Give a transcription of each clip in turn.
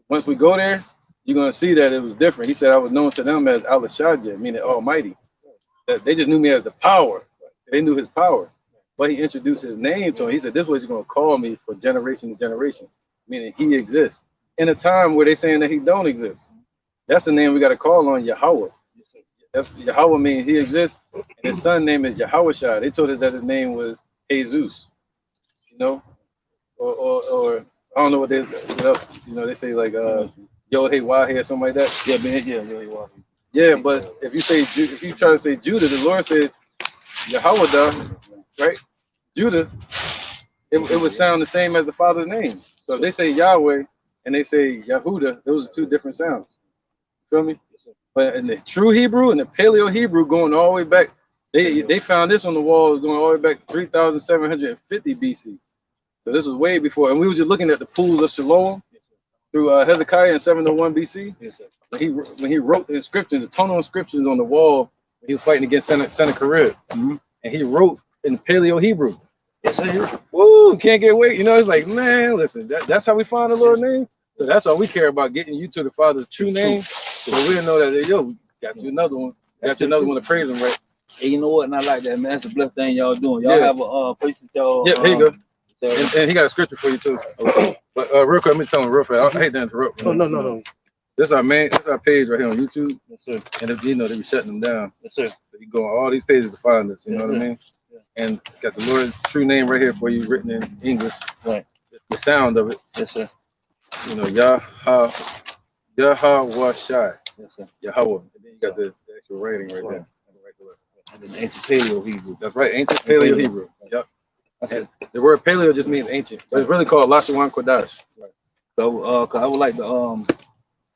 once we go there, you're gonna see that it was different. He said I was known to them as Al Shadja, meaning Almighty. That they just knew me as the power. They knew his power. But he introduced his name to him. He said, this is what you're gonna call me for generation to generation, meaning he exists. In a time where they saying that he don't exist. That's the name we gotta call on Yahweh. That's Yahweh means he exists, and his son name is Yahushua. They told us that his name was Jesus, you know, or I don't know what they, they say like Yo Hey Wah Hey or something like that. Yeah, man, yeah, Yo Hey Wah. Yeah, but if you try to say Judah, the Lord said Yahweh, right? Judah, it would sound the same as the father's name. So if they say Yahweh and they say Yahudah, those are two different sounds. Feel me? But in the true Hebrew and the Paleo Hebrew, going all the way back, they found this on the walls going all the way back 3,750 BC. So this was way before, and we were just looking at the pools of Siloam through Hezekiah in 701 BC. When he wrote the inscriptions, the tonal inscriptions on the wall, he was fighting against Sennacherib, and he wrote in Paleo Hebrew. Yes, sir. Woo, can't get away. You know, it's like, man, listen, that's how we find the Lord's name. So that's all we care about, getting you to the Father's true name. So we know that, yo, got you another one. Got you another one to praise him, right? Hey, you know what? And I like that, man. That's a blessed thing y'all doing. Y'all have a place that y'all. Yeah, here you go. And he got a scripture for you too. Okay. But real quick, let me tell him real fast. I hate to interrupt. No. This is our page right here on YouTube. Yes, sir. And if you know, they be shutting them down. Yes, sir. So you go on all these pages to find this. You know what I mean? Yeah. And got the Lord's true name right here for you, written in English. Right. The sound of it. Yes, sir. You know, Yahweh. Yes, sir. Yahweh. And then you got the actual writing right there. And then ancient Paleo Hebrew. That's right, ancient Paleo Hebrew. Yep. That's it. The word paleo just means ancient, but it's really called Lashawan Kodash. Right. So, cause I would like to,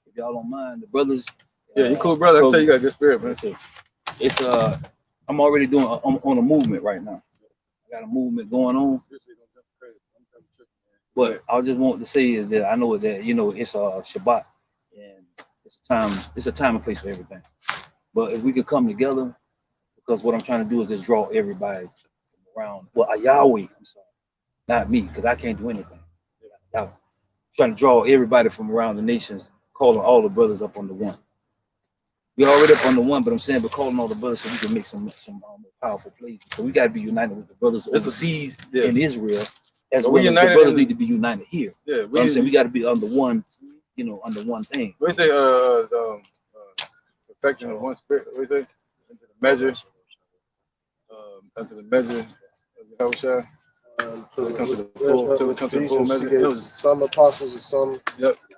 if y'all don't mind, the brothers. Yeah, you cool, brother. I can tell you got a good spirit, man. It's I'm already doing on a movement right now. I got a movement going on. But I just want to say is that I know that it's Shabbat, and it's a time and place for everything. But if we could come together, because what I'm trying to do is just draw everybody around. Well, Yahweh, I'm sorry, not me, because I can't do anything. I'm trying to draw everybody from around the nations, calling all the brothers up on the one. We're already up on the one, but I'm saying, but calling all the brothers so we can make some powerful plays. So we got to be united with the brothers overseas in Israel, as well as the brothers need to be united here. Yeah, I'm saying we got to be under one, under one thing. What do you say? Perfection of one spirit. What do you say? Into the measure. Unto the measure of Yahushua. Till it comes to the full measure. Some apostles and some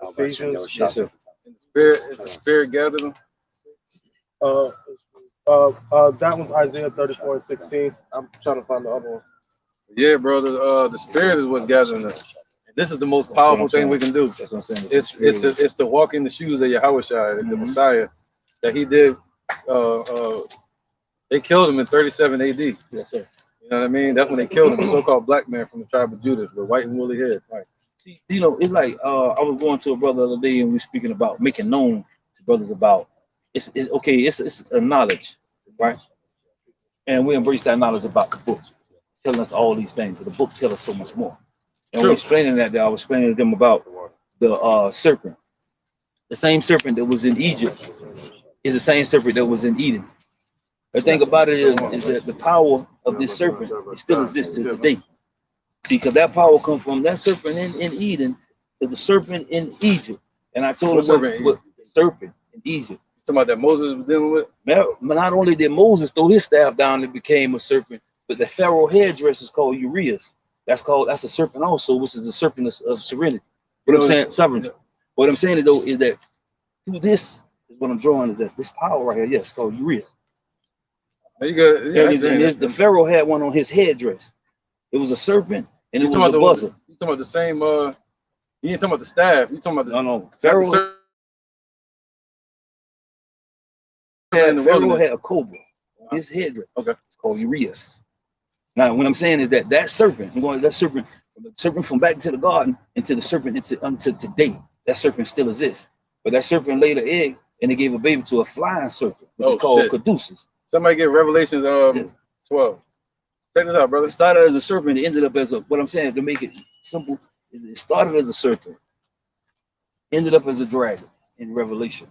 Ephesians. Yes, sir. In the spirit gathered them. That one's Isaiah 34:16. I'm trying to find the other one. Yeah, brother. The spirit is what's gathering us. And this is the most powerful thing we can do. It's to walk in the shoes of Yahushua, the Messiah, that he did. They killed him in 37 AD. Yes, sir. You know what I mean? That's when they killed him, a so-called black man from the tribe of Judah, the white and woolly head. Right. See, it's like I was going to a brother the other day, and we were speaking about making known to brothers about it's a knowledge, right? And we embrace that knowledge about the book, telling us all these things, but the book tells us so much more. And we're explaining that, I was explaining to them about the serpent. The same serpent that was in Egypt is the same serpent that was in Eden. The thing about it is that the power of this serpent still exists to today. See, because that power comes from that serpent in Eden to the serpent in Egypt. And I told him what the serpent in Egypt. Talking about that Moses was dealing with? Not only did Moses throw his staff down and became a serpent, but the Pharaoh headdress is called Urias. That's a serpent also, which is the serpent of serenity. What I'm saying, sovereignty. What I'm saying though is that through this is what I'm drawing is that this power right here, yes, called Urias. You got, the Pharaoh had one on his headdress. It was a serpent and it was a buzzer. You talking about the same? You ain't talking about the staff. You talking about the no. Pharaoh had a cobra on his headdress. Okay, it's called Urias. Now, what I'm saying is that serpent, serpent from back to the garden into the serpent until today. That serpent still exists, but that serpent laid an egg and they gave a baby to a flying serpent, which is called Caduceus. Somebody get Revelations 12. Check this out, brother. It started as a serpent. It ended up as what I'm saying to make it simple. It started as a serpent. ended up as a dragon in Revelation.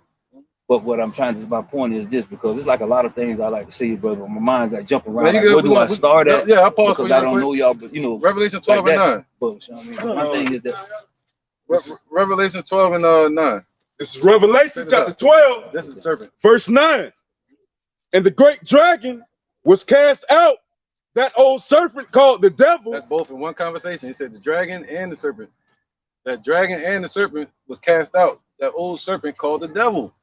But what I'm trying to, my point is this, because it's like a lot of things I like to see, brother. My mind's like jumping around. Like, where do I start at? Yeah, I'll pause because I don't know y'all, but you know, Revelation 12 and 9. But, you know what I mean? My thing is that Revelation 12 and 9. This is Revelation chapter 12. This is the serpent. Verse 9. And the great dragon was cast out, that old serpent called the devil. That's both in one conversation. He said the dragon and the serpent. That dragon and the serpent was cast out. That old serpent called the devil.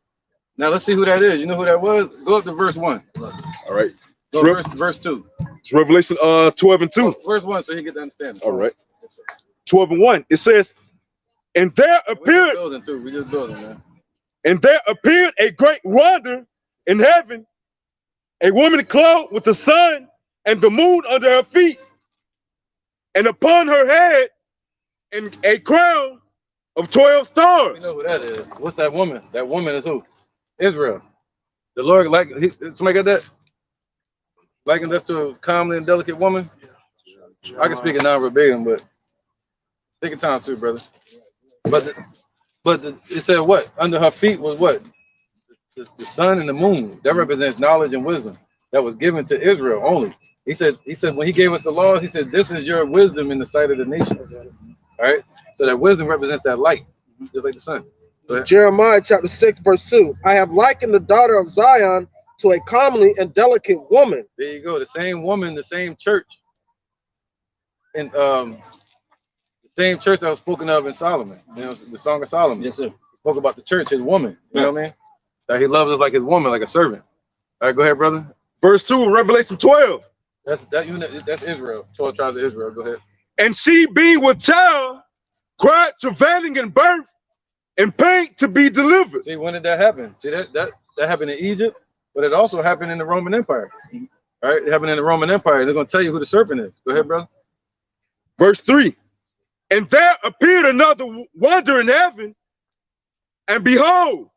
Now let's see who that is. You know who that was? Go up to verse 1. All right. Go verse 2. It's Revelation 12 and 2. Verse 1, so you get to understand. All right. 12 and 1. It says, and there appeared, we just building, man. And there appeared a great wonder in heaven, a woman clothed with the sun and the moon under her feet, and upon her head and a crown of 12 stars. We know who that is. What's that woman? That woman is who? Israel. The Lord, like, somebody got that? Likened us to a comely and delicate woman? I can speak it non-verbatim, but take your time too, brother. But it said what? Under her feet was what? The sun and the moon. That represents knowledge and wisdom that was given to Israel only. He said when he gave us the laws, he said, this is your wisdom in the sight of the nations. All right? So that wisdom represents that light, just like the sun. Jeremiah chapter 6, verse 2. I have likened the daughter of Zion to a comely and delicate woman. There you go. The same woman, the same church. And the same church that was spoken of in Solomon. You know, the Song of Solomon. yes, sir. He spoke about the church, his woman. You know what I mean? That he loves us like his woman, like a servant. All right, go ahead, brother. Verse 2, Revelation 12. That's Israel. 12 tribes of Israel. Go ahead. And she being with child, cried travailing in birth, and pain to be delivered. See, when did that happen? See, that happened in Egypt, but it also happened in the Roman Empire. All right, it happened in the Roman Empire. They're going to tell you who the serpent is. Go ahead, brother. Verse 3. And there appeared another wonder in heaven, and behold,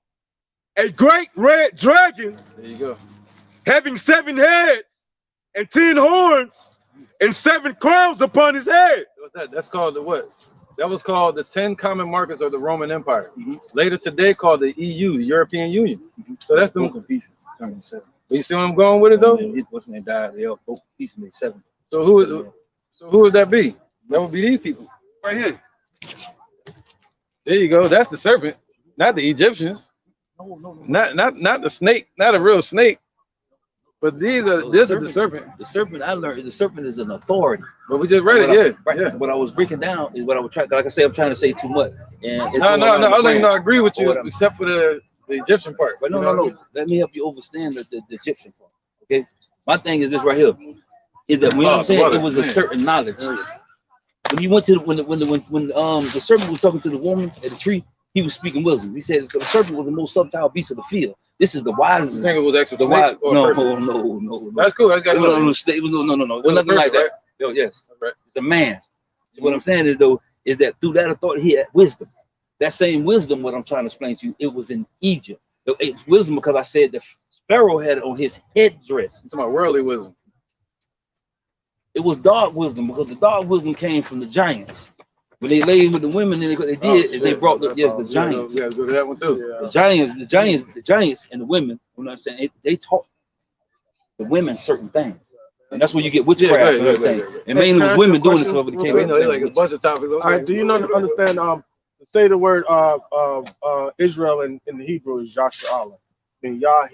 a great red dragon, There you go. having 7 heads and 10 horns and 7 crowns upon his head. What's that? That's called the what? That was called the 10 common markers of the Roman Empire. Later today called the EU, the European Union. So that's the piece. You see where I'm going with it though? It wasn't they died. They all broke pieces made 7. So who would that be? That would be these people right here. There you go. That's the serpent, not the Egyptians. No. Not the snake, not a real snake. But this is the serpent. The serpent, I learned, the serpent is an authority. But we just read it, yeah. What I was breaking down is what I was trying. Like I say, I'm trying to say too much. And it's No. I agree with you, What except for the Egyptian part. But no. Let me help you understand the Egyptian part. Okay. My thing is this right here. Is that when I'm saying it was a certain knowledge. When you went to when the serpent was talking to the woman at the tree, he was speaking wisdom. He said the serpent was the most subtle beast of the field. This is the wisest. You think it was actually the wise? No. That's cool. That's got no. It was nothing like that. No, yes, right. It's a man. So what I'm saying is that through that authority he had wisdom. That same wisdom, what I'm trying to explain to you, it was in Egypt. It's wisdom because I said the Pharaoh had it on his headdress. It's about worldly wisdom. It was dark wisdom because the dark wisdom came from the giants. When they laid with the women, they brought the giants. Yeah, go to that one too. Yeah. The giants and the women, you know what I'm saying? They taught the women certain things. And that's where you get witchcraft and everything. And mainly was women doing this over the came. We know like a bunch of topics. All right, do you understand say the word Israel in the Hebrew is Yasharallah. I mean Yah,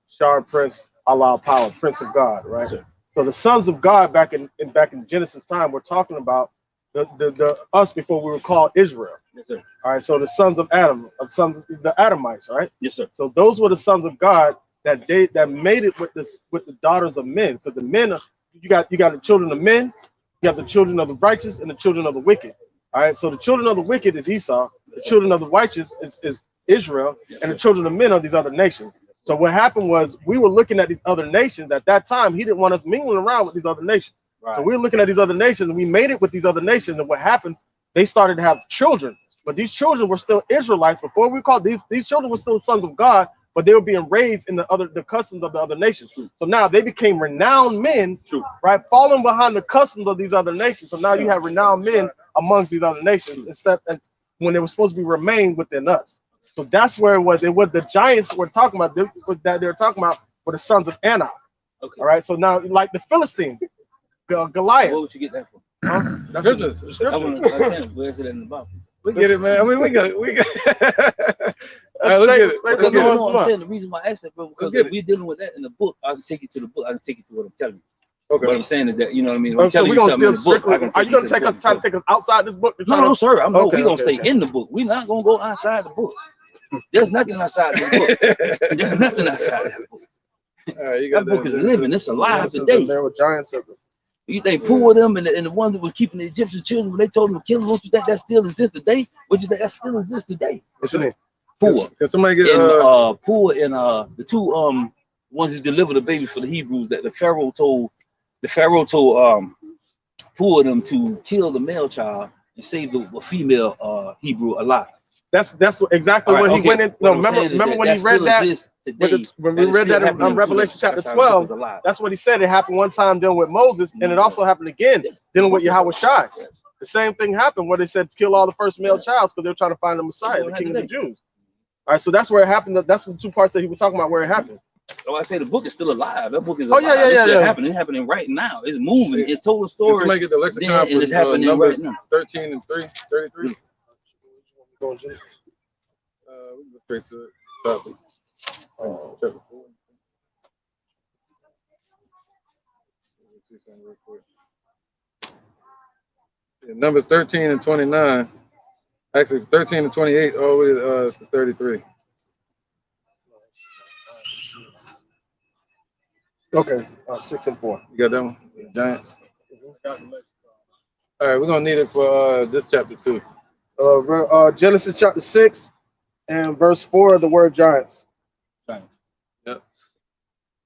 Shar, Prince, Allah, power, Prince of God, right? Sure. So the sons of God back in Genesis time, we're talking about the us before we were called Israel. Yes, sir. All right, so the sons of Adam, the Adamites, right? Yes, sir. So those were the sons of God that made it with the daughters of men, because the men you got the children of men, you have the children of the righteous and the children of the wicked. All right, so the children of the wicked is Esau, the children of the righteous is Israel, yes, and the children of men are these other nations. So what happened was we were looking at these other nations. At that time, he didn't want us mingling around with these other nations. Right. So we were looking at these other nations, and we made it with these other nations. And what happened? They started to have children, but these children were still Israelites. Before we called these children were still sons of God, but they were being raised in the customs of the other nations. True. So now they became renowned men, true, right, following behind the customs of these other nations. So now you have renowned men amongst these other nations, when they were supposed to be remain within us. So that's where it was. It was the giants were talking about. That they were talking about were the sons of Anak. Okay. All right. So now, like the Philistines, Goliath. Where would you get that from? Huh? That's Scriptures. I scripture. want to understand where's it in the Bible? We get it, man. I mean, we got. All right, That's let's straight- get it. straight Let's from get the it. horse's No, I'm mouth. saying the reason why I asked that, bro, because get if we're dealing with that in the book, I can take you to the book. I can take you to what I'm telling you. What Okay. I'm saying is that, you know what I mean? Oh, I'm so telling we're you gonna something in still the book. I strictly. can Are take you gonna to the take us book. trying to take us outside this book? No, no, sir. I'm Okay, we're gonna okay, stay okay. in the book. We're not gonna go outside the book. There's nothing outside the book. There's nothing outside that book. All right, you got That book is living. It's alive today. There were giants of them. You think Poor them and the ones that were keeping the Egyptian children when they told them to kill them, don't you think that still exists today? What you think that still exists today? What's your name? Poor. Can somebody get And Poor and the two ones who delivered the babies for the Hebrews that the Pharaoh told Poor them to kill the male child and save the female Hebrew alive. That's exactly All right, what he okay. went in. What No, I'm saying is remember when he that read still that? exists today, When that we is read still that happening in Revelation chapter that's how the book 12, is alive. that's what he said. It happened one time dealing with Moses, and it also happened again dealing with Yahweh Shai. The same thing happened where they said to kill all the first male childs because they were trying to find the Messiah, the King of the Jews. All right, so that's where it happened. That's the two parts that he was talking about where it happened. Oh, I say the book is still alive. That book is Oh, alive. yeah, It's still yeah. happening. It's happening right now. It's moving. It's told a Can story. somebody get the lexicon Then, and it's for happening Numbers right now. 13 and 33? Go in Genesis. We can go straight to it. Topic. Chapter 4. Let me see something real quick. Yeah, Numbers 13 and 29. Actually, 13 and 28 all the way to 33. Okay, 6 and 4. You got that one? The Giants. All right, we're gonna need it for this chapter too. Genesis chapter 6 and verse 4, the word giants. Giants. Yep.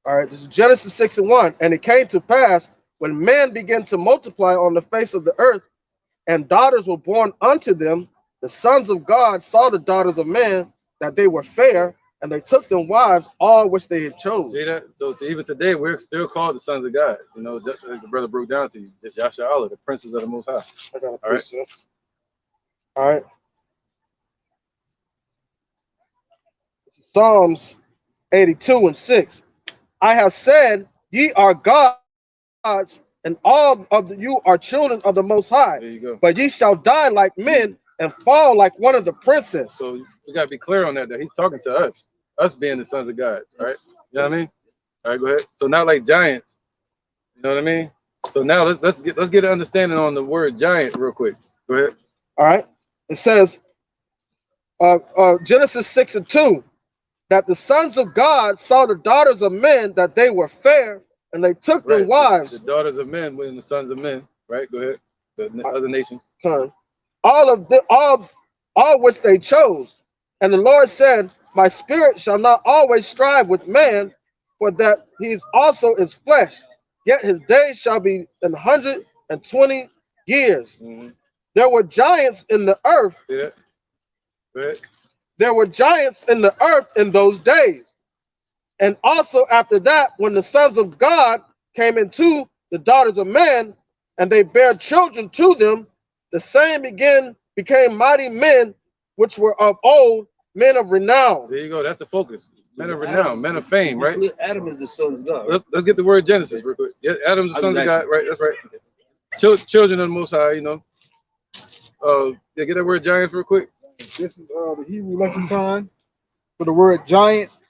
All right, this is Genesis 6 and 1. And it came to pass when men began to multiply on the face of the earth, and daughters were born unto them, the sons of God saw the daughters of men that they were fair, and they took them wives, all which they had chosen. See that? So even today, we're still called the sons of God. You know, just like the brother broke down to you. Just Yasha'Allah, the princes of the Most High. I got a All right. All right. Psalms 82 and 6. I have said, ye are gods, and all of you are children of the Most High. There you go. But ye shall die like men and fall like one of the princes. So we gotta be clear on that he's talking to us being the sons of God, right? You know what I mean? All right, go ahead. So not like giants, you know what I mean? So now let's get an understanding on the word giant real quick. Go ahead. All right. It says, Genesis 6 and 2, that the sons of God saw the daughters of men that they were fair, and they took them Right. wives. The daughters of men and the sons of men, right? Go ahead. The other nations. All which they chose. And the Lord said, my spirit shall not always strive with man, for that he is also his flesh, yet his days shall be 120 years. Mm-hmm. There were giants in the earth. See that? Go ahead. There were giants in the earth in those days. And also after that, when the sons of God came into the daughters of men, and they bare children to them, the same became mighty men, which were of old, men of renown. There you go. That's the focus. Men of renown, men of fame, right? Adam is the sons of God. Right? Let's get the word Genesis real quick. Yeah, Adam's the sons of God, right? That's right. Children of the Most High, you know. Yeah, get that word giants real quick. This is the Hebrew lexicon for the word giants.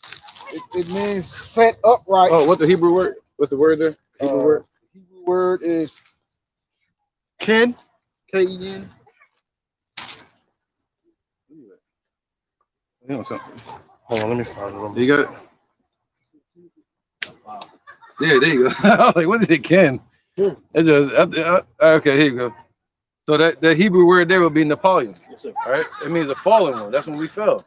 It means set upright. Oh, what the Hebrew word? What's the word there? Hebrew word? The Hebrew word is ken, K-E-N. You know something. Hold on, let me find it. You got it? Wow. Yeah, there you go. I was like, what is it, Ken? It's just, okay, here you go. So that Hebrew word there would be Napoleon. Yes, sir. All right? It means a fallen one. That's when we fell.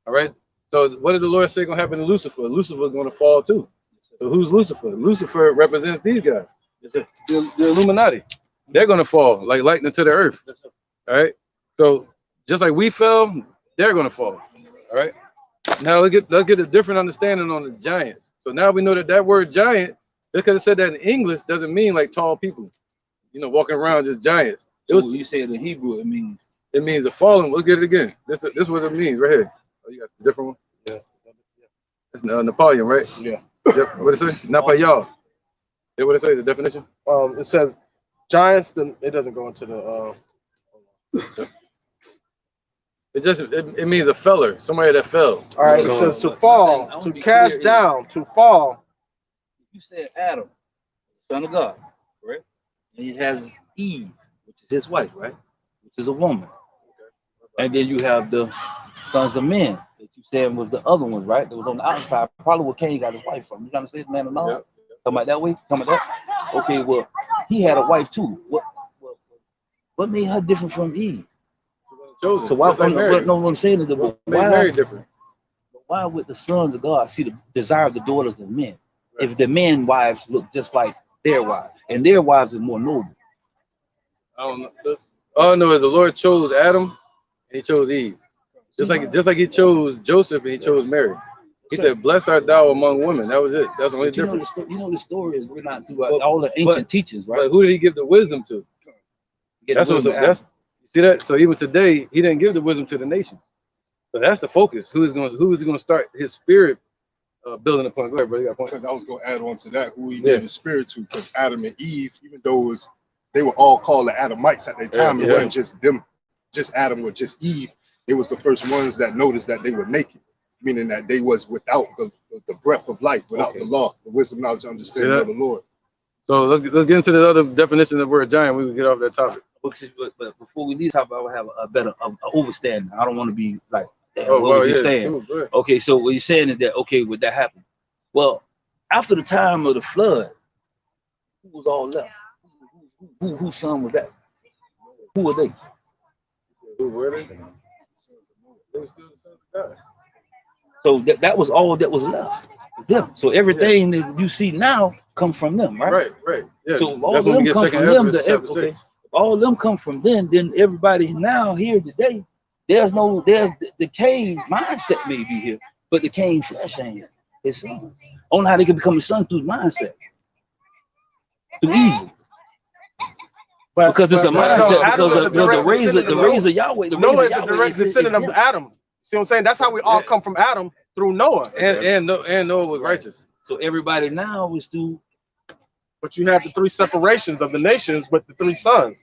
All right? So what did the Lord say going to happen to Lucifer? Lucifer is going to fall too. So who's Lucifer? Lucifer represents these guys. The Illuminati. They're going to fall like lightning to the earth. All right? So just like we fell, they're going to fall. All right? Now let's get a different understanding on the giants. So now we know that word giant, just because it said that in English, doesn't mean like tall people, you know, walking around just giants. So you say in the Hebrew, it means It means the fallen. Let's get it again. This is what it means right here. Oh, you got a different one? Yeah. It's Napoleon, right? Yeah. Yep. What it say? Napoleon. Yeah, what it say? The definition? It says giants. It doesn't go into the. It means a feller, somebody that fell. All right. It says to fall, to cast down, to fall. You said Adam, son of God, correct? And he has Eve, which is his wife, right? Which is a woman. And then you have the sons of men that you said was the other one, right? That was on the outside. Probably where Cain got his wife from. You trying to say man or not? Yep. Come out that way? Come out that? Okay, well, he had a wife too. What made her different from Eve? Chosen. So why? Like No, what I'm saying is that why Mary different? Why would the sons of God see the desire of the daughters of men? Right. If the men wives look just like their wives, and their wives are more noble. I don't know. All I know is the Lord chose Adam and he chose Eve. Just like he chose Joseph and he chose Mary. He said, "Blessed art thou among women." That was it. That's the only difference. You know the story is we're not through all the ancient teachings, right? But who did he give the wisdom to? That's you see that. So even today, he didn't give the wisdom to the nations. So that's the focus. Who is going to start his spirit building upon? Go ahead, brother. You got a point? Because I was going to add on to that who he gave the spirit to, because Adam and Eve, even though they were all called the Adamites at their time, it wasn't just them, just Adam or just Eve. It was the first ones that noticed that they were naked, meaning that they was without the breath of life, without the law, the wisdom, knowledge, understanding of the Lord. So let's get into the other definition of the word giant. We can get off that topic. But before we leave the topic, I would have a better overstanding. I don't want to be like, what was he saying? Okay, so what he's saying is that, okay, would that happen? Well, after the time of the flood, who was all left? Whose son was that? Who were they? Who were they? So that was all that was left. Them. So everything that you see now comes from them, right? Right. Yeah. So all of them come from them. All of them come from them. Then everybody now here today, there's the Cain mindset may be here, but the Cain flesh ain't here. His sons. Only how they can become a son through mindset, through evil. Because it's a mindset. Because the razor Yahweh. Noah is a direct descendant of Adam. See what I'm saying? That's how we all come from Adam through Noah. And Noah was righteous. So everybody now is through. But you have the three separations of the nations with the three sons,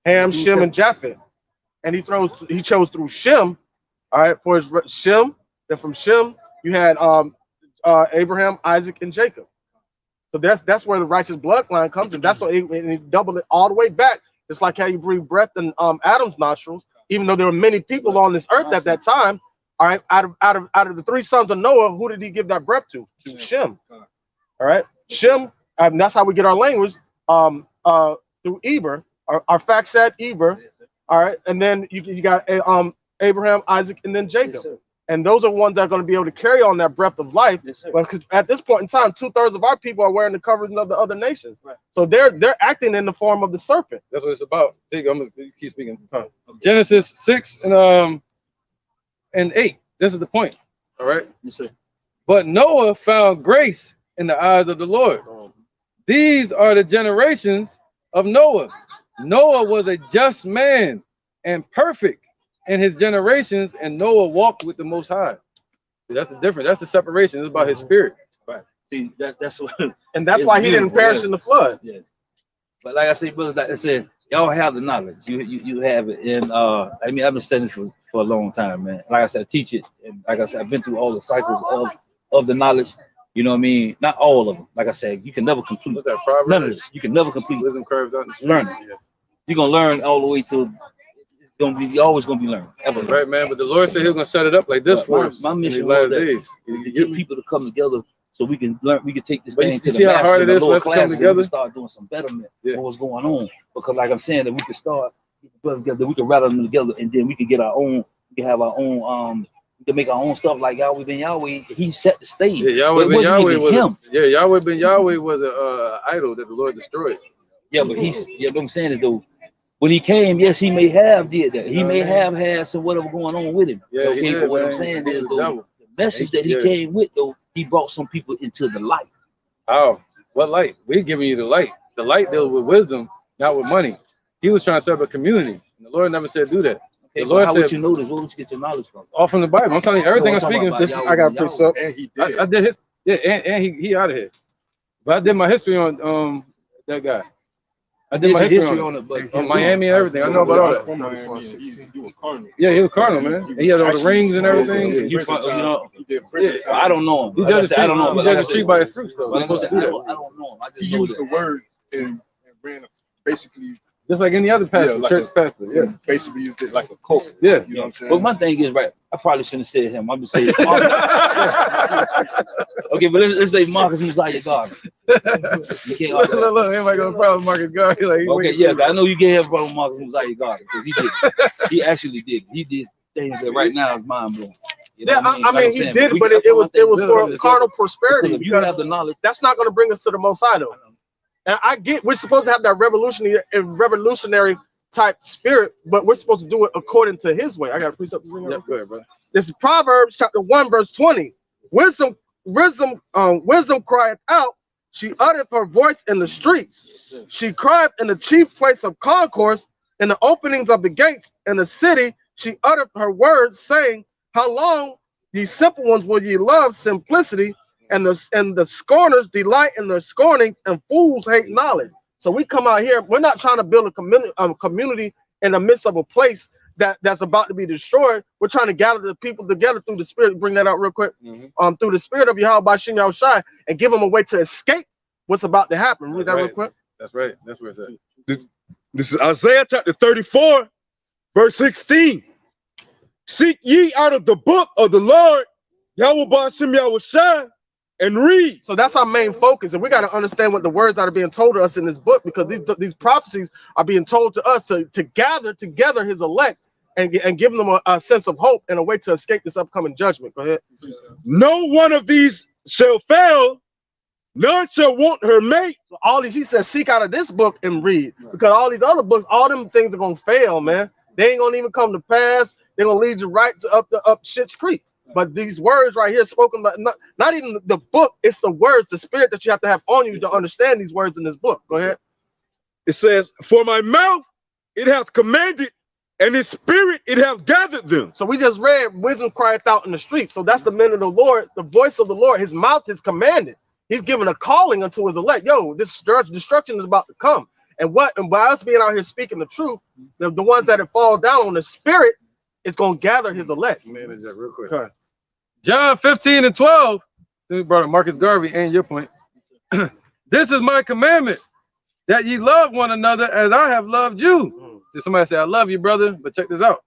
Ham, Shem, and Japheth. And he chose through Shem, all right, for his Shem. Then from Shem, you had Abraham, Isaac, and Jacob. So that's where the righteous bloodline comes in. That's why he doubled it all the way back. It's like how you breathe breath in Adam's nostrils. Even though there were many people on this earth at that time, all right, out of the three sons of Noah, who did he give that breath to? To Shem. All right, Shem. That's how we get our language through Eber. Our fact said Eber. All right, and then you got Abraham, Isaac, and then Jacob. Yes, and those are ones that are going to be able to carry on that breath of life. Yes, because at this point in time, 2/3 of our people are wearing the covering of the other nations. Right. So they're acting in the form of the serpent. That's what it's about. I'm gonna keep speaking. Genesis 6 and 8. This is the point. All right. Yes, sir. But Noah found grace in the eyes of the Lord. These are the generations of Noah. Noah was a just man and perfect in his generations, and Noah walked with the Most High. See, that's the difference. That's the separation. It's about his spirit. Right. See, that's what. And that's why he didn't perish in the flood. Yes. But like I said, brothers, like I said, y'all have the knowledge. You have it. And I mean, I've been studying this for a long time, man. Like I said, I teach it. And like I said, I've been through all the cycles of the knowledge. You know what I mean? Not all of them. Like I said, you can never complete. What's that, Proverbs? None of this. You can never complete. Wisdom curves out. Learn it. Yeah. You're gonna learn all the way to. It's gonna be. You're always gonna be learning. Ever. Right, man. But the Lord said He's gonna set it up like this for us. My mission was to get people to come together so we can learn. We can take this thing to the how hard it is for us to come together. We start doing some betterment of what's going on. Because, like I'm saying, that we can start together. We can rattle them together, and then we can get our own. We can have our own. We can make our own stuff like Yahweh ben Yahweh. He set the stage. Yeah, Yahweh ben Yahweh was him. Yahweh ben Yahweh was an idol that the Lord destroyed. Yeah, but what I'm saying is though, when he came, yes, he may have did that. He may have had some whatever going on with him. Yeah, okay, but what I'm saying is though, the message that he came with though, he brought some people into the light. Oh, what light? We're giving you the light. The light deals with wisdom, not with money. He was trying to set up a community. And the Lord never said do that. The Lord how said, would you know this? Where would you get your knowledge from? all from the Bible. I'm telling you, everything No, I'm talking speaking. about This Yahweh, I got a Yahweh. precept. And he did. I did his, yeah, and he out of here. But I did my history on that guy. I did There's my a history on it, but Miami and everything. I know about all that. From Miami, and he was Cardinal. Yeah, he was Cardinal, man. He had all the rings and everything. You know, He did prison time. I don't know him. He Like I judged said, I don't know him. he Like I judged the tree said, by his fruits, though. like I said, I Yeah. don't know him. I just He know used that. the word and ran basically. Just like any other pastor, like church pastor. Yeah. Basically used it like a cult. Yeah. You know what I'm saying? But my thing is, right, I probably shouldn't have said him. I'm just saying okay, but let's say Marcus Messiah Garvey. You can't argue that. Look, everybody got a problem with Marcus Garvey. Like, Okay, yeah, I know you can't have a problem with Marcus Messiah Garvey because he did it. He actually did it. He did things that right now is mind blowing. You know Yeah, what I mean, he did, but it was for carnal prosperity. If you have the knowledge, That's not going to bring us to the Most High, though. And I get we're supposed to have that revolutionary type spirit, but we're supposed to do it according to His way. I got a precept to bring up. Go ahead, bro. This is Proverbs chapter 1, verse 20. Wisdom cried out. She uttered her voice in the streets. She cried in the chief place of concourse, in the openings of the gates in the city. She uttered her words, saying, "How long, ye simple ones, will ye love simplicity? And the scorners delight in their scorning, and fools hate knowledge." So we come out here. We're not trying to build a community in the midst of a place that's about to be destroyed. We're trying to gather the people together through the Spirit. Bring that out real quick. Through the Spirit of Yahweh Bashim Yahushai, and give them a way to escape what's about to happen. Read that real quick. That's right. That's where it's at. This is Isaiah chapter 34, verse 16. Seek ye out of the book of the Lord, Yahweh Bashim Yahushai, and read. So that's our main focus, and we got to understand what the words that are being told to us in this book, because these prophecies are being told to us to gather together His elect and give them a sense of hope and a way to escape this upcoming judgment. Go ahead. No one of these shall fail, none shall want her mate. So all these, he says, seek out of this book and read, because all these other books, all them things are gonna fail, man. They ain't gonna even come to pass. They're gonna lead you right to up Shit's Creek. But these words right here spoken by not even the book, it's the words, the spirit that you have to have on you to understand these words in this book. Go ahead. It says, for my mouth it hath commanded, and his spirit it hath gathered them. So we just read, wisdom crieth out in the streets. So that's the men of the Lord, the voice of the Lord. His mouth is commanded. He's given a calling unto his elect. Yo, this destruction is about to come. And by us being out here speaking the truth, the ones that have fallen down on the spirit, it's going to gather his elect. Manage that real quick. Okay. John 15 and 12. We brought up Marcus Garvey and your point. This is my commandment, that ye love one another as I have loved you. So somebody say, I love you, brother. But check this out.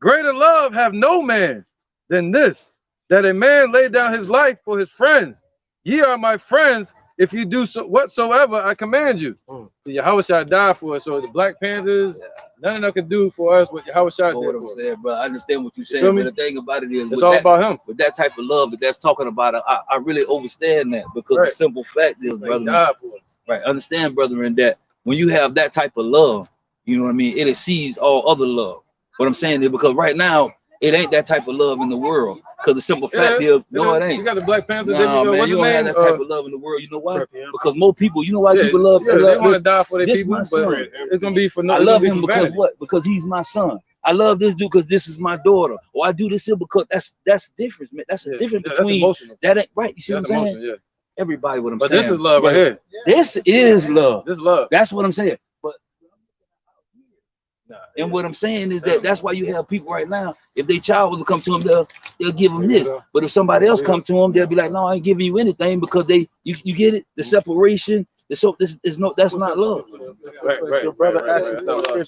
Greater love have no man than this, that a man lay down his life for his friends. Ye are my friends if you do so whatsoever I command you. So Yahweh shall die for us. So the Black Panthers, none of them can do for us what Yahweh shall do. I'm saying, bro, I understand what you're saying, You but the thing about it is, it's all about him. With that type of love that's talking about, I really understand that, because the simple fact is, brother, right? Understand, brethren, that when you have that type of love, you know what I mean, it exceeds all other love. What I'm saying is, because right now it ain't that type of love in the world. Because the simple fact is, no, it ain't. You got the Black Panthers. Nah, man, you don't have that type of love in the world. You know why? Because more people, you know why people love. They want to die for their people, but it's gonna be for no. I love him because what? Because he's my son. I love this dude because this is my daughter. Or I do this here because that's difference, man. That's a difference between that ain't right. You see what I'm saying? Yeah. Everybody, what I'm saying. But this is love right here. This is love. This love. That's what I'm saying. And what I'm saying is that's why you have people right now, if they child will come to them, they'll give them this. But if somebody else come to them, they'll be like, no, I ain't giving you anything, because you get it, the separation. That's not love. Right. Your brother asked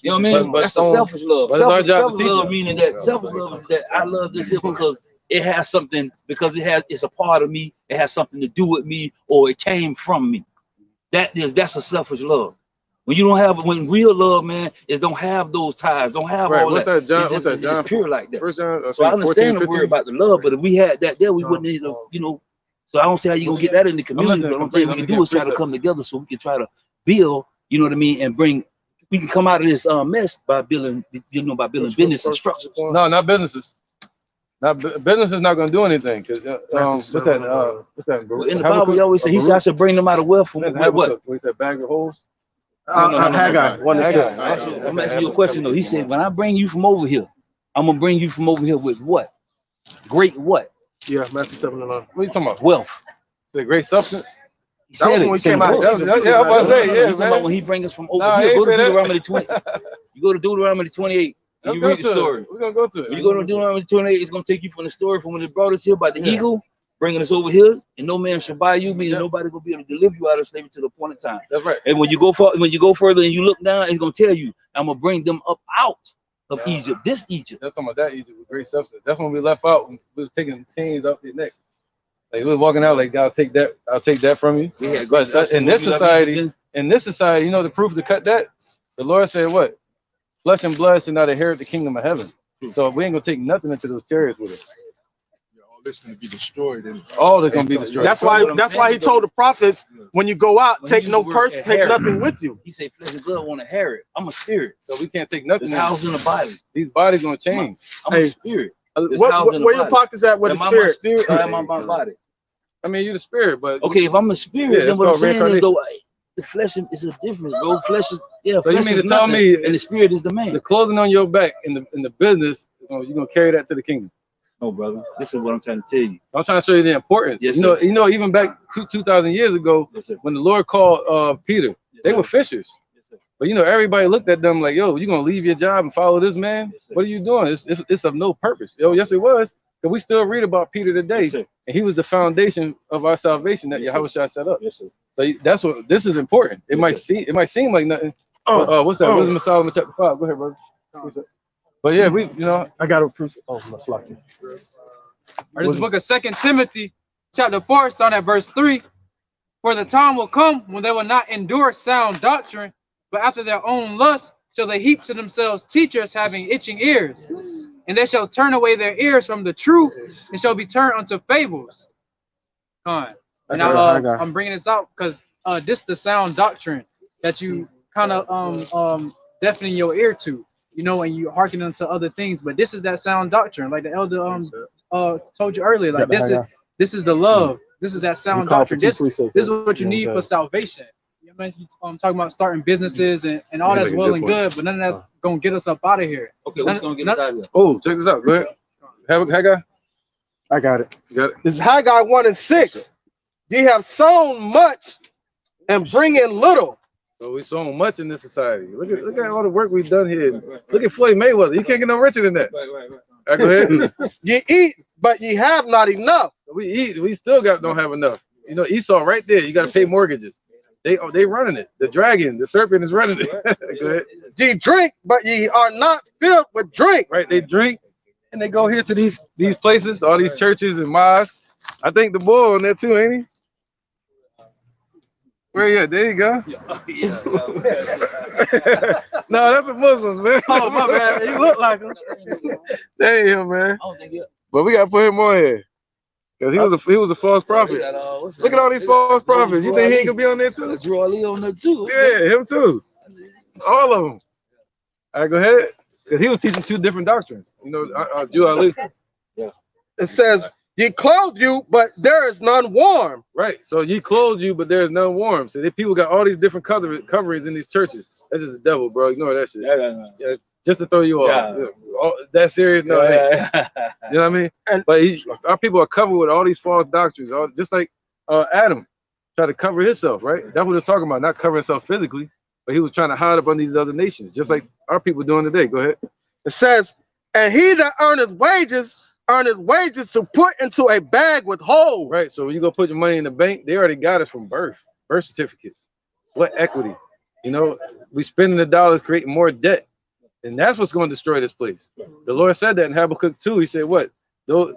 you know what I mean? That's a selfish love. Selfish love meaning that selfish love is that I love this here because it has something, it's a part of me, it has something to do with me, or it came from me. That's a selfish love. When you don't have, when real love, man, is don't have those ties, don't have all what's that. John? It's pure like that. John, so I understand the word about the love, but if we had that there, we wouldn't need to, you know. So I don't see how you gonna get that in the community. But the only thing we can do is try to come together so we can try to build, you know what I mean, and we can come out of this mess by building, business and structures. No, not businesses. Business is not going to do anything. Cause what's that? Well, in the Bible, he always say he said I should bring them out of wealth from what? He said bag of holes. Haggai. I'm asking you a question though. He said, when I bring you from over here, I'm gonna bring you from over here with what? Great what? Yeah, Matthew 7:9. What are you talking about? Wealth. The great substance? He That was said when it. we It's in came the out of book. Egypt. Yeah, I'm about to say, No, yeah, you talking about man. when he brings us from over Nah, here. he Go ain't to say that. Deuteronomy 20. You go to Deuteronomy 28 and you read the story. We're gonna go to it. When you go to Deuteronomy 28, it's gonna take you from the story from when it brought us here by the Yeah. eagle, bringing us over here, and no man shall buy you, meaning nobody gonna be able to deliver you out of slavery to the appointed time. That's right. And when you go further and you look down, it's gonna tell you, I'm gonna bring them up out of Egypt. This Egypt. That's talking about that Egypt with great substance. That's when we left out when we was taking chains off their neck. Like we was walking out like, God, take that, I'll take that from you. We had But in this society, you know the proof to cut that? The Lord said what? Flesh and blood should not inherit the kingdom of heaven. So we ain't gonna take nothing into those chariots with us. Yeah, all this gonna be destroyed, and All that's gonna be destroyed. That's why he told the prophets, when you go out, When take he no used the word purse, take inherit. nothing with you. He said, flesh and blood want to inherit. I'm a spirit. So we can't take nothing. It's in. housed in the body. These bodies gonna change. I'm Hey, a spirit. It's housed in the Where your body. pockets at with Am the I my spirit? spirit or am I my body? I mean, you're the spirit, but Okay, if I'm a spirit, Yeah, then it's what I'm called saying is reincarnation. though, the flesh is a difference, bro. Flesh is So you flesh mean is to tell nothing, me and the spirit is the man. the clothing on your back in the business, you're gonna carry that to the kingdom. No, brother. This is what I'm trying to tell you. I'm trying to show you the importance. Yes, you know, even back 2,000 years ago, Yes, sir. when the Lord called Peter, Yes, they sir. were fishers. Yes, sir. But you know, everybody looked at them like, yo, you gonna leave your job and follow this man? Yes, sir. What are you doing? It's of no purpose. Yo, yes, it was. But we still read about Peter today, Yes, sir. and he was the foundation of our salvation that Yes, sir. Yahushua set up. Yes, sir. So that's what this is important. It Yes, might seem like nothing. Oh, But, what's that? oh. Wisdom of Solomon chapter 5. Go ahead, brother. But yeah, I got a proof. Oh, that's lucky. Or this is the book of 2 Timothy, chapter 4, starting at verse 3. For the time will come when they will not endure sound doctrine, but after their own lust shall they heap to themselves teachers having itching ears. And they shall turn away their ears from the truth and shall be turned unto fables. And I'm bringing this out because this is the sound doctrine that you kind of deafening your ear to, you know, and you hearken unto other things. But this is that sound doctrine, like the elder told you earlier. Like this is the love. This is that sound doctrine. This is what you need for salvation. You know, I'm talking about starting businesses and all that's well and good, but none of that's gonna get us up out of here. Okay, what's gonna get us out of here? Oh, check this out. Go ahead. Haggai? I got it. You got it? This is Haggai 1:6. Ye have sown much and bring in little. So we sown much in this society. Look at all the work we've done here. Look at Floyd Mayweather. You can't get no richer than that. Right. All right, go ahead. Ye eat, but ye have not enough. We eat. We still don't have enough. You know, Esau right there. You got to pay mortgages. They running it. The dragon, the serpent is running it. Go ahead. Ye drink, but ye are not filled with drink. Right? They drink and they go here to these places, all these churches and mosques. I think the boy on there too, ain't he? Where you at? There you go. No, that's a Muslims, man. Oh my bad. You look like him. There you go, man. I don't think it. But we gotta put him on here. Cause he was a false prophet. Look at all these false prophets. You think he ain't gonna be on there too? Drew Ali on there too. Yeah, him too. All of them. All right, go ahead. Because he was teaching two different doctrines. You know, Drew Ali. It says, ye clothe you, but there is none warm. Right. So ye clothe you, but there's none warm. So people got all these different coverings in these churches. That's just the devil, bro. Ignore that shit. Yeah, just to throw you off. Yeah. That serious? No, you know what I mean? But our people are covered with all these false doctrines, just like Adam tried to cover himself, right? That's what he's talking about, not covering himself physically, but he was trying to hide up on these other nations, just like our people doing today. Go ahead. It says, and he that earneth wages to put into a bag with holes. Right. So when you go put your money in the bank, they already got it from birth certificates. What equity? You know, we spending the dollars creating more debt. And that's what's going to destroy this place. The Lord said that in Habakkuk 2. He said, what? Thou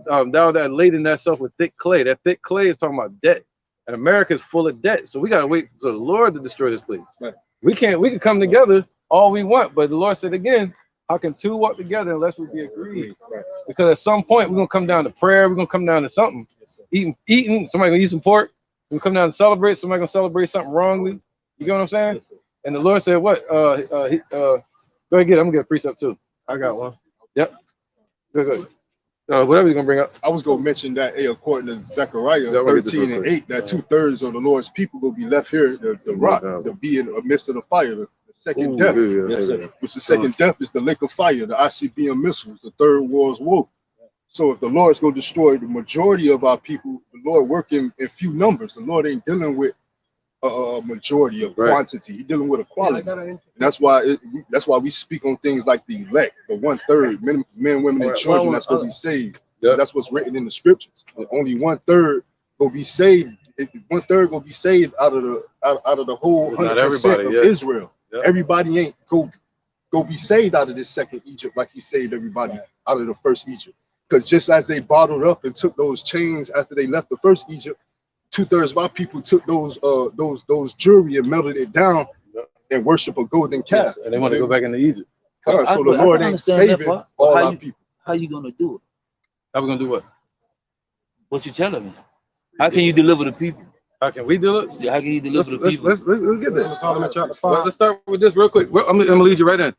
that laden thyself with thick clay. That thick clay is talking about debt. And America is full of debt. So we got to wait for the Lord to destroy this place. Right. We can come together all we want. But the Lord said again, how can two walk together unless we be agreed? Right. Because at some point, we're going to come down to prayer. We're going to come down to something. Yes, eating. Somebody going to eat some pork. We're going to come down to celebrate. Somebody going to celebrate something wrongly. You get what I'm saying? Yes, and the Lord said, what? Go ahead, get it. I'm going to get a precept too. I got one. Yep. Good. Whatever you're going to bring up. I was going to mention that, according to Zechariah 13:8, that 2/3 of the Lord's people will be left here, the rock, to be in the midst of the fire, the second Ooh, death. Yes, sir. Which the second death is the lake of fire, the ICBM missiles, the third world's war. So if the Lord's going to destroy the majority of our people, the Lord working in few numbers. The Lord ain't dealing with a majority of quantity. He's dealing with a quality. And that's why we speak on things like the elect, the 1/3, men, women, and children that's going to be saved. That's what's written in the scriptures. Only 1/3 will be saved. 1/3 will be saved out of the whole 100% of Israel. Everybody ain't go be saved out of this second Egypt like he saved everybody out of the first Egypt. Because just as they bottled up and took those chains after they left the first Egypt, 2/3 of our people took those jewelry and melted it down and worship a golden calf. And they want to go back into Egypt. So the Lord ain't saving all our people. How you gonna do it? How we gonna do what? What you telling me? How can you deliver the people? How can we do it? How can you deliver the people? Let's get there. Solomon chapter 5. Let's start with this real quick. I'm gonna lead you right in.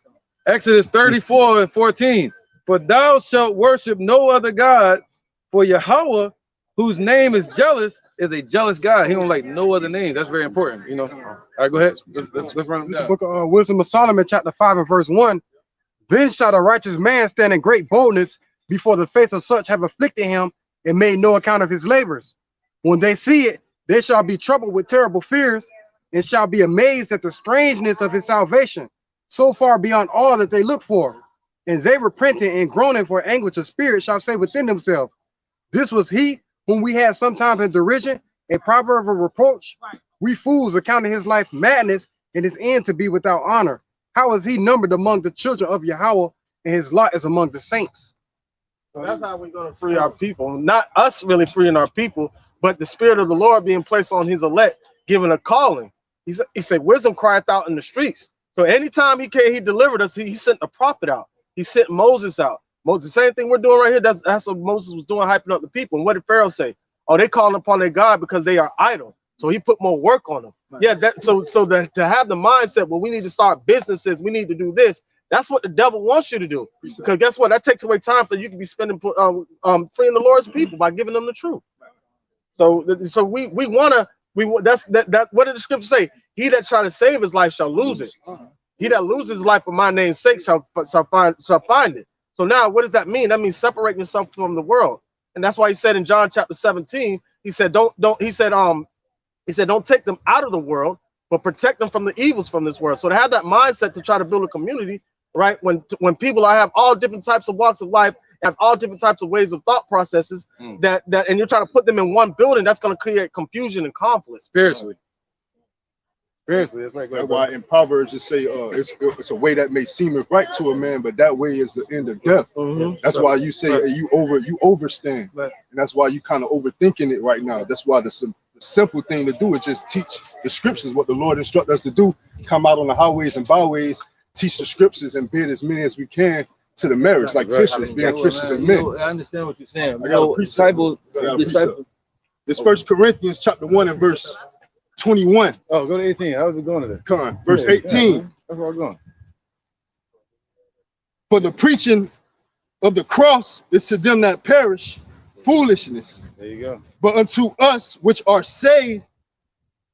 Exodus 34:14. For thou shalt worship no other God, for Yahweh, whose name is jealous, is a jealous God. He don't like no other name. That's very important, you know. All right, go ahead. Let's run them The down. book of Wisdom of Solomon, chapter 5 and verse 1. Then shall a righteous man stand in great boldness before the face of such have afflicted him and made no account of his labors. When they see it, they shall be troubled with terrible fears and shall be amazed at the strangeness of his salvation, so far beyond all that they look for. And they repenting and groaning for anguish of spirit shall say within themselves, this was he whom we had sometimes in derision, a proverb of reproach. We fools accounted his life madness and his end to be without honor. How is he numbered among the children of Yahweh, and his lot is among the saints? So that's how we're going to free our people. Not us really freeing our people, but the spirit of the Lord being placed on his elect, given a calling. He said, wisdom crieth out in the streets. So anytime he delivered us, he sent a prophet out. He sent Moses out. The same thing we're doing right here. That's what Moses was doing, hyping up the people. And what did Pharaoh say? Oh, they calling upon their God because they are idle. So he put more work on them. Right. Yeah, to have the mindset, well, we need to start businesses, we need to do this. That's what the devil wants you to do. Because guess what? That takes away time that you can be spending freeing the Lord's people by giving them the truth. So we what did the scripture say? He that try to save his life shall lose it. He that loses his life for my name's sake shall find it. So now what does that mean? That means separating yourself from the world. And that's why he said in John chapter 17, he said, don't take them out of the world, but protect them from the evils from this world. So to have that mindset to try to build a community, right? When people have all different types of walks of life, have all different types of ways of thought processes, and you're trying to put them in one building, that's going to create confusion and conflict. Spiritually, that's right. That's why in Proverbs it say it's a way that may seem right to a man, but that way is the end of death. That's why you say you overstand, and that's why you kind of overthinking it right now. That's why the simple thing to do is just teach the scriptures, what the Lord instructed us to do. Come out on the highways and byways, teach the scriptures, and bid as many as we can to the marriage, like fishers, being fishers and men. I understand what you're saying. I got a precept. It's 1 Corinthians chapter 1 and verse 21. Oh, go to 18. How's it going today? Come on, verse 18. That's where I'm going. For the preaching of the cross is to them that perish foolishness. There you go. But unto us which are saved,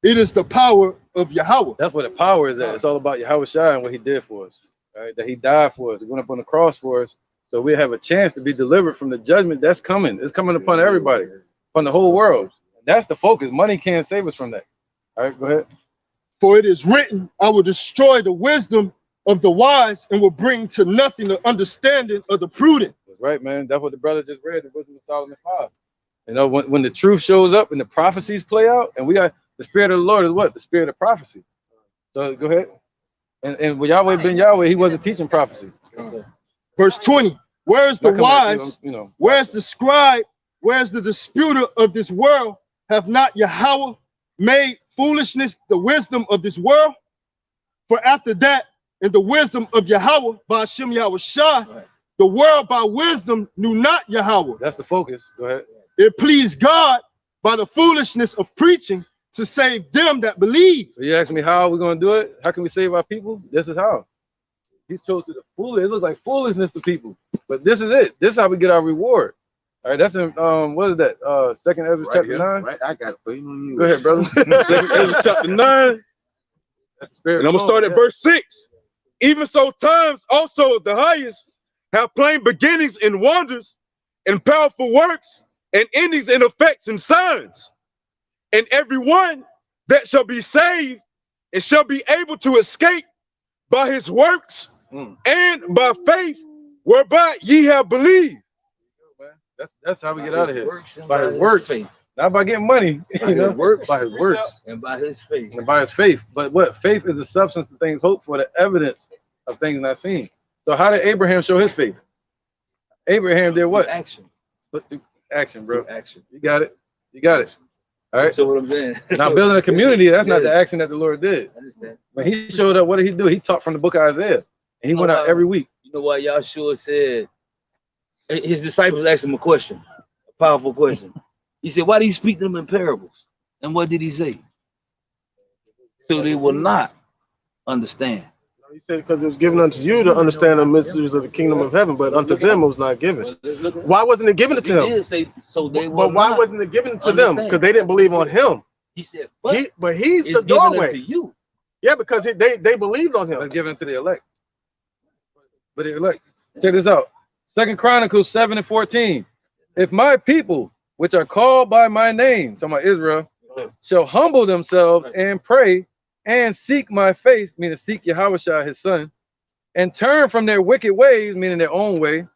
it is the power of Yahweh. That's where the power is at. It's all about Yahweh Shai and what he did for us. Right? That he died for us. He went up on the cross for us. So we have a chance to be delivered from the judgment that's coming. It's coming upon everybody, upon the whole world. That's the focus. Money can't save us from that. All right, go ahead. For it is written, I will destroy the wisdom of the wise and will bring to nothing the understanding of the prudent. That's right, man. That's what the brother just read. It wasn't Solomon 5. You know, when the truth shows up and the prophecies play out, and we got the spirit of the Lord is what? The spirit of prophecy. So go ahead. And with Yahweh ben Yahweh, he wasn't teaching prophecy. Verse 20. Where is the wise? Where is the scribe? Where is the disputer of this world? Have not Yahweh made foolishness the wisdom of this world? For after that, in the wisdom of Yahweh, by Hashem Yahweh Shai, the world by wisdom knew not Yahweh. That's the focus. Go ahead. It pleased God by the foolishness of preaching to save them that believe. So you ask me how are we going to do it? How can we save our people? This is how. He's chose to the foolish. It looks like foolishness to people, but this is it. This is how we get our reward. All right, that's in what is that? 2nd Ezra chapter 9. Right, I got it for you. Go ahead, brother. 2nd Ezra chapter 9. That's spirit. And I'm gonna start at verse 6. Even so, times also the highest have plain beginnings in wonders and powerful works and endings in effects and signs. And everyone that shall be saved and shall be able to escape by his works and by faith whereby ye have believed. That's how we get out of here. By his works. faith. Not by getting money, By his works. by his works. And by his faith. And by his faith. But what? Faith is the substance of things hoped for, the evidence of things not seen. So how did Abraham show his faith? Abraham did what? Action. But through action, bro. Action. You got it. You got it. All right. So what I'm saying. Now building a community, that's not the action that the Lord did. I understand. When he showed up, what did he do? He taught from the book of Isaiah. And he went out every week. You know what Yahshua said? His disciples asked him a question, a powerful question. He said, why do you speak to them in parables? And what did he say? So they will not understand. He said, because it was given unto you to understand the mysteries of the kingdom of heaven, but unto them it was not given. Why wasn't it given to them? He did say, so they will But why not wasn't it given to them? Because they didn't believe on him. He said, But he's the it's given doorway. unto you. Yeah, because they believed on him. But given to the elect. But the elect. Check this out. 2 Chronicles 7:14. If my people, which are called by my name, talking about Israel, shall humble themselves and pray and seek my face, meaning seek Yahweh his son, and turn from their wicked ways, meaning their own way,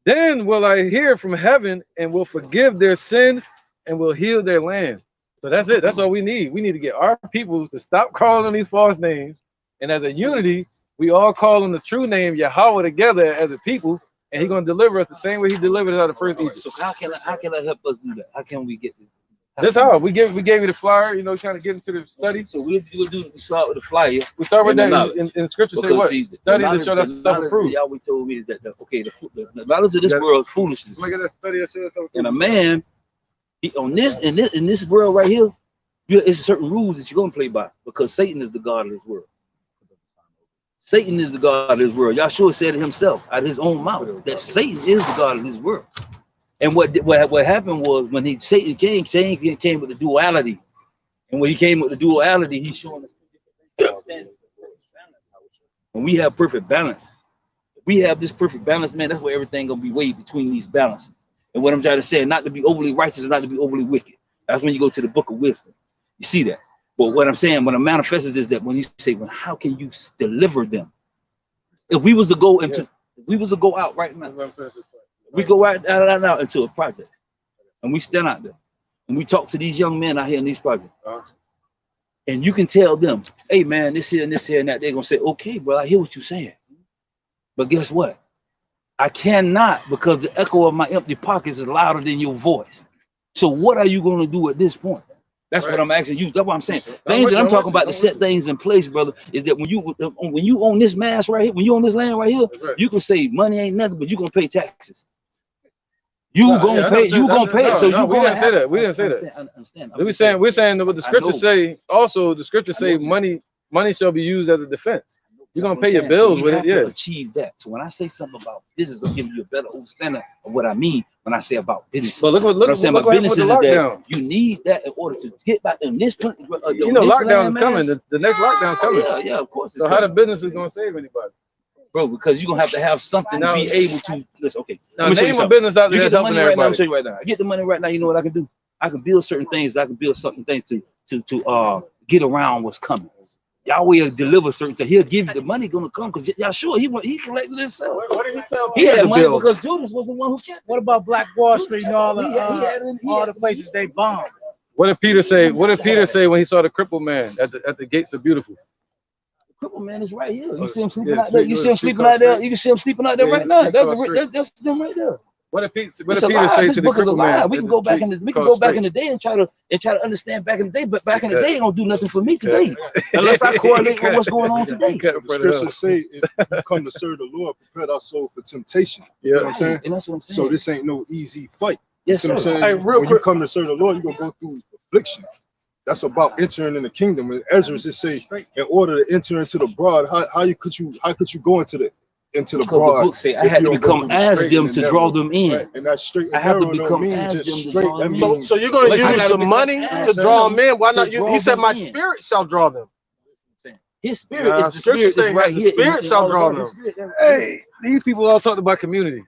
then will I hear from heaven and will forgive their sin and will heal their land. So that's it. That's all we need. We need to get our people to stop calling on these false names. And as a unity, we all call on the true name Yahweh together as a people. And he's going to deliver us the same way he delivered us out of first Egypt. So how can I help us do that? How can we get this? That's how we gave you the flyer, you know, trying to get into the study. So we start with the flyer. We start with that in scripture. Say what? Study to show thyself approved. Yahweh told me is that the knowledge of this world is foolishness. Look at that study that shows thyself approved. And a man, in this world right here, it's certain rules that you're gonna play by, because Satan is the god of this world. Satan is the god of this world. Yahshua said it himself out of his own mouth that Satan is the god of this world. And what happened was when Satan came with the duality. And when he came with the duality, he's showing us when we have perfect balance. If we have this perfect balance, man, that's where everything gonna be weighed between these balances. And what I'm trying to say, not to be overly righteous and not to be overly wicked. That's when you go to the book of wisdom. You see that. But what I'm saying, when it manifests is that when you say, well, how can you deliver them? If we was to go into, if we was to go out right now, we go out now into a project, and we stand out there, and we talk to these young men out here in these projects, and you can tell them, hey man, this here and this here and that. They're gonna say, okay, bro, I hear what you're saying, but guess what? I cannot, because the echo of my empty pockets is louder than your voice. So what are you gonna do at this point? That's what I'm asking you. That's what I'm saying. Things that I'm talking about to set things in place, brother, is that when you own this mass right here, when you own this land right here, you can say money ain't nothing, but you're gonna pay taxes. You gonna pay it. So you we didn't say that. We didn't say that. I understand. We're saying that what the scriptures say. Also, the scriptures say money shall be used as a defense. You're gonna pay your bills with it, yeah. Achieve that. So when I say something about business, I'm giving you a better understanding of what I mean when I say about business. But look what I'm saying about business is that you need that in order to get back in this. You know, lockdown is coming. The next lockdown is coming. Yeah, of course. So how the business is gonna save anybody? Bro, because you're gonna have something to be able to listen. Okay. Now name a business out there that's helping everybody. Let me show you right now. I get the money right now. You know what I can do? I can build certain things. I can build certain things to get around what's coming. Yahweh will deliver certain things. He'll give you the money gonna come because Yahshua he collected himself. What did he tell me? He had money because Judas was the one who kept. What about Black Wall Street and all the places they bombed? What did Peter say? What did Peter say when he saw the crippled man at the gates of Beautiful? The crippled man is right here. You see him sleeping out there. You see him sleeping out there. You can see him sleeping out there right now. That's them right there. What did Peter say to the crippled man? We can go back in the day and try to understand back in the day, but back in the day, it don't do nothing for me today unless I correlate with what's going on today. The scriptures say, if you come to serve the Lord, prepare our soul for temptation. You know what I'm saying? And that's what I'm saying. So this ain't no easy fight. Yes, you know what I'm saying? Hey, real when quick. you come to serve the Lord, you're gonna go through affliction. That's about entering in the kingdom. And Ezra just say, in order to enter into the broad, how could you go into the broad? The book say I had to become as them to draw them in. Right. And that's straight. I have to become as them to draw them in. So you're gonna use the money to draw them in. Why not? He said, "My spirit shall draw them." His spirit is the Scripture spirit that's say right the here. spirit shall draw them. Hey, these people all talking about community.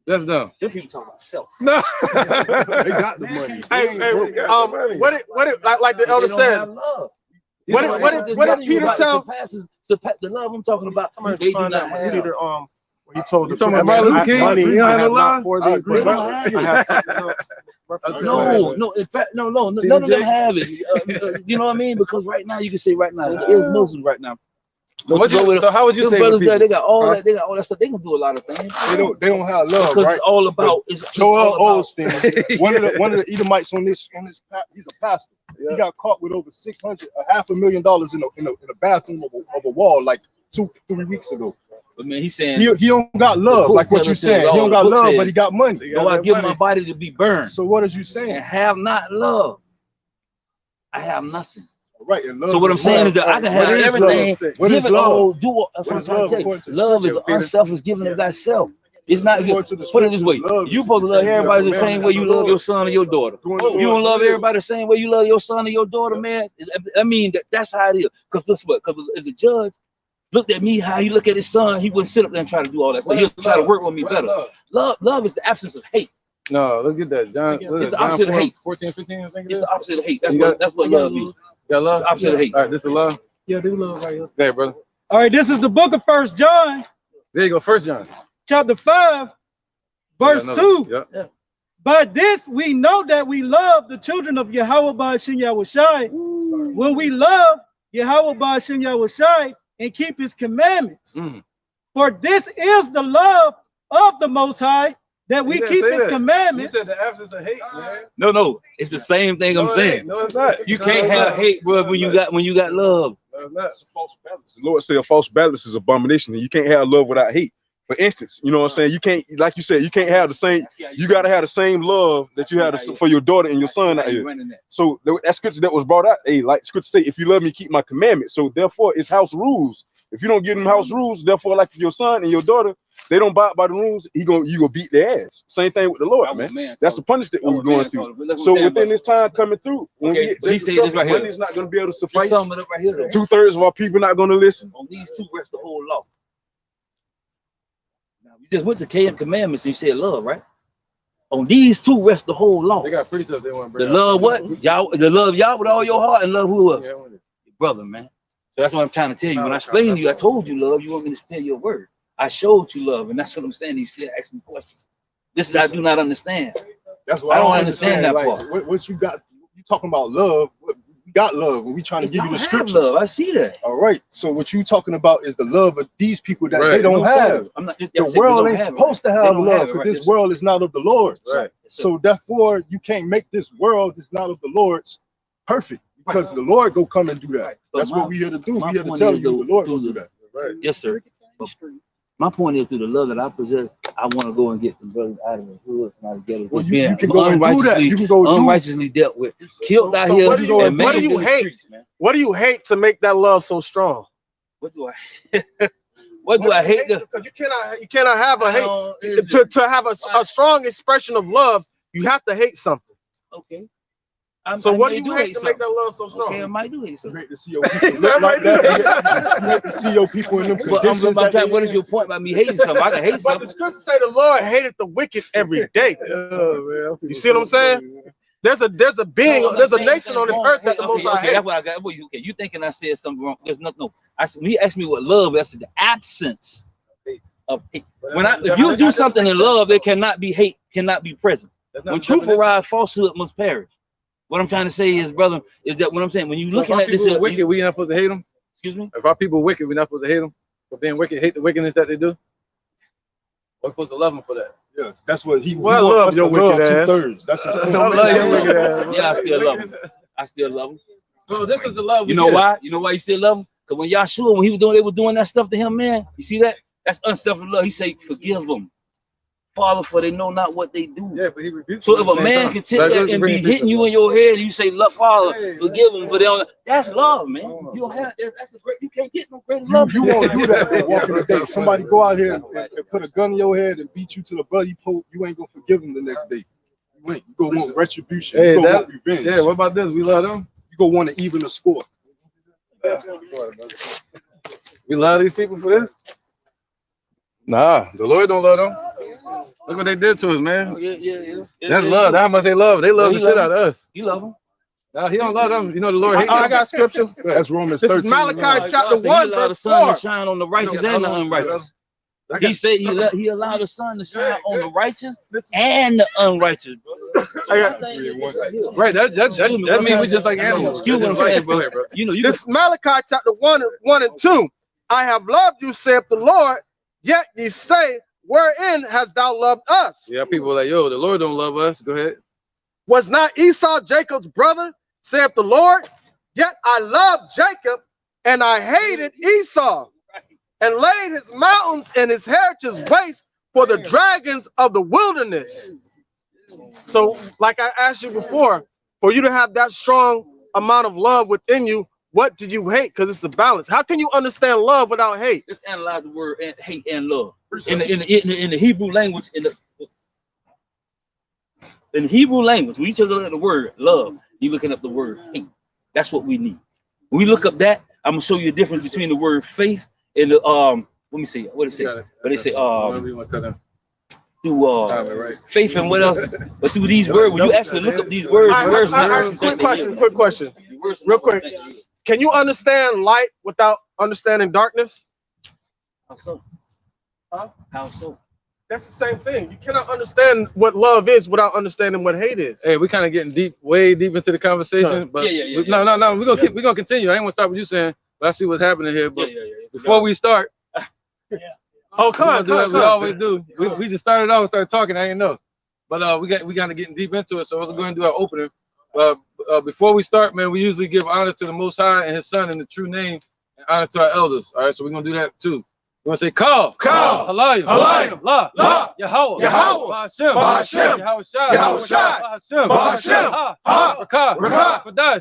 That's dumb. Them people talking about self. No, they got the money. Hey, what it like the elder They don't said? have love. What did Peter tell? The love I'm talking about? They do not have. Peter, he told You talking about Martin Luther King? money. You don't have no love? They don't have it. I have something else. No. In fact, no. None of them have it. You know what I mean? Because right now, you can say right now, there's Muslims right now. So how would you say brothers there? They got all that. They got all that stuff. They can do a lot of things. They don't have love, Because right? it's all about. It's Joel all about- Osteen, one of the Edomites on this, he's a pastor. He got caught with over $500,000 in a bathroom of a wall like 2-3 weeks ago. But man, he's saying He don't got love, like what you saying. He don't got love, but he got money. "Though I give my body to be burned, So what is you and saying? have not love, I have nothing." Right. And love So what I'm saying love. is that I can What have is everything, love? What give is it love? all, do all. That's what I'm is trying love to tell according to you. Love is Scripture, an unselfish giving of thyself. It's not According to the put it this way. Scriptures, love You is supposed to love saying everybody love the same is way you the love your Lord's. son or your daughter. Doing the You don't Lord's love will. everybody the same way you love your son or your daughter, man. I mean that's how it is. Because guess what? Because as a judge looked at me how he look at his son, he wouldn't sit up there and try to do all that stuff. He'll try to work with me better. Love is the absence of hate. No, look at that. John, It's the opposite of hate. 14, 15, I think it It's is. the opposite of hate. You got- That's what love means. Got love? It's the opposite of hate. All right, this is love. Yeah, this is love right here. Okay, brother. All right, this is the book of 1 John, There you go. First John. chapter 5, verse 2. Yep. By this we know that we love the children of Yahweh Ba'ashem Yahushai, when we love Yahweh Ba'ashem Yahushai and keep his commandments. Mm. For this is the love of the Most High, that we keep his commandments. You said the absence of hate, man. No, it's the same thing I'm saying. No, it's not. You can't have hate, bro, when you got love. No, it's not. It's a false balance. The Lord said a false balance is abomination, and you can't have love without hate. For instance, you know what I'm saying? You can't, like you said, you can't have the same. You got to have the same love that you have for your daughter and your son out here. So that scripture that was brought out, hey, like scripture say, if you love me, keep my commandments. So therefore, it's house rules. If you don't give them house rules, therefore, like your son and your daughter, they don't abide by the rules, you gonna beat their ass. Same thing with the Lord, man. That's the punishment we're going through. So within this time coming through, when we get he said this right here. money's not gonna be able to suffice. Sum it up right here. 2/3 of our people not gonna listen. On these two rests the whole law. Now we just went to K.M. commandments and you said love, right? On these two rests the whole law. They got precepts they want to The bring love what? Y'all, the love y'all with all your heart and love who else? Your brother, man. So that's what I'm trying to tell you. When I explained to you, I told you love, you want me to tell your word. I showed you love, and that's what I'm saying. He's still asking questions. This is I do not understand. That's what I don't understand that like, part. What you got? You talking about love? We got love, and we trying to give you the scriptures. Love. I see that. All right. So what you talking about is the love of these people that Right. they don't have. I'm not, The world ain't supposed to have love, because this world is not of the Lord's. Right. So therefore, you can't make this world that's not of the Lord's perfect, because the Lord go come and do that. Right. That's So what we here to do. We here to point tell is you the Lord will do that. Right. Yes, sir. But my point is, through the love that I possess, I want to go and get the brothers out of the hood and out together. Well, you can go and do that. You can go do unrighteously dealt with, killed out So here. what do you- and what do made you in the hate? streets, man. What do you hate to make that love so strong? What do I? What do I hate? Because you cannot have a hate. To have a strong expression of love, you have to hate something. Okay. So I what may do you hate to make something. that love so strong? Okay, I might do hate You something. hate to see your people look like that. You hate to see your people in them But conditions. what is your point by me hating something? I can hate But the something. scriptures say the Lord hated the wicked every day. You see what I'm saying? There's a being, No, I'm there's not a saying nation on this wrong. earth that the Okay, Most High okay, hates. that's what I got. Okay, you thinking I said something wrong? There's nothing. No, when he asked me what love is, I said the absence of hate. If you do something in love, there cannot be hate, cannot be present. When truth arrives, falsehood must perish. What I'm trying to say is, brother, is that what I'm saying when you looking at this, wicked, we not supposed to hate them. excuse me. If our people wicked, we're not supposed to hate them. For being wicked, hate the wickedness that they do. We're supposed to love them for that. Yes, that's what he Well, I wants love us your to love wicked ass. 2/3. That's his point. I love your wicked ass. Yeah, I still love him. I still love him. So this is the love. You know why? You know why you still love him? Because when Yahshua, when he was doing, they were doing that stuff to him, man. You see that? That's unselfish love. He said, "Forgive them, Father, for they know not what they do." Yeah, but he rebuked. So if a man can sit there and be hitting you in your head, and you say, "Love, Father, forgive them for they don't," that's love, man. You don't have that's a great. You can't get no greater love. You won't do that for walking the day. Somebody go out here and put a gun in your head and beat you to the bloody pope. You ain't gonna forgive them the next day. You ain't. You go want retribution. Hey, you go want revenge. Yeah, what about this? We love them. You go want to even the score. We love these people for this? Nah, the Lord don't love them. Look what they did to us, man. That's love. That's how much they love. They love the shit out of us. You love them. Nah, he don't love them. You know the Lord hates I them. got scripture. That's Romans This 13. is Malachi chapter He 1, allowed the verse sun 4. to shine on the righteous and the unrighteous. He said he allowed the sun to shine on the righteous and the unrighteous, bro. Right, that means we just like animals. Excuse what I'm saying, bro. You know, you This is Malachi chapter 1 and 2. I have loved you, saith the Lord, yet ye say, wherein hast thou loved us? Yeah, people are like, yo, the Lord don't love us. Go ahead. Was not Esau Jacob's brother, saith the Lord? Yet I loved Jacob, and I hated Esau, and laid his mountains and his heritage waste for the dragons of the wilderness. So, like I asked you before, for you to have that strong amount of love within you, what do you hate? Because it's a balance. How can you understand love without hate? let's analyze the word hate and love. In the Hebrew language, in the Hebrew language, when you take a look at the word love, you're looking up the word hate. That's what we need. When we look up that, I'm gonna show you the difference between the word faith and the let me see what it say. But they say through faith and what else? But through these words, when you actually look up these words, Quick question, real quick. Can you understand light without understanding darkness? How so? Huh? How so? That's the same thing. You cannot understand what love is without understanding what hate is. Hey, we kind of getting way deep into the conversation, but no, we're gonna continue. I ain't gonna stop what you're saying, but I see what's happening here. But before we start, oh, come on. We always do. We just started off, started talking. I didn't know, but we kind of getting deep into it. So let's go ahead and do our opening. Before we start, man, we usually give honor to the Most High and His Son in the true name, and honor to our elders. All right, so we're gonna do that too. You want to say Kal, Halayim, La, Yahweh, Ba'Hashem, Yahweh, Ba'Hashem, Rakah,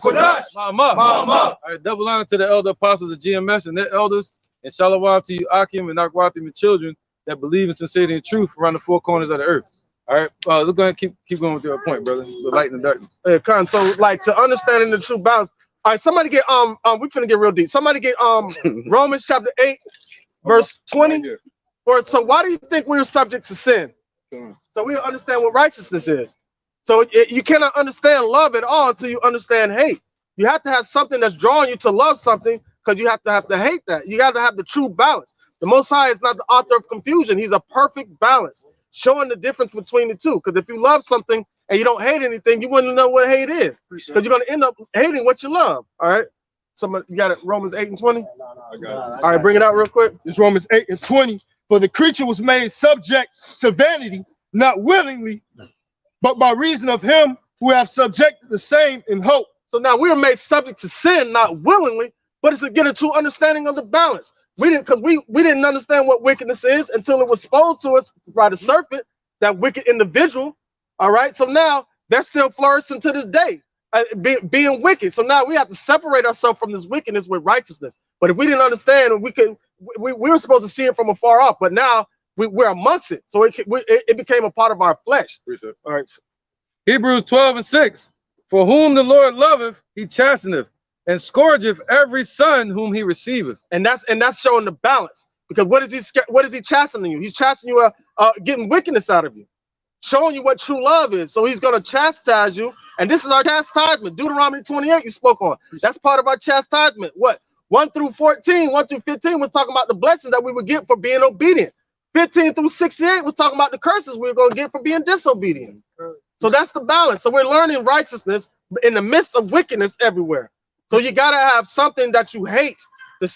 Kodash, Ma'amah. All right, double honor to the elder apostles of GMS and their elders, and shalom to you, Akim and Akwatim, and children that believe in sincerity and truth around the four corners of the earth. All right, we're going to keep going with your point, brother. The light and the darkness. Yeah, Con. So, like, to understanding the true balance. All right, somebody get we finna get real deep. Somebody get Romans chapter 8. Verse 20. So why do you think we're subject to sin? So we understand what righteousness is. So you cannot understand love at all until you understand hate. You have to have something that's drawing you to love something, because you have to hate that. You got to have the true balance. The Most High is not the author of confusion. He's a perfect balance, showing the difference between the two. Because if you love something and you don't hate anything, you wouldn't know what hate is. Because you're going to end up hating what you love. All right. Somebody, you got it, Romans 8 and 20? I got it. All right, bring it out real quick. It's Romans 8 and 20. For the creature was made subject to vanity, not willingly, but by reason of him who have subjected the same in hope. So now we were made subject to sin, not willingly, but it's to get a true understanding of the balance. We didn't understand what wickedness is until it was exposed to us by the serpent, that wicked individual. All right, so now they're still flourishing to this day. Being wicked. So now we have to separate ourselves from this wickedness with righteousness. But if we didn't understand, we were supposed to see it from afar off, but now we're amongst it. So it became a part of our flesh. All right. Hebrews 12 and 6. For whom the Lord loveth, he chasteneth, and scourgeth every son whom he receiveth. And that's showing the balance. Because what is he chastening you? He's chastening you, getting wickedness out of you, showing you what true love is. So he's going to chastise you. And this is our chastisement. Deuteronomy 28 you spoke on. That's part of our chastisement. What? 1 through 14, 1 through 15 was talking about the blessings that we would get for being obedient. 15 through 68 was talking about the curses we were going to get for being disobedient. So that's the balance. So we're learning righteousness in the midst of wickedness everywhere. So you got to have something that you hate. We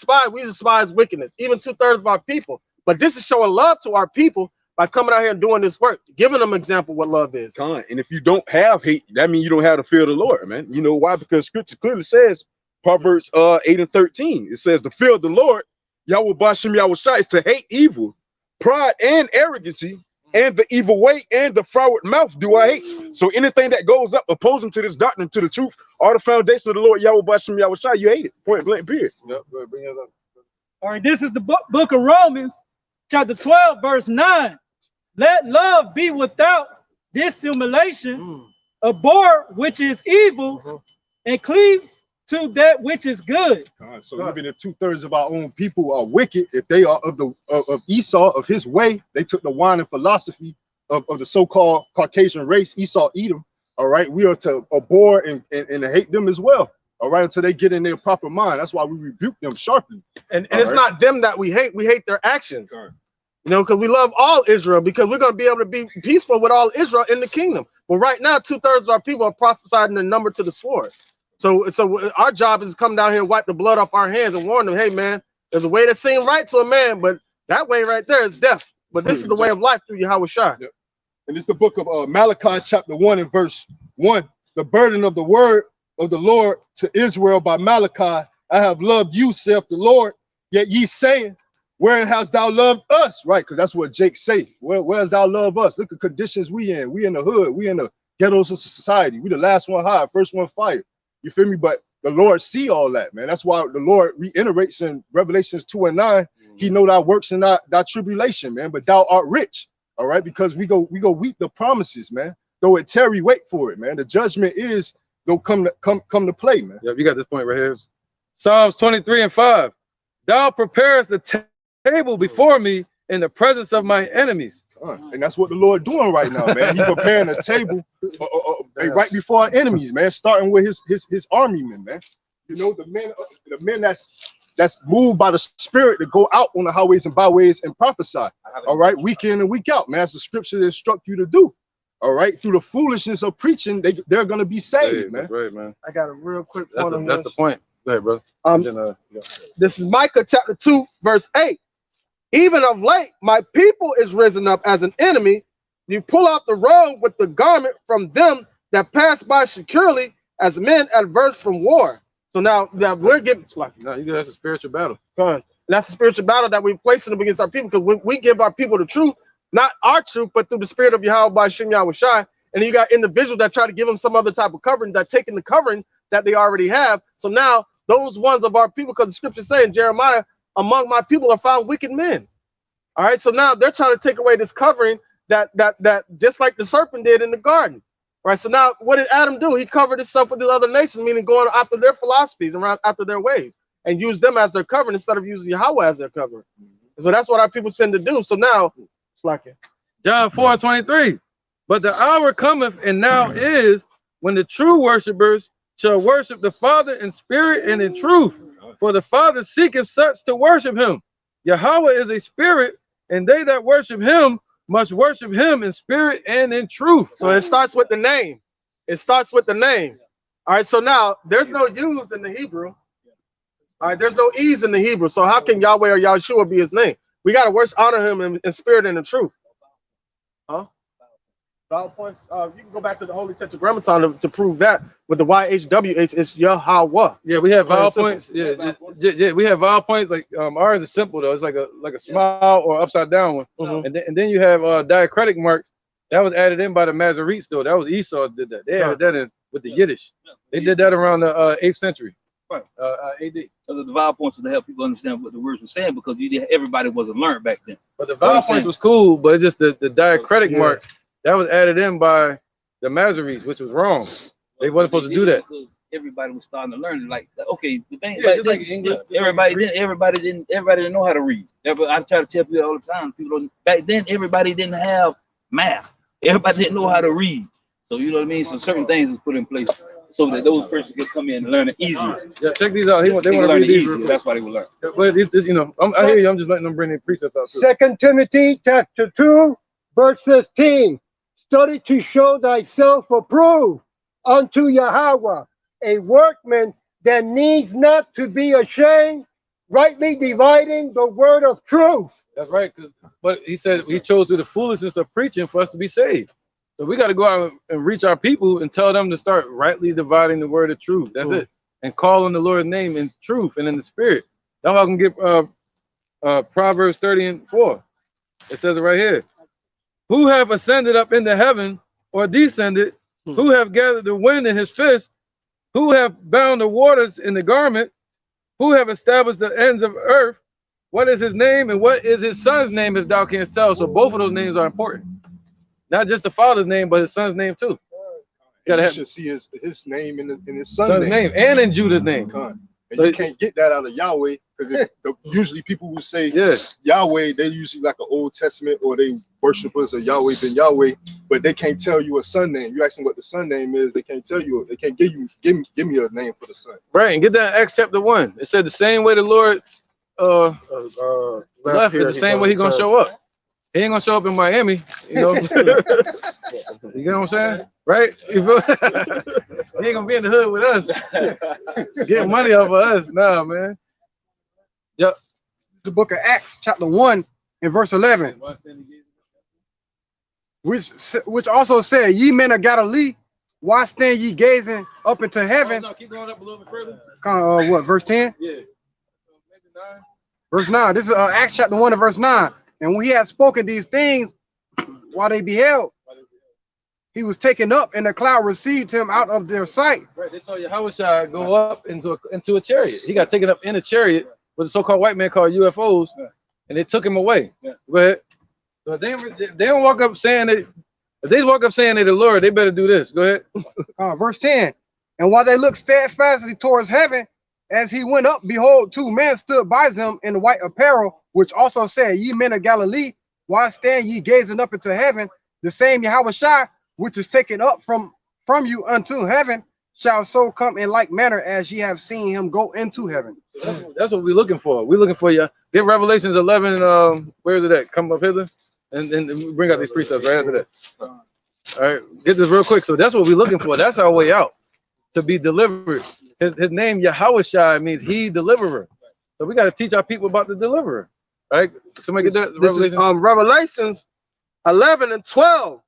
despise wickedness, even 2/3 of our people. But this is showing love to our people by coming out here and doing this work, giving them an example of what love is. And if you don't have hate, that means you don't have the fear of the Lord, man. You know why? Because scripture clearly says, Proverbs 8 and 13, it says, the fear of the Lord, Yahweh Ba'Hashem Yahweh Shai, is to hate evil, pride and arrogancy, and the evil way and the froward mouth do I hate. So anything that goes up opposing to this doctrine, to the truth, or the foundation of the Lord, Yahweh Ba'Hashem Yahweh Shai, you hate it. Point blank, period. Yep, bring it up. All right, this is the book of Romans, chapter 12, verse 9. Let love be without dissimulation, abhor which is evil, and cleave to that which is good. So even if 2/3 of our own people are wicked, if they are of Esau, of his way, they took the wine and philosophy of the so-called Caucasian race, Esau, Edom. All right, we are to abhor and hate them as well. All right, until they get in their proper mind. That's why we rebuke them sharply. And it's not them that we hate their actions. You know, because we love all Israel, because we're going to be able to be peaceful with all Israel in the kingdom. But right now, 2/3 of our people are prophesying the number to the sword. So our job is to come down here and wipe the blood off our hands and warn them, hey, man, there's a way that seems right to a man, but that way right there is death. But this is the way of life through Yahweh Shai. Yep. And it's the book of Malachi, chapter 1 and verse 1. The burden of the word of the Lord to Israel by Malachi. I have loved you, saith the Lord, yet ye saying, where hast thou loved us? Right, because that's what Jake say. Where hast thou loved us? Look at the conditions we in. We in the hood. We in the ghettos of society. We the last one hired, first one fired. You feel me? But the Lord see all that, man. That's why the Lord reiterates in Revelations 2 and 9. He know thy works and thy tribulation, man. But thou art rich. All right, because we go weep the promises, man. Though it tarry, wait for it, man. The judgment is go come to play, man. Yeah, you got this point right here. Psalms 23 and 5. Thou preparest the table before me in the presence of my enemies. And that's what the Lord doing right now, man. He preparing a table right before our enemies, man. Starting with his army men, man. You know, the men that's moved by the Spirit to go out on the highways and byways and prophesy. All right, week in and week out, man. That's the scripture that instruct you to do. All right, through the foolishness of preaching, they're gonna be saved, man. That's right, man. I got a real quick point on that's this. the point. Go ahead, brother. This is Micah chapter 2, verse 8. Even of late, my people is risen up as an enemy. You pull out the robe with the garment from them that pass by securely, as men adverse from war. So now that we're getting that's a spiritual battle. That's a spiritual battle that we're placing up against our people, because we give our people the truth, not our truth, but through the spirit of Yahweh by Shem Yahweh Shai. And you got individuals that try to give them some other type of covering, that taking the covering that they already have. So now those ones of our people, because the scripture say in Jeremiah, among my people are found wicked men. All right, so now they're trying to take away this covering that just like the serpent did in the garden. Right, so now what did Adam do? He covered himself with the other nations, meaning going after their philosophies and after their ways, and use them as their covering instead of using Yahweh as their covering. So that's what our people tend to do. So now it's like it. John 4:23. But the hour cometh, and now is, when the true worshipers shall worship the Father in spirit and in truth. For the Father seeketh such to worship him. Yahweh is a spirit, and they that worship him must worship him in spirit and in truth. So it starts with the name. It starts with the name. All right, so now there's no U's in the Hebrew. All right, there's no E's in the Hebrew. So how can Yahweh or Yahshua be his name? We got to worship, honor him in spirit and in truth. Huh? Vowel points. You can go back to the Holy Tetragrammaton to prove that with the YHWH, it's Yahweh. Yeah, we have vowel points. Yeah, we have vowel points. Like ours is simple though. It's like a smile or upside down one. And then you have diacritic marks. That was added in by the Masoretes though. That was Esau did that. They added that in with the Yiddish. They did that around the 8th century. Right. AD. So the vowel points to help people understand what the words were saying, because everybody wasn't learned back then. But the vowel points was cool, but it's just the diacritic marks that was added in by the Masoretes, which was wrong. They wasn't supposed to do that. Because everybody was starting to learn it. Like, okay, the thing, like English. Everybody didn't know how to read. I try to tell people all the time. Back then, everybody didn't have math. Everybody didn't know how to read. So you know what I mean. So certain things was put in place so that those persons could come in and learn it easier. Yeah, check these out. They want to learn read it easier. That's why they would learn. But it's just, I hear you. I'm just letting them bring their precepts out too. 2 Timothy chapter 2, verse 15. Study to show thyself approved unto Yahweh, a workman that needs not to be ashamed, rightly dividing the word of truth. That's right. But he said he chose through the foolishness of preaching for us to be saved. So we got to go out and reach our people and tell them to start rightly dividing the word of truth. That's it. And call on the Lord's name in truth and in the spirit. Now I can get Proverbs 30:4. It says it right here. Who have ascended up into heaven or descended? Who have gathered the wind in his fist? Who have bound the waters in the garment? Who have established the ends of earth? What is his name and what is his son's name, if thou canst tell? So both of those names are important. Not just the father's name, but his son's name too. Gotta you have should see his name in his son's son's name and in Judah's name. Con. And So you can't get that out of Yahweh, because usually people who say Yahweh, they usually like an Old Testament, or they worshipers of Yahweh ben Yahweh, but they can't tell you a son name. You ask them what the son name is, they can't tell you. They can't give me a name for the son. Right, and get that in Acts chapter 1. It said the same way the Lord left is the same way He's gonna show up. He ain't gonna show up in Miami, you know. You get what I'm saying? Right? You feel? He ain't gonna be in the hood with us, getting money off of us. Nah, man. Yep. The book of Acts, chapter 1 and verse 11. Which also said, ye men of Galilee, why stand ye gazing up into heaven? No, keep going up a little bit further. What, verse 10? Yeah. Maybe 9. Verse 9. This is Acts chapter 1 and verse 9. And when he had spoken these things, while they beheld, he was taken up, and the cloud received him out of their sight. Right, they saw Yahushua go up into a chariot. He got taken up in a chariot with a so-called white man called UFOs, and they took him away. Go ahead. So they don't walk up saying that. If they walk up saying they're the Lord, they better do this. Go ahead. Verse 10. And while they looked steadfastly towards heaven, as he went up, behold, 2 men stood by them in white apparel, which also said, ye men of Galilee, why stand ye gazing up into heaven? The same Yahushua, which is taken up from you unto heaven, shall so come in like manner as ye have seen him go into heaven. That's what we're looking for. We're looking for you. Get Revelations 11. Where is it at? Come up hither, and bring out these precepts right after that. All right, get this real quick. So that's what we're looking for. That's our way out, to be delivered. His name Yahushua means He deliverer. So we got to teach our people about the deliverer. All right, somebody get that. Revelations 11 and 12.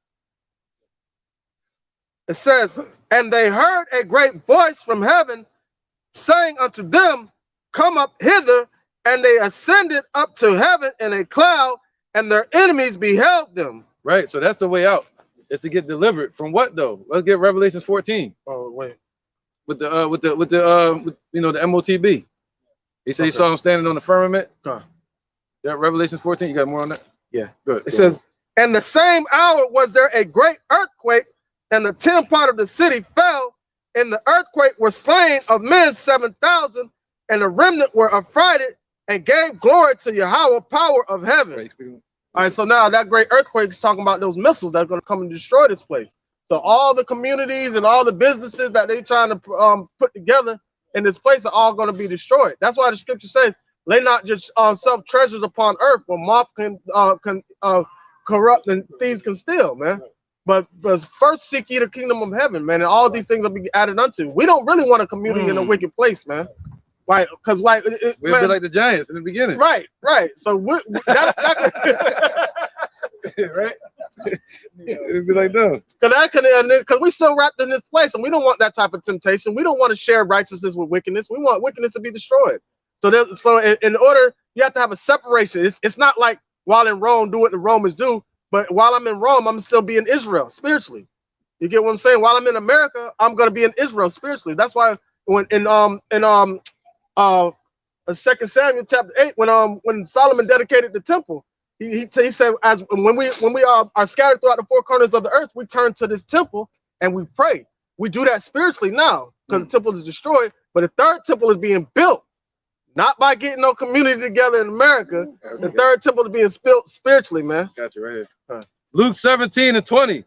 It says, and they heard a great voice from heaven saying unto them, come up hither, and they ascended up to heaven in a cloud, and their enemies beheld them. Right, so that's the way out. It's to get delivered from what though? Let's get Revelation 14. Oh wait, with the MOTB. He said he saw him standing on the firmament. Yeah, Revelation 14. You got more on that? Yeah, good. It says, and the same hour was there a great earthquake, and the 10th part of the city fell. In the earthquake were slain of men 7,000, and the remnant were affrighted and gave glory to Yahweh, power of heaven. Right. All right, so now that great earthquake is talking about those missiles that are going to come and destroy this place. So all the communities and all the businesses that they're trying to put together in this place are all going to be destroyed. That's why the scripture says, lay not just self treasures upon earth, where moth can corrupt and thieves can steal, man. But first seek ye the kingdom of heaven, man, and all these things will be added unto. We don't really want a community in a wicked place, man. Right? Because we'll be like the Giants in the beginning. Right. So right. It'd be like them. Because we still wrapped in this place, and we don't want that type of temptation. We don't want to share righteousness with wickedness. We want wickedness to be destroyed. So in order, you have to have a separation. It's not like while in Rome, do what the Romans do. But while I'm in Rome, I'm still be in Israel spiritually. You get what I'm saying? While I'm in America, I'm gonna be in Israel spiritually. That's why when in 2 Samuel chapter 8, when Solomon dedicated the temple, he said, as when we are scattered throughout the 4 corners of the earth, we turn to this temple and we pray. We do that spiritually now because the temple is destroyed, but the 3rd temple is being built. Not by getting no community together in America. The 3rd temple is being built spiritually, man. Got you right here. Luke 17 and 20.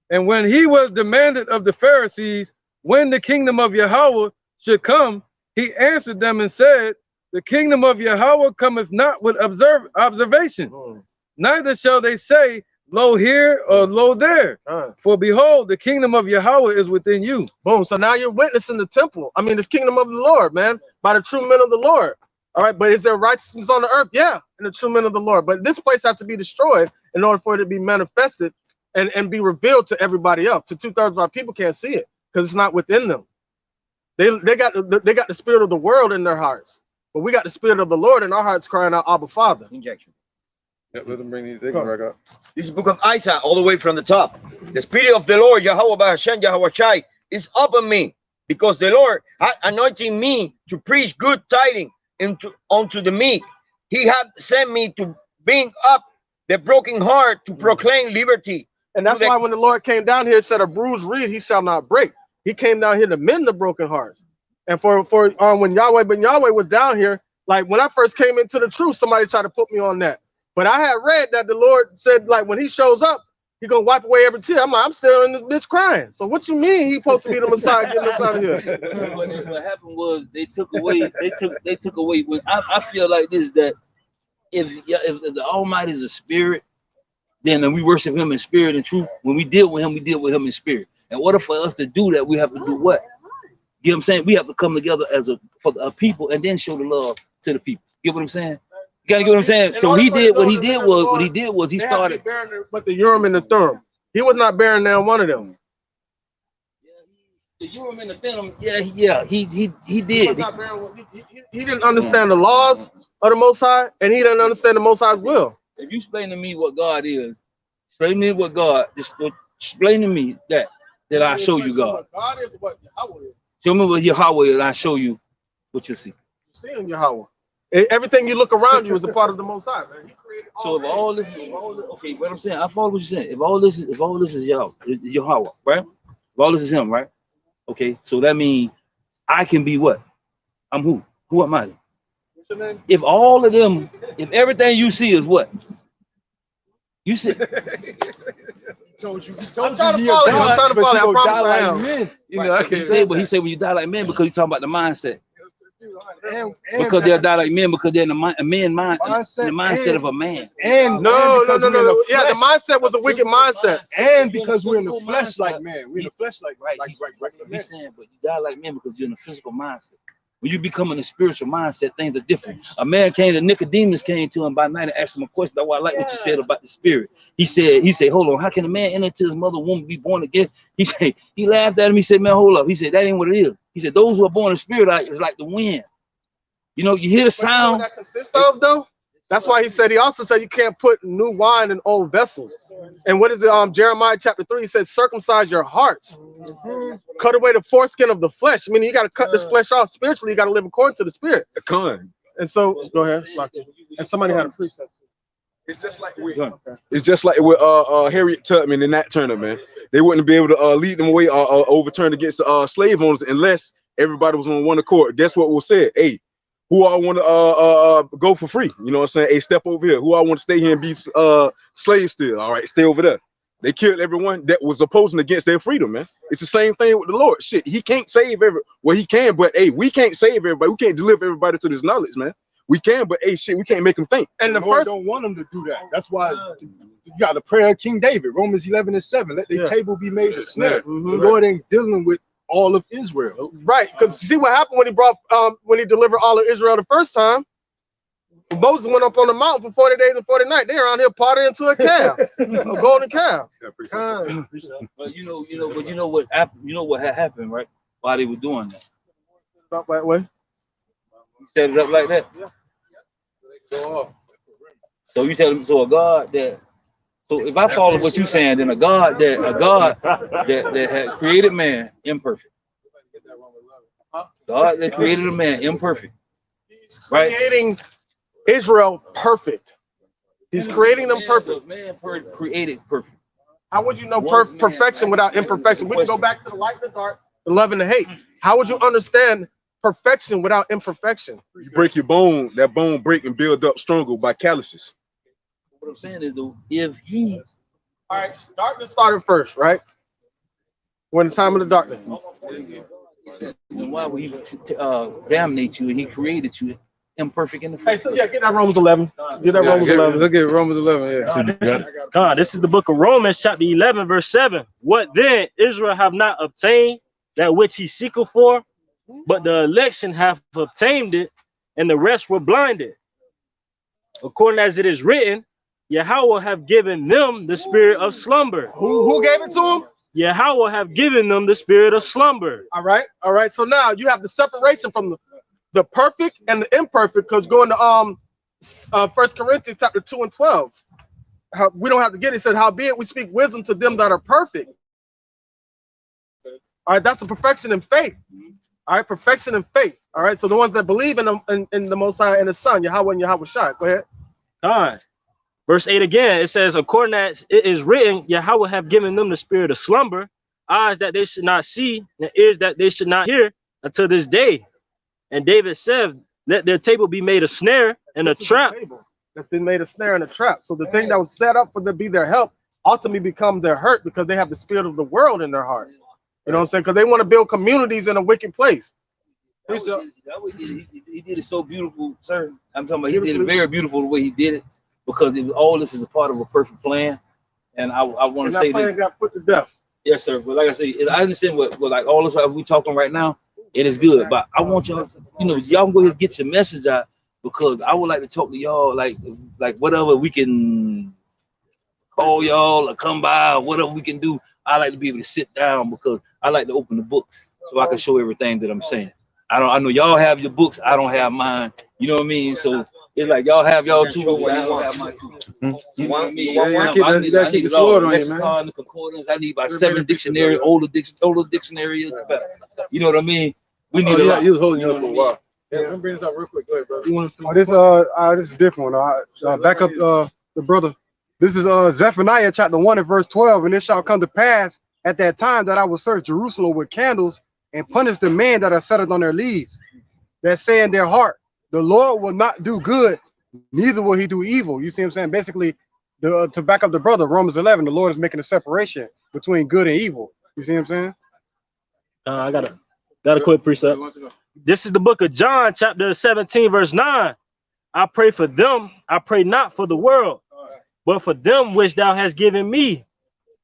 And when he was demanded of the Pharisees when the kingdom of Yahweh should come, he answered them and said, the kingdom of Yahweh cometh not with observation. Neither shall they say, lo here or lo there. For behold, the kingdom of Yahweh is within you. Boom. So now you're witnessing the temple. I mean, this kingdom of the Lord, man, by the true men of the Lord. All right. But is there righteousness on the earth? Yeah. And the true men of the Lord. But this place has to be destroyed in order for it to be manifested and be revealed to everybody else. To 2/3 of our people can't see it because it's not within them. They got the spirit of the world in their hearts. But we got the spirit of the Lord in our hearts crying out, Abba, Father. Injection. Yep, let them bring these. They can back up. This is book of Isaiah, all the way from the top. The spirit of the Lord, Yahweh Ba'ashem, Yahweh Shai, is upon me, because the Lord hath anointed me to preach good tidings unto the meek. He hath sent me to bring up the broken heart, to proclaim liberty And that's why when the Lord came down here, it said, a bruised reed he shall not break. He came down here to mend the broken hearts. And when Yahweh was down here, like when I first came into the truth, somebody tried to put me on that. But I had read that the Lord said, like, when he shows up, he gonna wipe away every tear. I'm like, I'm still in this bitch crying. So what you mean he supposed to be the Messiah getting us out of here? What happened was they took away. They took away. When I feel like this, that if the Almighty is a spirit, then we worship him in spirit and truth. When we deal with him in spirit. In order for us to do that, we have to do what? You know what I'm saying? We have to come together as for a people and then show the love to the people. You get what I'm saying? You gotta get what I'm saying? So what he did was he started but the Urim and the Thummim. He was not bearing down one of them. The Urim and the Thummim, he did. He didn't understand the laws of the Most High, and he didn't understand the Most High's will. If you explain to me what God is, explain to me what God. Just explain to me that I show you God. What God is, what Yahweh is. Show me what Yahweh is, and I show you what you see. You see him, Yahweh. Everything you look around you is a part of the Most High, man. He created so if all this, okay, what I'm saying, I follow what you're saying. If all this is Yahweh, right? If all this is him, right? Okay, so that means I can be what? I'm who? Who am I? If all of them, if everything you see is what? You see. I'm trying to follow you. I'm trying to follow you. I promise I am. You know, I can't say, but he said when you die like men because he's talking about the mindset. Because they'll die like men because they're in the mindset of a man. And no. Yeah, the mindset was a wicked mindset. And because we're in the flesh like man. We're in the flesh like right. He's saying, but you die like men because you're in a physical mindset. When you become in a spiritual mindset, things are different. A man Nicodemus came to him by night and asked him a question. That's why I like what you said about the spirit. He said, hold on, how can a man enter into his mother's womb and be born again? He laughed at him. He said, man, hold up. He said, that ain't what it is. He said, those who are born in spirit is like the wind. You know, you hear the sound. You know what that consists of, though? That's why he also said you can't put new wine in old vessels. And what is it? Jeremiah chapter 3 says, circumcise your hearts. Cut away the foreskin of the flesh. I mean, you got to cut this flesh off spiritually. You got to live according to the spirit. And so, go ahead. And somebody had a precept. It's just like with Harriet Tubman in that tournament, man. They wouldn't be able to lead them away or overturn against the slave owners unless everybody was on one accord. Guess what was said? Hey, who I want to go for free? You know what I'm saying? Hey, step over here. Who I want to stay here and be slaves still? All right, stay over there. They killed everyone that was opposing against their freedom, man. It's the same thing with the Lord. Shit, he can't save well, he can, but hey, we can't save everybody. We can't deliver everybody to this knowledge, man. We can, but hey, shit, we can't make them think. And the Lord don't want them to do that. That's why you got the prayer of King David, Romans 11:7. Let the table be made a snare. The Lord ain't dealing with all of Israel, right? Because see what happened when he delivered all of Israel the first time. Moses went up on the mountain for 40 days and 40 nights. They're around here potting into a calf, a golden calf. But you know what had happened, right? While they were doing that. About that way. You set it up like that. So you tell them, so a God that. So if I follow what you're saying, then a God that has created man imperfect. God that created a man imperfect. He's creating Israel perfect. He's creating them perfect. Man created perfect. How would you know perfection without imperfection? We can go back to the light and the dark, the love and the hate. How would you understand perfection without imperfection? You break your bone, that bone break and build up stronger by calluses. What I'm saying is, though, if he, all right, darkness started first, right? We're in the time of the darkness. Then why would he damnate you? And he created you imperfect in the first place. Yeah, get that Romans 11. Get that Romans 11. Look at Romans 11. Yeah. God, this is the book of Romans, chapter 11, verse 7. What then? Israel have not obtained that which he seeketh for, but the election have obtained it, and the rest were blinded. According as it is written, Yahweh have given them the spirit of slumber. Who gave it to them? Yahweh have given them the spirit of slumber. All right. So now you have the separation from the perfect and the imperfect, because going to 1 Corinthians chapter 2 and 12. We don't have to get it. It said, howbeit we speak wisdom to them that are perfect. All right, that's the perfection in faith. All right, perfection in faith. All right, so the ones that believe in the Most High and His Son, Yahweh and Yahweh Shai. Go ahead. God. Verse 8 again, it says, according as it is written, Yahweh have given them the spirit of slumber, eyes that they should not see, and ears that they should not hear until this day. And David said, let their table be made a snare and a trap. That's been made a snare and a trap. So the thing that was set up for them to be their help ultimately become their hurt because they have the spirit of the world in their heart. You know what I'm saying? Because they want to build communities in a wicked place. He did it so beautiful, sir. I'm talking about he did it very beautiful the way he did it, because it was, all this is a part of a perfect plan. And I want to say that got put to death. Yes, sir. But like I say, I understand what like all this we talking right now. It is good, but I want y'all, you know, y'all can go ahead and get your message out, because I would like to talk to y'all like whatever we can call y'all or come by or whatever we can do. I like to be able to sit down because I like to open the books so I can show everything that I'm saying. I know y'all have your books, I don't have mine. You know what I mean? So it's like y'all have y'all too, I don't have mine too. You know what I mean? I need it all. The lexicon, the concordance. I need about 7 dictionaries, older dictionaries. You know what I mean? We need a lot. You was holding you up for a while. Yeah, let me bring this up real quick. Go ahead, brother. This is a different one. Back up the brother. This is Zephaniah chapter 1 and verse 12. And it shall come to pass at that time that I will search Jerusalem with candles and punish the men that are settled on their leads, that say in their heart, the Lord will not do good, neither will he do evil. You see what I'm saying? Basically, to back up the brother, Romans 11, the Lord is making a separation between good and evil. You see what I'm saying? I got a quick precept. This is the book of John, chapter 17, verse 9. I pray for them, I pray not for the world, but for them which thou hast given me,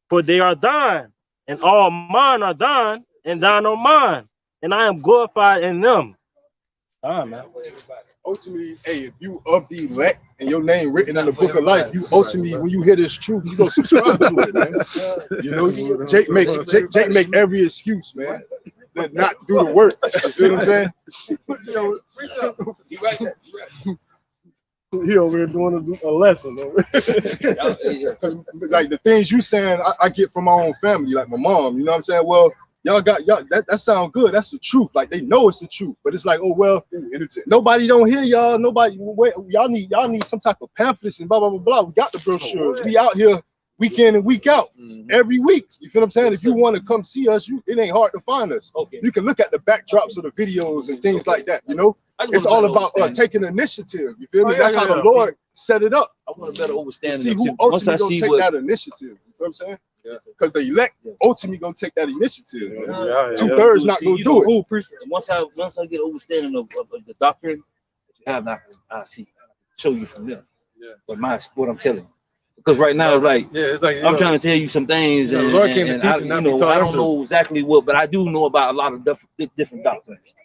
for they are thine, and all mine are thine, and thine are mine, and I am glorified in them. Man. Ultimately, hey, if you of the elect and your name written in the book of life, you ultimately, when you hear this truth, you go subscribe to it, man. You know, Jake make every excuse, man, that not do the work. You know what I'm saying? You right there. He over here doing a lesson. Because like the things you saying, I get from my own family, like my mom. You know what I'm saying? Well, y'all that sound good. That's the truth. Like they know it's the truth, but it's like, oh well, nobody don't hear y'all. Nobody, y'all need some type of pamphlets and blah blah blah blah. We got the brochures. We out here week in and week out, every week. You feel what I'm saying? If you want to come see us, it ain't hard to find us. Okay. You can look at the backdrops of the videos and things like that. You know, it's all about taking initiative. You feel me? That's how the Lord set it up. I want a better understanding. See who ultimately gonna take that initiative. You feel what I'm saying? Because the elect ultimately gonna take that initiative. 2/3 not gonna do it. Once I get understanding of the doctrine that you have, I see, show you from there. What I'm telling you. Because right now it's like I'm trying to tell you some things, and I don't know exactly what, but I do know about a lot of different doctrines.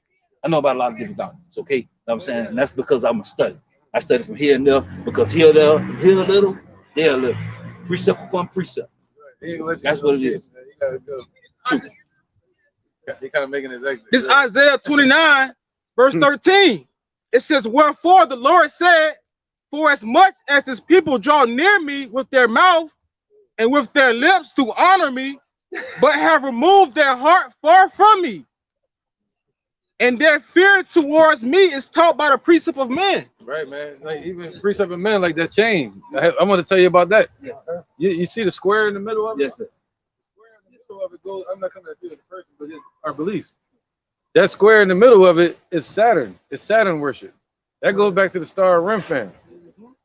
I know about a lot of different doctrines. Okay, you know what I'm saying, and that's because I'm a study. I study from here and there, because here, there, here a little, there a little, precept upon precept. That's what it is. They kind of making it like this. Isaiah 29, verse 13. It says, "Wherefore the Lord said, for as much as this people draw near me with their mouth and with their lips to honor me, but have removed their heart far from me, and their fear towards me is taught by the precept of men." Right, man. Like even precept of men, like that chain. I want to tell you about that. Yes, you see the square in the middle of it? Yes, sir. The square in the middle of it goes. I'm not coming at you as a person, but it's our belief. That square in the middle of it is Saturn. It's Saturn worship. That goes back to the Star of Remphan.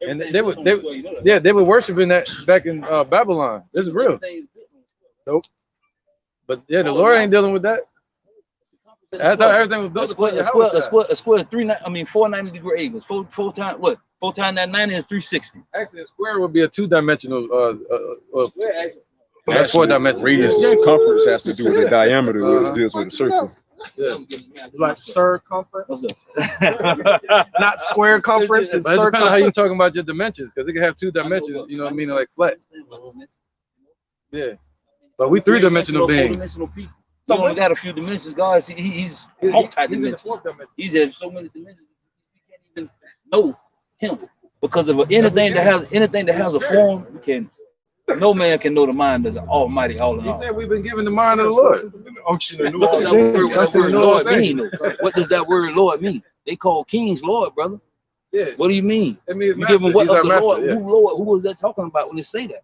And they were worshiping that back in Babylon. This is real. Nope. But yeah, the Lord ain't dealing with that. That's how everything was built. A square is 490 degree angles. Four times what? 4 times that 90 is 360. Actually, a square would be a 2-dimensional. That's 4-dimensional. Radius and circumference has to do with the diameter, whereas it deals with the circle. Yeah. Like circumference, not square conference. But it depends on how you're talking about your dimensions, because it can have 2 dimensions. You know what I mean? Like flat. Yeah. But we 3-dimensional beings. He only got a few dimensions. God, he's multi-dimensional. He's in so many dimensions we can't even know him, because of anything that has a form. No man can know the mind of the Almighty. He said we've been given the mind of the Lord. What does that word Lord mean? What does that word Lord mean? They call kings Lord, brother. Yeah. What do you mean? I mean, You give him what he's of our the master, Lord? yeah. Who was that talking about when they say that?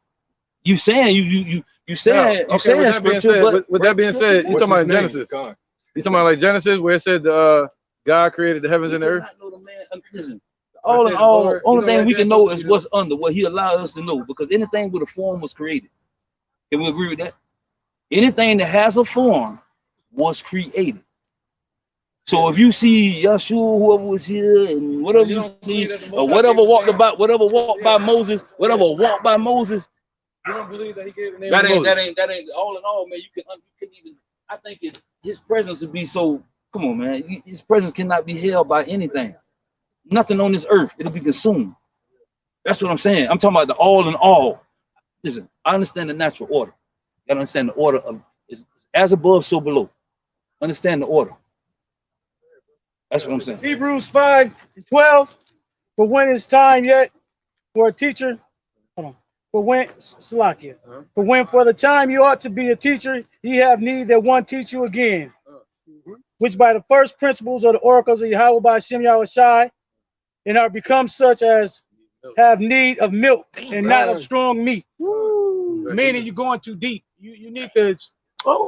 You saying you saying Now, you saying with that being scripture, said, but with that being said, you What's talking about his name? Genesis? God. You talking about like Genesis where it said God created the heavens and the earth? Know the man. Listen, all in all, only thing we can know is what's under, what he allowed us to know, because anything with a form was created. Can we agree with that? Anything that has a form was created. So if you see Yeshua, whoever was here, and whatever you see, or whatever walked by Moses, whatever walked by Moses, You don't believe that he gave the name that of ain't Moses? that ain't all in all, man. You couldn't even. I think his presence would be so. Come on, man. His presence cannot be held by anything. Nothing on this earth. It'll be consumed. That's what I'm saying. I'm talking about the all in all. Listen, I understand the natural order. You gotta understand the order of is as above, so below. Understand the order. That's what I'm saying. Hebrews 5:12. For when it's time yet for a teacher, hold on. For when Salakia. For when for the time you ought to be a teacher, ye have need that one teach you again. Which by the first principles of the oracles of Yahweh by Shem Yahushai, and are become such as have need of milk and not of strong meat. Meaning you're going too deep. You need to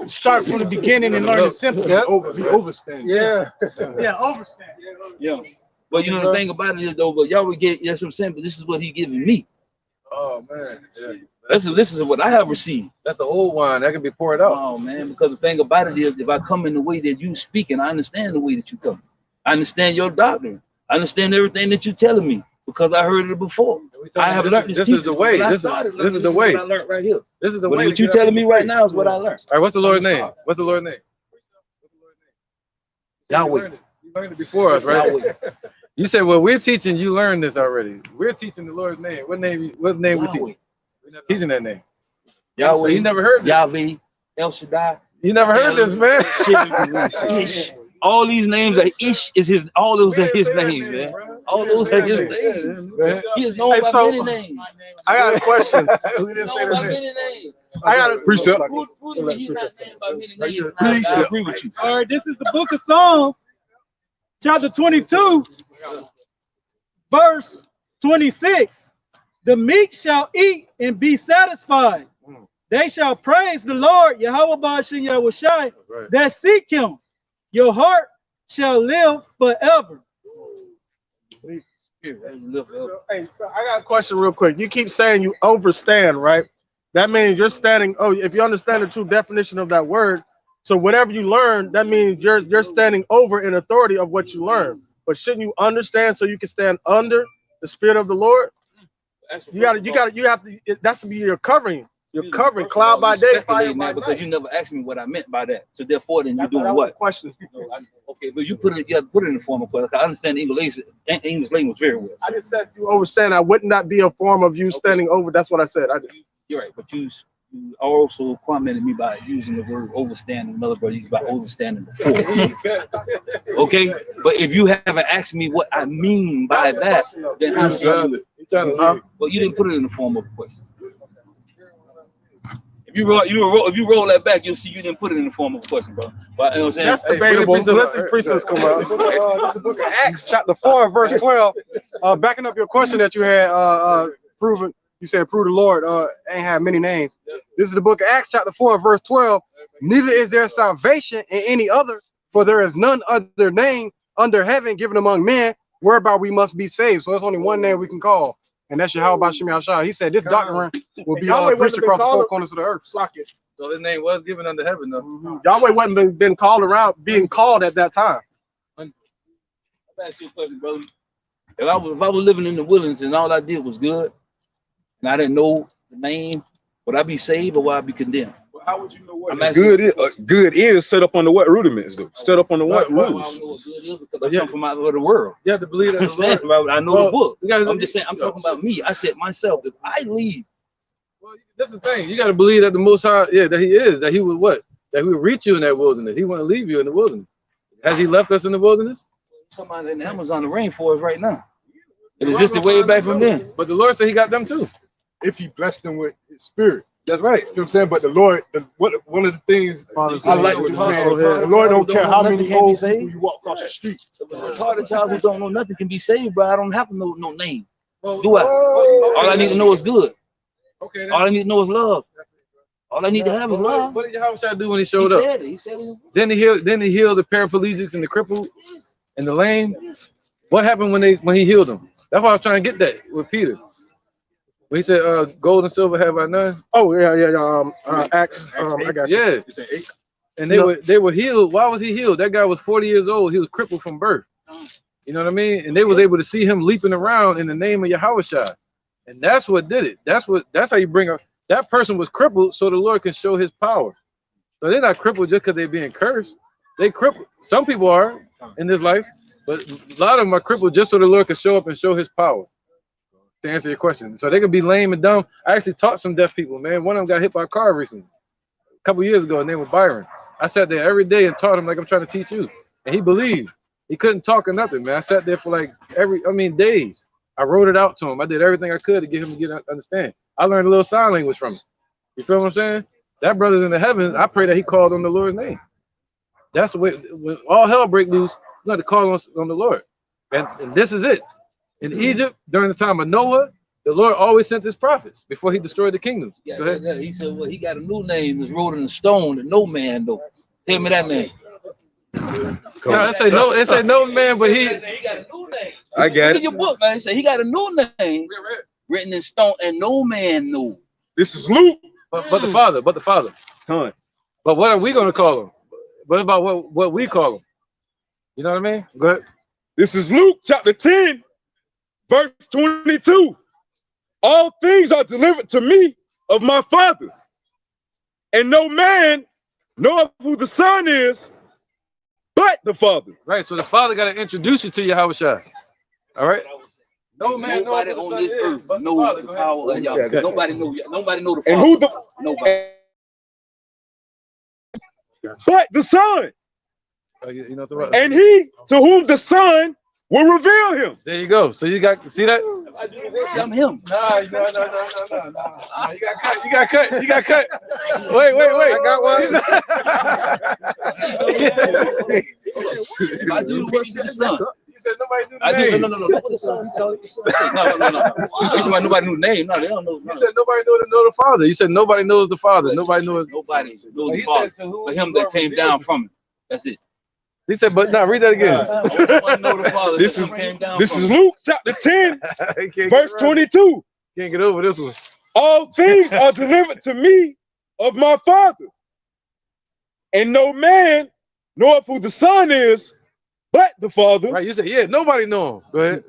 start from the beginning and learn the simple. Be overstand. Yeah. Yeah, overstand. Yeah. But you know the thing about it is though, but y'all would get, that's what I'm saying, but this is what he giving me. Oh man, yeah. This is what I have received. That's the old wine that can be poured out. Oh man, because the thing about it is, if I come in the way that you speaking, I understand the way that you come. I understand your doctrine. I understand everything that you're telling me because I heard it before. I have learned this is the way. This is the way. I learned right here. This is the But way. what you telling me right now is what I learned. All right, what's the Lord's name? What's the Lord's name? Yahweh. You learned it before us, right? Yahweh. You said, well, we're teaching. You learned this already. We're teaching the Lord's name. What name? What name we teaching? We're not teaching that name. Yahweh. So you never heard this. Yahweh. El Shaddai. You never heard this, man. Ish. All these names are Ish is his. All those are his names, man. All those are his names. He is known by many names. I got a question. He's known by many names. I got a precept. Prudence, he's not named by many names. I agree with you. All right, this is the book of Psalms, chapter 22, verse 26. The meek shall eat and be satisfied. They shall praise the Lord, Yahweh Ba'ashem Yahushai, that seek him. Your heart shall live forever. Hey, so I got a question real quick. You keep saying you overstand, right? That means you're standing. Oh, if you understand the true definition of that word, so whatever you learn, that means you're standing over in authority of what you learn. But shouldn't you understand so you can stand under the Spirit of the Lord? You have to. That's to be your covering. You're covering cloud by day, fire by night. Because you never asked me what I meant by that. So therefore, then you're doing what? what? Question. Okay, but you put it in the form of question. I understand English language very well. I just said you overstand. I wouldn't that be a form of you standing over? That's what I said. You're right, but you also commented me by using the word overstanding. Another brother used by overstanding before. Okay, but if you haven't asked me what I mean by that, then how do you? Well, you didn't put it in the form of a question. If you roll that back, you'll see you didn't put it in the form of a question, bro. But you know what I'm saying? That's debatable. Let's see precepts come out. This is the book of Acts, chapter 4, verse 12. Backing up your question that you had, proven. You said, prove the Lord ain't have many names. This is the book of Acts, chapter 4, verse 12. Neither is there salvation in any other, for there is none other name under heaven given among men whereby we must be saved. So there's only one name we can call, and that's Yahweh Ba'ashem Yahushua. He said this doctrine will be preached across the four corners of the earth. So his name was given under heaven, though. Yahweh wasn't been called around, being called at that time. Let me ask you a question, brother. If I was living in the wilderness and all I did was good, and I didn't know the name, would I be saved or would I be condemned? Well, how would you know what good is set up on the what rudiments, though? Set up on the what rules? I don't know what good is because I come from out of the world. You have to believe that. I know the book. I'm just saying, I'm talking about me. I said myself, if I leave. Well, that's the thing. You got to believe that the Most High, that He is, that He would what? That He would reach you in that wilderness. He wouldn't leave you in the wilderness. Has He left us in the wilderness? Somebody in the Amazon, the rainforest right now. It existed way back from then. But the Lord said He got them too. If He blessed them with His Spirit. That's right. You know what I'm saying? But the Lord, one of the things I like with the Lord don't care how many old people you walk across the street. Retarded child who don't know nothing can be saved, but I don't have to know no name. Do I? All I need to know is good. Okay. All I need to know is love. All I need to have is love. What did Yahushua do when he showed up? He said it. Then he healed the paraplegics and the crippled and the lame. What happened when he healed them? That's why I was trying to get that with Peter. When he said, "Gold and silver have I none." Oh yeah. Acts. I got you. Yeah. It's an 8. And they were healed. Why was he healed? That guy was 40 years old. He was crippled from birth. You know what I mean? And they was able to see him leaping around in the name of Yahushua. And that's what did it. That's how you bring up. That person was crippled so the Lord can show his power. So they're not crippled just because they're being cursed. They crippled. Some people are in this life, but a lot of them are crippled just so the Lord can show up and show his power. To answer your question. So they can be lame and dumb. I actually taught some deaf people, man. One of them got hit by a car recently. A couple years ago, and they were Byron. I sat there every day and taught him like I'm trying to teach you. And he believed. He couldn't talk or nothing, man. I sat there for like days. I wrote it out to him. I did everything I could to get him to understand. I learned a little sign language from him. You feel what I'm saying? That brother's in the heavens. I pray that he called on the Lord's name. That's the way, when all hell break loose, you got to call on the Lord. And this is it. In Egypt, during the time of Noah, the Lord always sent his prophets before he destroyed the kingdoms. Yeah, Go ahead. yeah. He said, well, he got a new name. It's wrote in stone that no man knows. Tell me that name. No, it say no man, but he got a new name. I got Read it. your book, man. It say he got a new name written in stone and no man knows. This is Luke. But the Father. Huh. But what are we going to call him? What about what we call him? You know what I mean? Go ahead. This is Luke chapter 10, verse 22. All things are delivered to me of my Father, and no man knoweth who the Son is but the Father. Right. So the Father got to introduce you to Yahushua. All right. No man Nobody knows on this earth knows the power of Yahweh. Nobody know the Father. And who the Nobody. but the Son, you know what and he to whom the Son will reveal him. There you go. So you got see that? I'm him. No. You got cut. You got cut. Wait. I got one. I do the work of the Son. You said nobody knew the I name. do. No. What the Son No. Nobody knew the name. No, they don't know. You said nobody know the Father. You said nobody knows the Father. Nobody knows the Father. But him that came down from him. That's it. He said, but now read that again. This is Luke chapter 10, verse 22. Can't get over this one. All things are delivered to me of my Father, and no man knoweth who the Son is but the Father. Right, you said, yeah, nobody know him. Go ahead.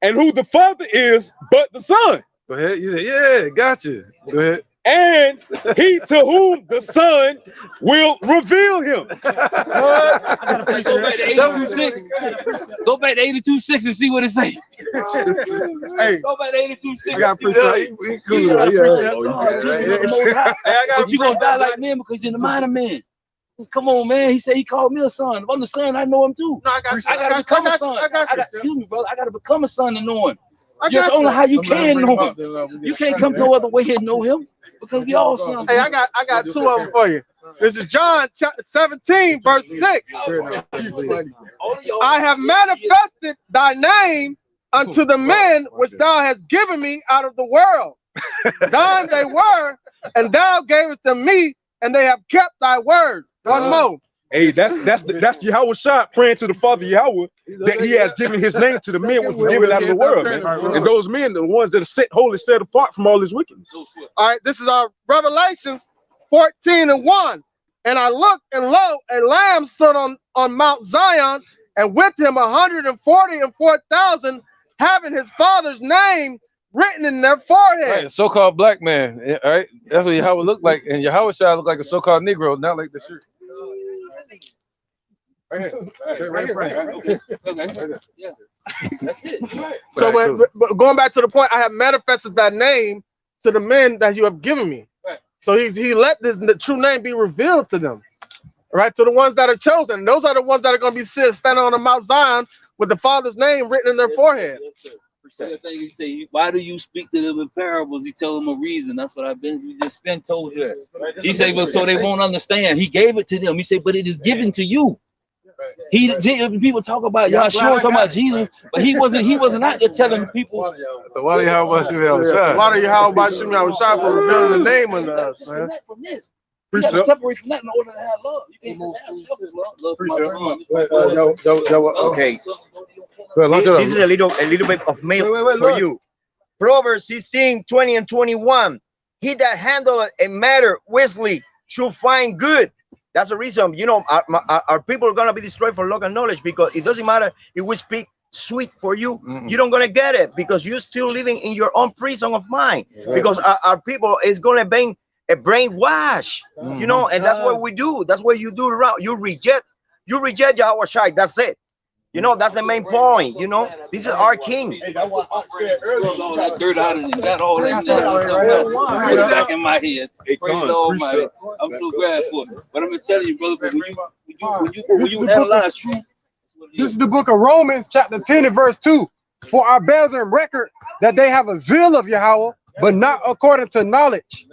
And who the Father is but the Son. Go ahead. You said, yeah, gotcha. Go ahead. And he to whom the Son will reveal him. Go back to 82:6. Go back to 82:6 and see what it say. Hey, go back to 82:6. I got appreciate. But you gonna die like men because you're the minor man. Come on, man. He said he called me a son. If I'm the son, I know him too. No, I gotta become a son. Excuse me, brother. I gotta become a son to know him. That's only how you can know him. You can't come no other way and know him because we all sons. Hey, I got two of them for you. This is John chapter 17, verse 6. I have manifested thy name unto the men which thou hast given me out of the world. Thine they were, and thou gavest them me, and they have kept thy word. One more. Hey, that's Yahushua praying to the Father Yahweh that he has given his name to the men which were given out of the world, man. And those men are the ones that are set holy, set apart from all this wickedness. All right, this is our Revelations 14:1. And I looked, and lo, a lamb stood on Mount Zion, and with him 144,000, having his father's name written in their forehead. Right, so-called black man. All right, that's what Yahweh looked like, and Yahushua looked like a so-called Negro, not like the shirt. Right here. Yeah. That's it. So, but going back to the point, I have manifested that name to the men that you have given me. Right. So he let the true name be revealed to them, right? To the ones that are chosen. Those are the ones that are going to be standing on the Mount Zion with the Father's name written in their forehead. Yes, sir. The thing he say, why do you speak to them in parables? He tell them a reason. That's what we just been told here. He said, but so they won't understand. He gave it to them. He said, but it is given to you. People talk about Yahshua, talking about Jesus, but he wasn't out there telling people. Why do you have about for revealing the name unto us, man? You gotta separate from that in order to have love. You can't just have selfish love. Okay. This is a little bit of mail for you. Proverbs 16:20 and 21. He that handleth a matter wisely should find good. That's the reason, you know, our people are gonna be destroyed for lack of knowledge, because it doesn't matter if we speak sweet for you, you don't gonna get it, because you're still living in your own prison of mind. Because our people is gonna be a brainwash, you know, and that's what we do. That's what you do around. You reject Yahweh Shai. That's it. You know, that's the main point. You know, this is our king. Hey, that's what I said earlier. All that dirt out and got all that stuff back in my head. Praise the Almighty. I'm so glad for it. But I'm gonna tell you, brother, when you analyze truth, this is the book of Romans, chapter 10 and verse 2. For I bear them record that they have a zeal of Yahweh, but not according to knowledge.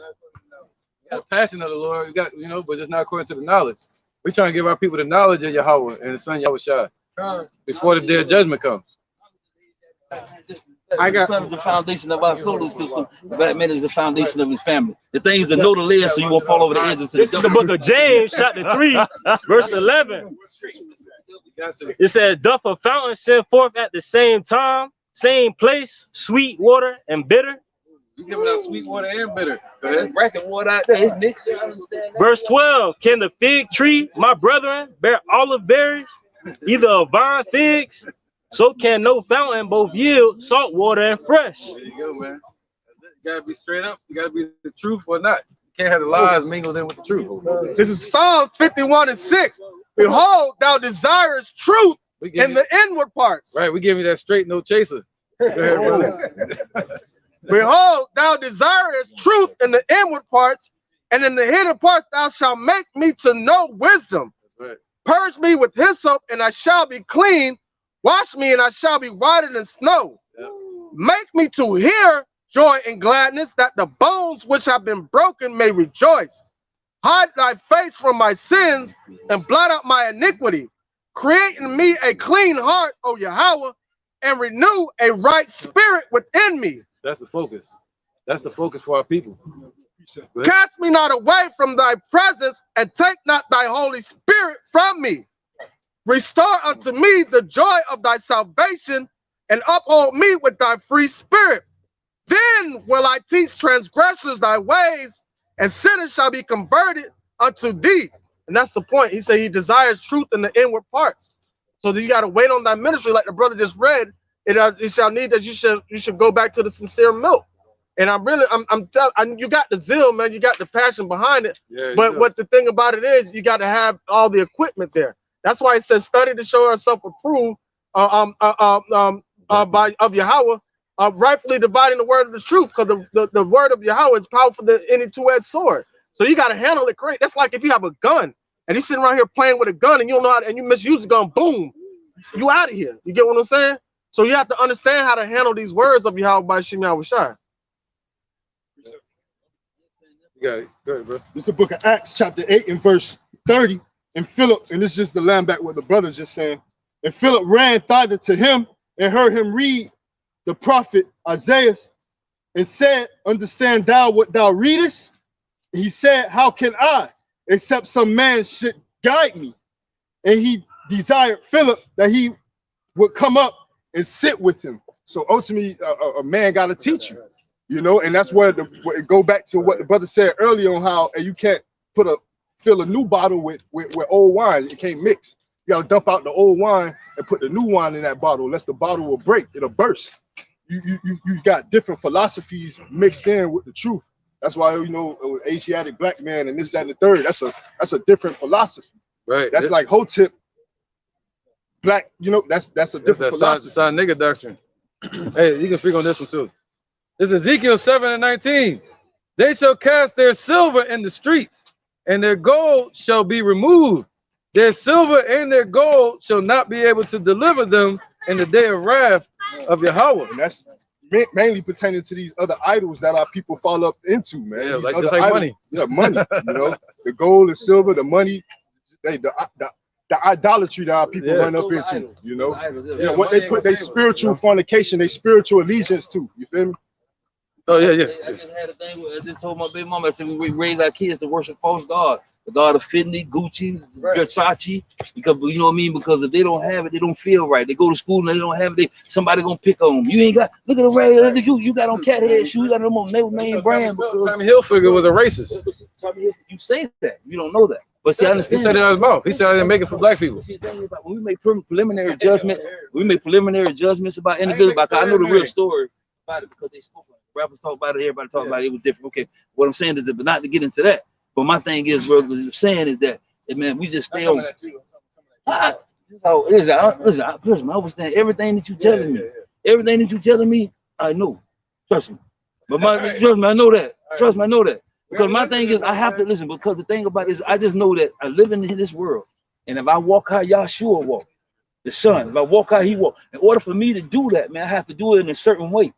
Got passion of the Lord, we got, you know, but it's not according to the knowledge. We're trying to give our people the knowledge of Yahweh and His Son Yahweh Shai before the day of judgment comes. The sun is the foundation of our solar system. The black man is the foundation of his family. The thing is to know the ledge so you won't fall over the edges. This is the book of James, chapter 3, verse 11. It says, doth a fountain send forth at the same time, same place, sweet water and bitter? You giving out sweet water and bitter. Bracket water out there. It's mixed. Verse 12, can the fig tree, my brethren, bear olive berries, either of vine figs? So can no fountain both yield salt water and fresh. There you go, man. You gotta be straight up. You gotta be the truth or not. You can't have the lies mingled in with the truth. This is Psalms 51 and 6. Behold, thou desirest truth in the inward parts. Right, we give you that straight, no chaser. Go ahead, brother. Behold, thou desirest truth in the inward parts, and in the hidden parts thou shalt make me to know wisdom. Right. Purge me with hyssop, and I shall be clean. Wash me, and I shall be whiter than snow. Yep. Make me to hear joy and gladness, that the bones which have been broken may rejoice. Hide thy face from my sins, and blot out my iniquity. Create in me a clean heart, O Yahweh, and renew a right spirit within me. That's the focus. That's the focus for our people. Cast me not away from thy presence, and take not thy Holy Spirit from me. Restore unto me the joy of thy salvation, and uphold me with thy free spirit. Then will I teach transgressors thy ways, and sinners shall be converted unto thee. And that's the point. He said he desires truth in the inward parts. So you got to wait on that ministry, like the brother just read. It shall need that you should go back to the sincere milk. And I'm telling you, got the zeal, man. You got the passion behind it. Yeah, but what the thing about it is, you got to have all the equipment there. That's why it says, study to show ourselves approved of Yahweh, rightfully dividing the word of the truth, because the word of Yahweh is powerful than any two-edged sword. So you got to handle it correct. That's like if you have a gun and you're sitting around here playing with a gun and you don't know how to, and you misuse the gun, boom, you out of here. You get what I'm saying? So you have to understand how to handle these words of Yahweh by Shem Yahweh Shai. You got it. Go ahead, bro. This is the book of Acts, chapter 8 and verse 30. And Philip, and this is just the line back what the brother just saying. And Philip ran thither to him and heard him read the prophet Isaiah, and said, understand thou what thou readest? And he said, how can I, except some man should guide me? And he desired Philip that he would come up and sit with him. So ultimately, a man got to teach you, you know, and that's where it go back to what the brother said earlier on how you can't fill a new bottle with old wine. It can't mix. You got to dump out the old wine and put the new wine in that bottle, unless the bottle will break. It'll burst. You got different philosophies mixed in with the truth. That's why, you know, Asiatic black man and this, that, and the third. That's a different philosophy. Right. That's like Hotep black. You know, that's a different philosophy. Sign nigga doctrine. Hey, you can speak on this one too. This is Ezekiel 7:19. They shall cast their silver in the streets, and their gold shall be removed. Their silver and their gold shall not be able to deliver them in the day of wrath, of Yahweh. And that's mainly pertaining to these other idols that our people fall up into, man. Yeah, These like other just like idols. money. Yeah, money. You know, the gold and silver, the money, the idolatry that our people run up into. You know, what they put their spiritual fornication, their spiritual allegiance to. You feel me? Oh yeah. I just had a thing where I just told my baby mama, I said we raise our kids to worship false God. The God of Fendi, Gucci, Versace, because you know what I mean. Because if they don't have it, they don't feel right. They go to school and they don't have it. Somebody gonna pick on them. You ain't got. Look at the regular you got on cat head shoes. You got them on name brand. Tommy Hilfiger was a racist. You say that. You don't know that. But see, I understand. He said it out of his mouth. He said I didn't make it for black people. See, the thing about when we make preliminary judgments, about individuals. I know the real story about it because they spoke on it. Rappers talk about it. Everybody talk about it. It was different. Okay, what I'm saying is that, but not to get into that. But my thing is, bro, what I'm saying is that, man, we just stay on. Listen, I understand everything that you telling me. Everything that you telling me, I know. Trust me. But trust me, I know that. Trust me, I know that. Because my thing is, I have to listen. Because the thing about it is, I just know that I live in this world, and if I walk how Yahshua walked, the Son, if I walk how He walked, in order for me to do that, man, I have to do it in a certain way.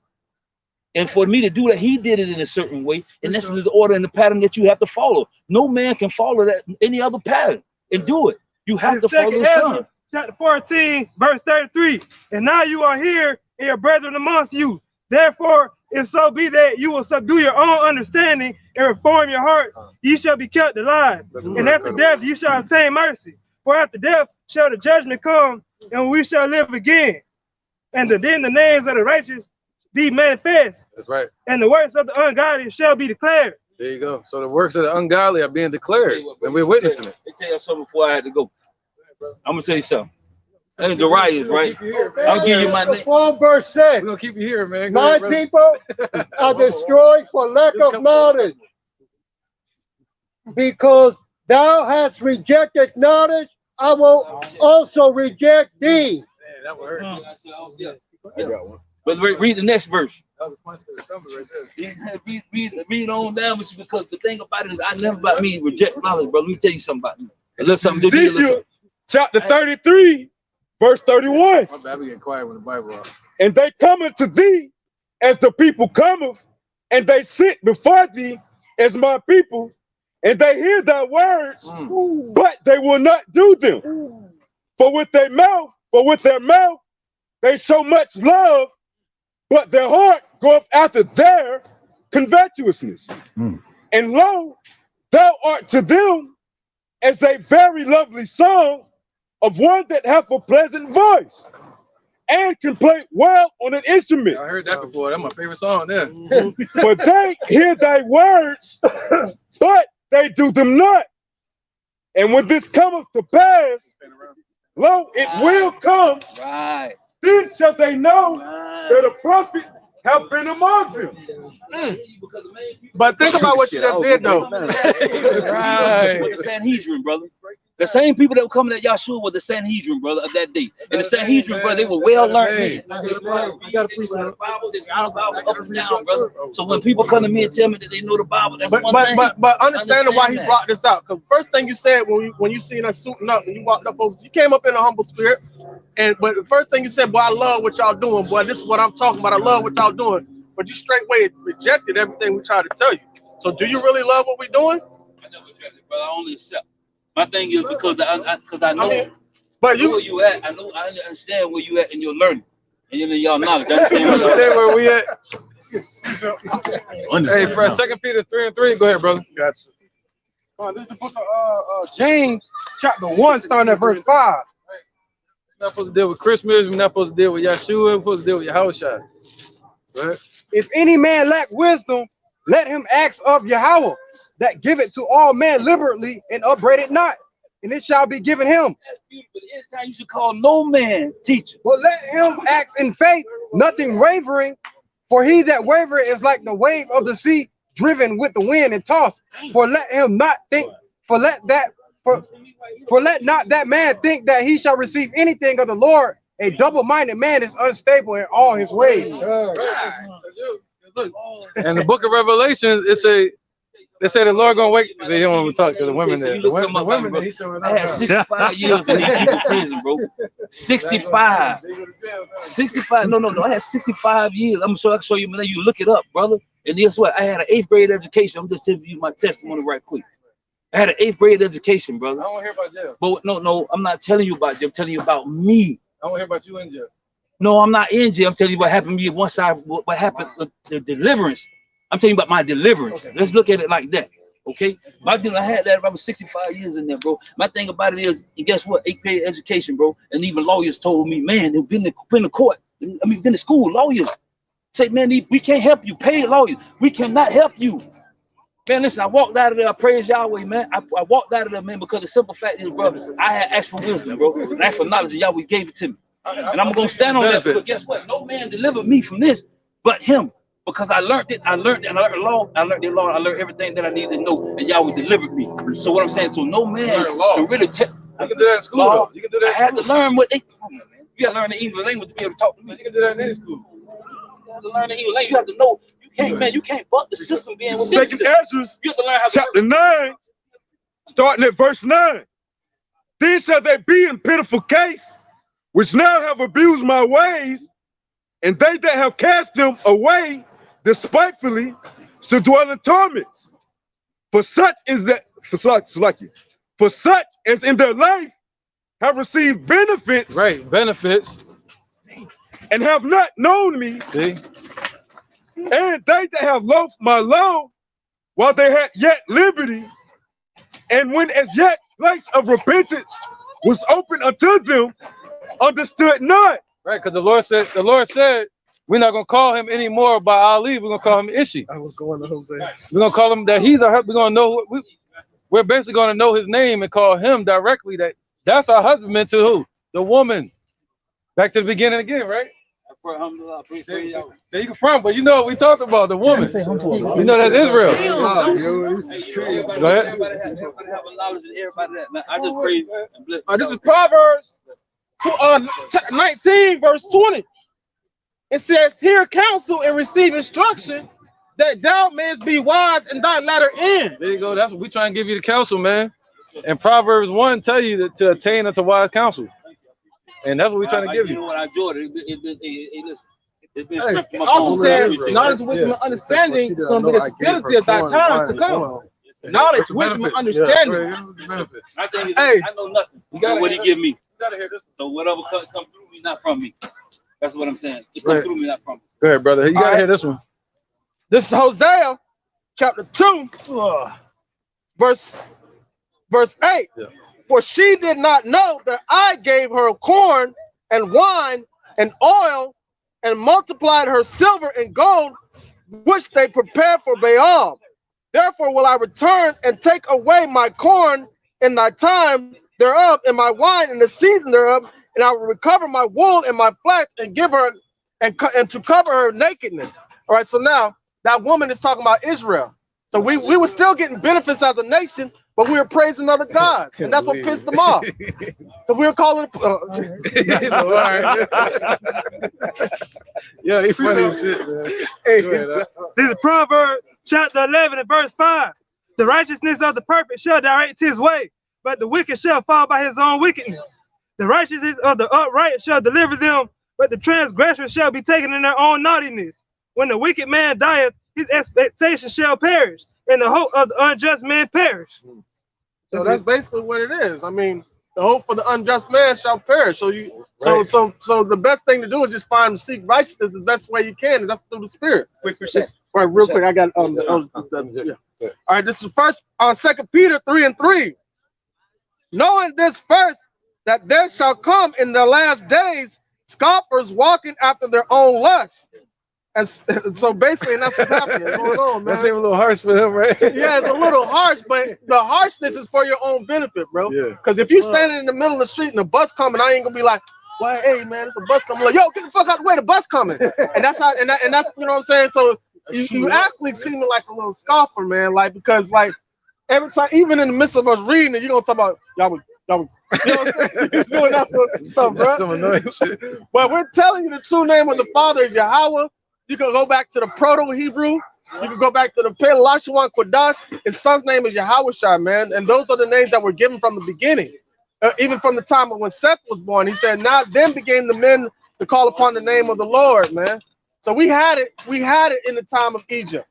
And for me to do that, He did it in a certain way. And this is the order and the pattern that you have to follow. No man can follow that any other pattern and do it. You have to follow the Son. Chapter 14, verse 33. And now you are here, and your brethren amongst you. Therefore, if so be that you will subdue your own understanding and reform your hearts, ye shall be kept alive. And after death, you shall obtain mercy. For after death shall the judgment come, and we shall live again. And then the names of the righteous be manifest. That's right. And the works of the ungodly shall be declared. There you go. So the works of the ungodly are being declared, and we're witnessing it. Let me tell you something before I had to go. I'm gonna tell you something. That's Darius, right? I'll give you my name. 1 verse 6. We're gonna keep you here, man. My people are destroyed for lack of knowledge. Because thou hast rejected knowledge, I will also reject thee. Man, that would hurt. I got one. But read the next verse. Read on down, because the thing about it is, I never about me reject knowledge, bro. Let me tell you something about me. Ezekiel chapter 33, verse 31. My bad, we get quiet when the Bible out. And they cometh to thee as the people cometh, and they sit before thee as my people, and they hear thy words, but they will not do them. For with their mouth, they show much love, but their heart goeth after their covetousness. And lo, thou art to them as a very lovely song of one that hath a pleasant voice and can play well on an instrument. I heard that before. That's my favorite song there. For they hear thy words, but they do them not. And when this cometh to pass, lo, it will come. Right. Then shall they know that a prophet have been among them. But think about what you just did, though. Right. With the Sanhedrin, brother. The same people that were coming at Yahshua were the Sanhedrin, brother, of that day. And the Sanhedrin, brother, they were well-learned men. You got a Bible, they got a Bible up and down, brother. So when people come to me and tell me that they know the Bible, that's one thing. But understanding why he brought this out, because first thing you said when you seen us suiting up and you walked up over, you came up in a humble spirit, but the first thing you said, boy, I love what y'all doing, boy. This is what I'm talking about. I love what y'all doing. But you straightway rejected everything we tried to tell you. So do you really love what we're doing? I never rejected, but I only accept. My thing is because I know, but you where you at. I understand where you at in your learning and in your knowledge. I understand where we at. Hey, for 2 Peter 3:3, go ahead, brother. Gotcha. This is the book of James, chapter 1, starting at verse 5. We're not supposed to deal with Christmas. We're not supposed to deal with Yahshua. We're supposed to deal with Yahushua. Right? If any man lack wisdom, let him ask of Yahweh, that give it to all men liberally and upbraid it not, and it shall be given him. That's beautiful. But anytime you should call no man teacher. But let him ask in faith, nothing wavering, for he that wavereth is like the wave of the sea, driven with the wind and tossed. For let him not think, for let not that man think that he shall receive anything of the Lord. A double-minded man is unstable in all his ways. And the book of Revelation, they They say the Lord gonna wake. They don't want to talk to the women So there. you The look women, some the of women bro. they showing I had up. 65 years in these people prison, bro. 65. 65. No. I had 65 years. I'm sure I can show you, man. You look it up, brother. And guess what? I had an 8th grade education. I'm just telling you my testimony right quick. I had an 8th grade education, brother. I don't want to hear about jail. But no, I'm not telling you about jail. I'm telling you about me. I want to hear about you in jail. No, I'm not in jail. I'm telling you what happened to me once what happened with the deliverance. I'm telling you about my deliverance. Okay. Let's look at it like that. Okay, I had that. I was 65 years in there, bro. My thing about it is, and guess what? 8th grade education, bro. And even lawyers told me, man, they've been to court. I mean, been to school. Lawyers say, man, we can't help you. Paid lawyers, we cannot help you. Man, listen, I walked out of there. I praise Yahweh, man. I walked out of there, man, because the simple fact is, bro, I had asked for wisdom, bro. I asked for knowledge, and Yahweh gave it to me. And I'm gonna stand on that. But guess what? No man delivered me from this, but Him. Because I learned it, and I learned the law, I learned everything that I needed to know, and Yahweh delivered me. So what I'm saying, so no man can really tell. You can do that in school, though. You can do that. I had to learn what they. You gotta learn the English language to be able to talk to me. You can do that in any school. You have to learn the English language. You have to know. You can't, man. You can't buck the system being with Second Ezra, you have to learn how to chapter 9, starting at verse 9. Then shall they be in pitiful case, which now have abused my ways, and they that have cast them away despitefully shall dwell in torments. For such as in their life have received benefits, right? Benefits, and have not known me. See, and they that have loathed my law while they had yet liberty, and when as yet place of repentance was open unto them, understood not. Right, because the Lord said, we're not gonna call him anymore by Ali. We're gonna call him Ishi. I was going to Jose. We're gonna call him that he's our. We're gonna know. We're basically gonna know his name and call him directly. That's our husbandman to who? The woman. Back to the beginning again, right? There you can from, but you know what we talked about, the woman. You know that's Israel. Go ahead. Everybody have a knowledge of everybody that. Man, I just pray and bless. This is Proverbs 19, verse 20. It says, hear counsel and receive instruction, that thou mayest be wise in thy latter end. There you go. That's what we try and give you the counsel, man. And Proverbs 1 tell you to attain unto wise counsel. And that's what we're trying to give you. You know what I enjoyed it. It's been strength from my Also said, knowledge, wisdom, and understanding is going to be the stability of thy times to come. Knowledge, wisdom, and understanding. My thing is, I know nothing. What He give me. You gotta hear this. So whatever come through me, not from me. That's what I'm saying. It comes through me, not from me. Go ahead, brother. You gotta hear this one. This is Hosea, chapter 2, verse 8. Yeah. For she did not know that I gave her corn and wine and oil and multiplied her silver and gold, which they prepared for Baal. Therefore will I return and take away my corn in thy time thereof, and my wine in the season thereof, and I will recover my wool and my flax and give her and to cover her nakedness. All right, so now that woman is talking about Israel. So we were still getting benefits as a nation, but we were praising other gods, and that's what pissed them off. So we were calling yeah, he funny as shit, man. This is Proverbs chapter 11 and verse 5. The righteousness of the perfect shall direct his way, but the wicked shall fall by his own wickedness. The righteousness of the upright shall deliver them, but the transgressors shall be taken in their own naughtiness. When the wicked man dieth, his expectation shall perish, and the hope of the unjust man perish. So that's basically what it is. I mean, the hope for the unjust man shall perish. So the best thing to do is just find and seek righteousness the best way you can, and that's through the Spirit. Right, real quick, I got All right, this is first on 2 Peter 3:3. Knowing this first, that there shall come in the last days scoffers walking after their own lusts. And so basically, and that's what's happening. Going on, man. That seems a little harsh for him, right? Yeah, it's a little harsh, but the harshness is for your own benefit, bro. Yeah. Because if you standing in the middle of the street and a bus coming, I ain't gonna be like, "Well, hey, man, it's a bus coming." Like, yo, get the fuck out the way, the bus coming. And that's how, and that's you know what I'm saying. So you actually seem like a little scoffer, man. Like because like every time, even in the midst of us reading it, you're gonna talk about y'all. You know what I'm saying? You're doing that stuff, bro. Some annoying shit. But we're telling you the true name of the Father is Yahweh. You can go back to the Proto-Hebrew, You can go back to the Pale Lashawan Kodash. His son's name is Yahushua, man. And those are the names that were given from the beginning. Even from the time of when Seth was born. He said, now then became the men to call upon the name of the Lord, man. So we had it in the time of Egypt.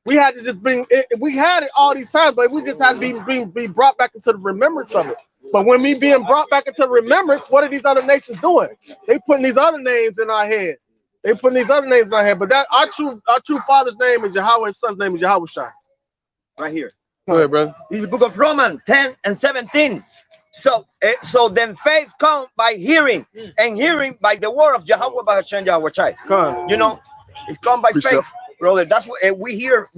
We had to just bring it, we had it all these times, but we just had to be brought back into the remembrance of it. But when we being brought back into the remembrance, what are these other nations doing? They putting these other names in our head. They putting these other names in our head. But that our true father's name is Yahweh, his son's name is Yahushua. Right here. Go ahead, brother. In the book of Romans 10 and 17. So then faith comes by hearing, and hearing by the word of Yahweh Bahashem Yahweh. You know, it's come by faith, brother. That's what we hear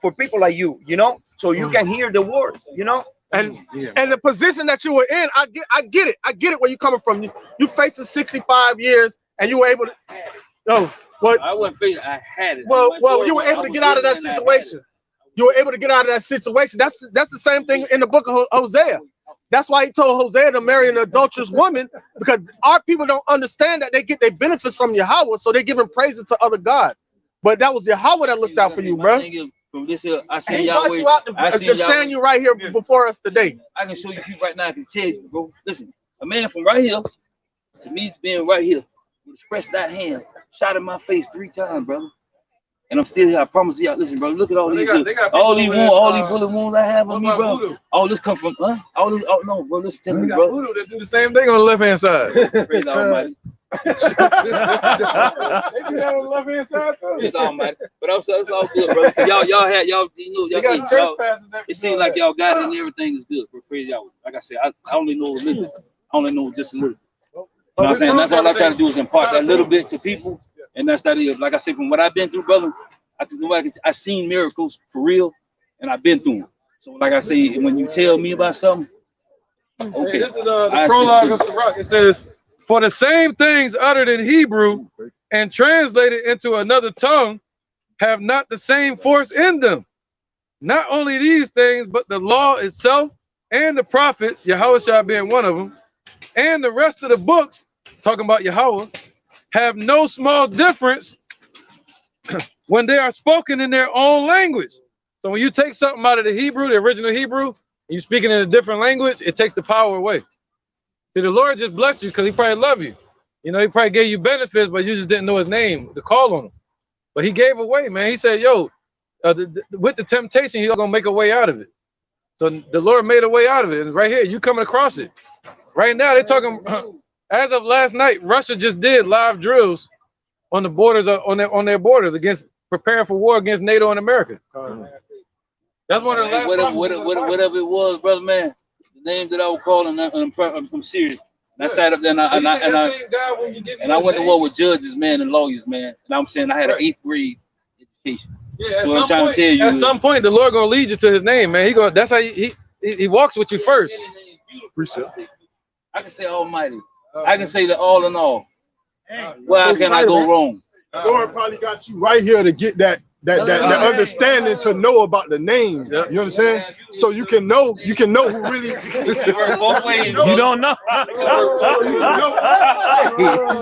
for people like you, you know, so you can hear the word, you know. And the position that you were in, I get it where you're coming from. You facing 65 years and you were able to I wasn't facing, I had it. Well, you were able to get out of that situation. You were able to get out of that situation. That's the same thing in the book of Hosea. That's why he told Hosea to marry an adulterous woman, because our people don't understand that they get their benefits from Yahweh, so they're giving praises to other gods. But that was Yahweh that looked out for you, bro. From this here, I see He Yahweh. brought you out to stand you right here before us today. I can show you people right now. I can tell you, bro. Listen, a man from right here to me being right here with a stretched that hand, shot in my face 3 times, brother. And I'm still here. I promise you. Listen, bro. Look at all these, all these bullet wounds I have on me, bro. Voodoo? All this come from, all this. Oh no, bro. Listen to me, bro. Voodoo that do the same thing on the left hand side. Praise Almighty. They do that on the left hand side too. Praise Almighty. But also, it's all good, bro. Y'all had y'all. You know, y'all. It seems like y'all got it and everything is good. Bro. Praise y'all. Like I said, I only know a little. I only know just a little. You know what I'm saying? That's all I try to do is impart that little bit to people. And that's that is, like I said, from what I've been through, brother, I've seen miracles for real, and I've been through them. So, like I say, when you tell me about something, okay. Hey, this is the prologue of Sirach. It says, "For the same things uttered in Hebrew and translated into another tongue have not the same force in them. Not only these things, but the law itself and the prophets, Yahushua being one of them, and the rest of the books, talking about Yahweh, have no small difference when they are spoken in their own language." So when you take something out of the Hebrew, the original Hebrew, and you speak it in a different language, it takes the power away. See, the Lord just blessed you because he probably loved you. You know, he probably gave you benefits, but you just didn't know his name to call on him. But he gave away, man. He said, yo, with the temptation, he's going to make a way out of it. So the Lord made a way out of it. And right here, you coming across it. Right now, they're talking, as of last night, Russia just did live drills on the borders, on their borders, against preparing for war against NATO and America. That's one of the last whatever it was, brother, man. The name that I was calling, I'm serious. And I sat up there and I went to war with judges, man, and lawyers, man. And I'm saying I had an 8th grade education. Yeah, so at some point, the Lord gonna lead you to his name, man. That's how he walks with you first. I can say Almighty. I can say the all in all. Where can I go wrong? The Lord probably got you right here to get that understanding to know about the name. You understand? So you can know who really. You don't know.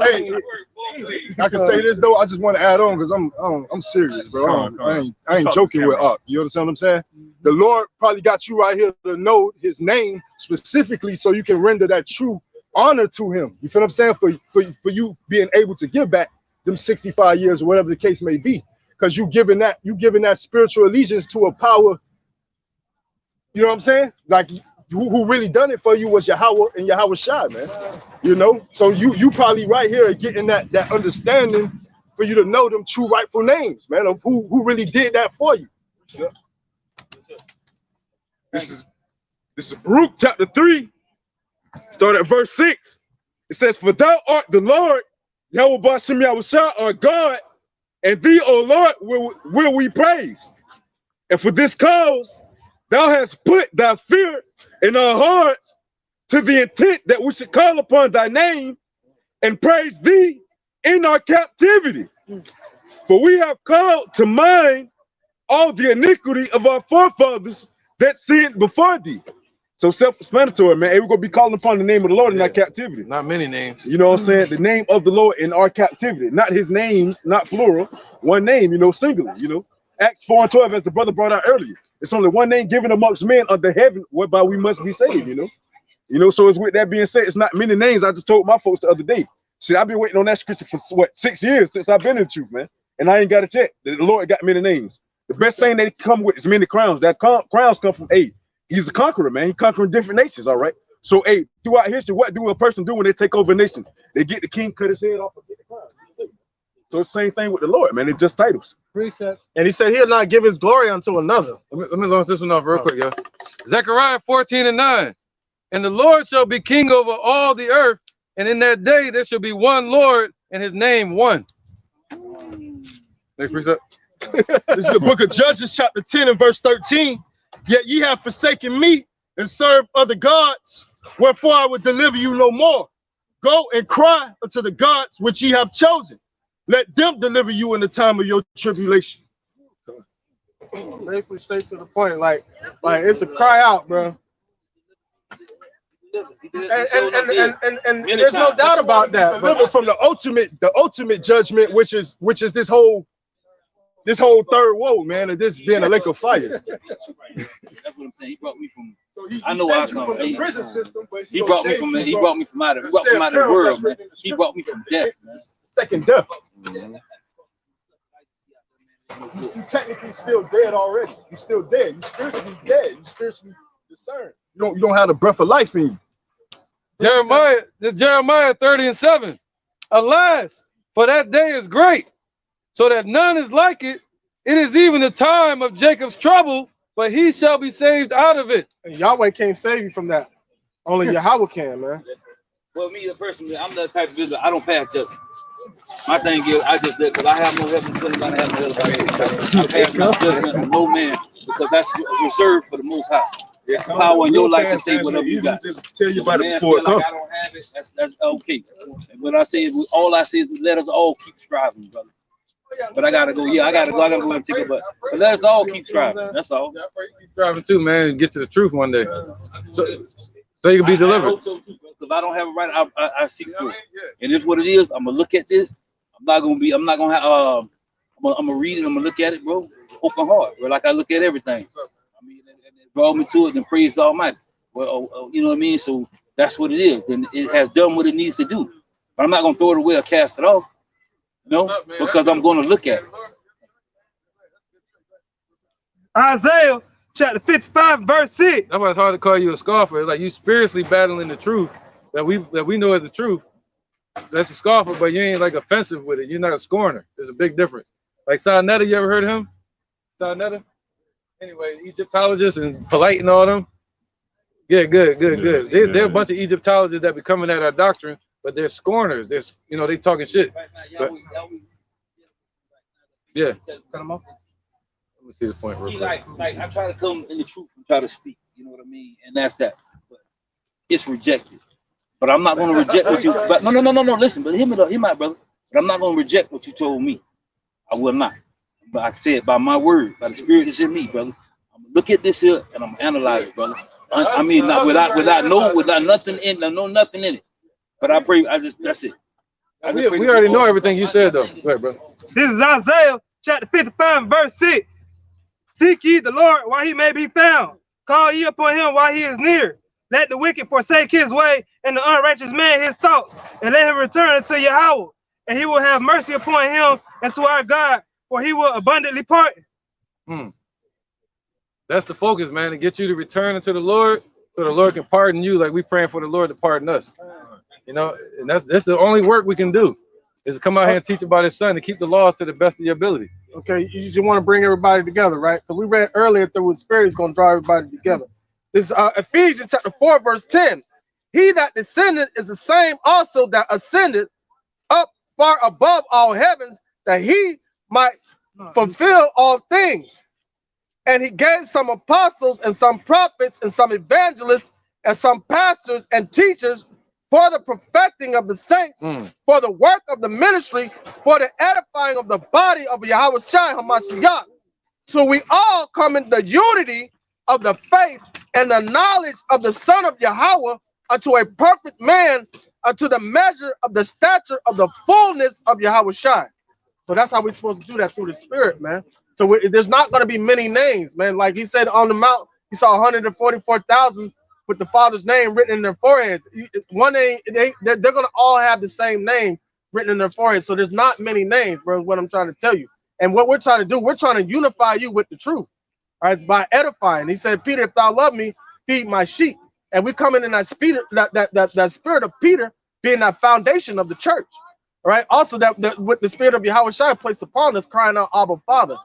Hey, I can say this though. I just want to add on because I'm serious, bro. I ain't joking with Up. You understand what I'm saying? The Lord probably got you right here to know his name specifically, so you can render that true honor to him. You feel what I'm saying? For you being able to give back them 65 years or whatever the case may be, because you giving that spiritual allegiance to a power. You know what I'm saying? Like who really done it for you was Yahweh and Yahweh Shai, man. You know, so you probably right here getting that understanding for you to know them true rightful names, man, of who really did that for you. This is Baruch chapter 3, start at verse 6. It says, "For thou art the Lord, Yahweh Bashem Yahushua, our God, and thee, O Lord, will we praise. And for this cause, thou hast put thy fear in our hearts to the intent that we should call upon thy name and praise thee in our captivity. For we have called to mind all the iniquity of our forefathers that sinned before thee." So self-explanatory, man. Hey, we're going to be calling upon the name of the Lord in our captivity. Not many names. You know what I'm saying? The name of the Lord in our captivity. Not his names, not plural. One name, you know, singular, you know. Acts 4:12, as the brother brought out earlier. It's only one name given amongst men under heaven whereby we must be saved, you know. So it's with that being said, it's not many names. I just told my folks the other day. See, I've been waiting on that scripture for what, 6 years since I've been in the truth, man. And I ain't got a check. The Lord got many names. The best thing they come with is many crowns. That crowns come from he's a conqueror, man. He's conquering different nations, all right. So throughout history, what do a person do when they take over a nation? They get the king, cut his head off, and get the crown. So it's the same thing with the Lord, man. It's just titles. And he said he'll not give his glory unto another. Let me launch this one off real quick, yo. Zechariah 14:9. And the Lord shall be king over all the earth, and in that day there shall be one Lord, and his name one. Next precept. This is the book of Judges, chapter 10 and verse 13. Yet ye have forsaken me and served other gods, wherefore I will deliver you no more. Go and cry unto the gods which ye have chosen. Let them deliver you in the time of your tribulation. Basically straight to the point, like it's a cry out, bro. And there's no doubt about that. Delivered from the ultimate judgment, which is this whole third woe, man, of this being a lake of fire. That's what I'm saying. He brought me from. So he I know where I come from. The prison system, he brought me from. He brought me from out of the world, man. He brought me from death, man. Second death. You're technically still dead already. You're still dead. You're spiritually dead. You're spiritually discerned. You don't have the breath of life in you. Jeremiah 30:7. Alas, for that day is great, so that none is like it. It is even the time of Jacob's trouble, but he shall be saved out of it. And Yahweh can't save you from that. Only Yahweh can, man. Well, me personally, I'm the type of visitor. I don't pass judgment. My thing is, I just because I have no heaven, I have no hell. I pass no judgment to no man because that's reserved for the Most High. There's power in your life to say whatever you got. Just tell you about it before it comes. I don't have it. That's okay. And what I say is, all I say is, let us all keep striving, brother. But I gotta go. Yeah, I gotta go and take it. But let us all keep striving. That's all. Yeah, I pray you keep striving too, man, and get to the truth one day, so you can be delivered. I hope so too, bro. If I don't have it right, I seek for it. And it's what it is. I'm gonna look at this. I'm not gonna have. I'm gonna read it. I'm gonna look at it, bro. Open heart, bro. Like I look at everything. I mean, and it brought me to it. And praise the Almighty. Well, you know what I mean. So that's what it is. Then it has done what it needs to do. But I'm not gonna throw it away or cast it off. No, because I'm going to look at it. Isaiah chapter 55, verse 6. That's why it's hard to call you a scoffer. It's like you spiritually battling the truth that we know is the truth. That's a scoffer, but you ain't like offensive with it. You're not a scorner. There's a big difference. Like Sinetta, you ever heard of him? Sinetta? Anyway, Egyptologist and polite and all them. Yeah, good. They're a bunch of Egyptologists that be coming at our doctrine. But they're scorners. They're, they talking shit. But, yeah. Let me see the point real quick. Like I try to come in the truth and try to speak. You know what I mean? And that's that. But it's rejected. But I'm not going to reject what you. But no. Listen, but hear me out, brother. But I'm not going to reject what you told me. I will not. But I said by my word, by the Spirit that's in me, brother. I'm gonna look at this here and I'm gonna analyze it, brother. I mean, not without nothing in it. But I pray, that's it. We already know everything you said, though. Go ahead, bro. This is Isaiah chapter 55, verse 6. Seek ye the Lord while he may be found. Call ye upon him while he is near. Let the wicked forsake his way, and the unrighteous man his thoughts, and let him return unto Yahweh. And he will have mercy upon him and to our God, for he will abundantly pardon. That's the focus, man, to get you to return unto the Lord, so the Lord can pardon you like we praying for the Lord to pardon us. And that's the only work we can do, is to come out here and teach about his son, to keep the laws to the best of your ability. Okay, you just want to bring everybody together, right? So we read earlier that the Spirit is going to draw everybody together. This is Ephesians chapter 4, verse 10. He that descended is the same also that ascended up far above all heavens, that he might fulfill all things. And he gave some apostles and some prophets and some evangelists and some pastors and teachers for the perfecting of the saints, for the work of the ministry, for the edifying of the body of Yahweh Shai HaMashiach. So we all come in the unity of the faith and the knowledge of the Son of Yahweh unto a perfect man, unto the measure of the stature of the fullness of Yahweh Shai. So that's how we're supposed to do that, through the Spirit, man. So there's not going to be many names, man. Like he said on the mount, he saw 144,000 with the Father's name written in their foreheads. One name, they're going to all have the same name written in their foreheads. So there's not many names, bro, is what I'm trying to tell you. And what we're trying to do, we're trying to unify you with the truth, all right, by edifying. He said, Peter, if thou love me, feed my sheep. And we come in that spirit, that spirit of Peter being that foundation of the church, all right? Also, that with the spirit of Yahweh Shai placed upon us, crying out, Abba, Father,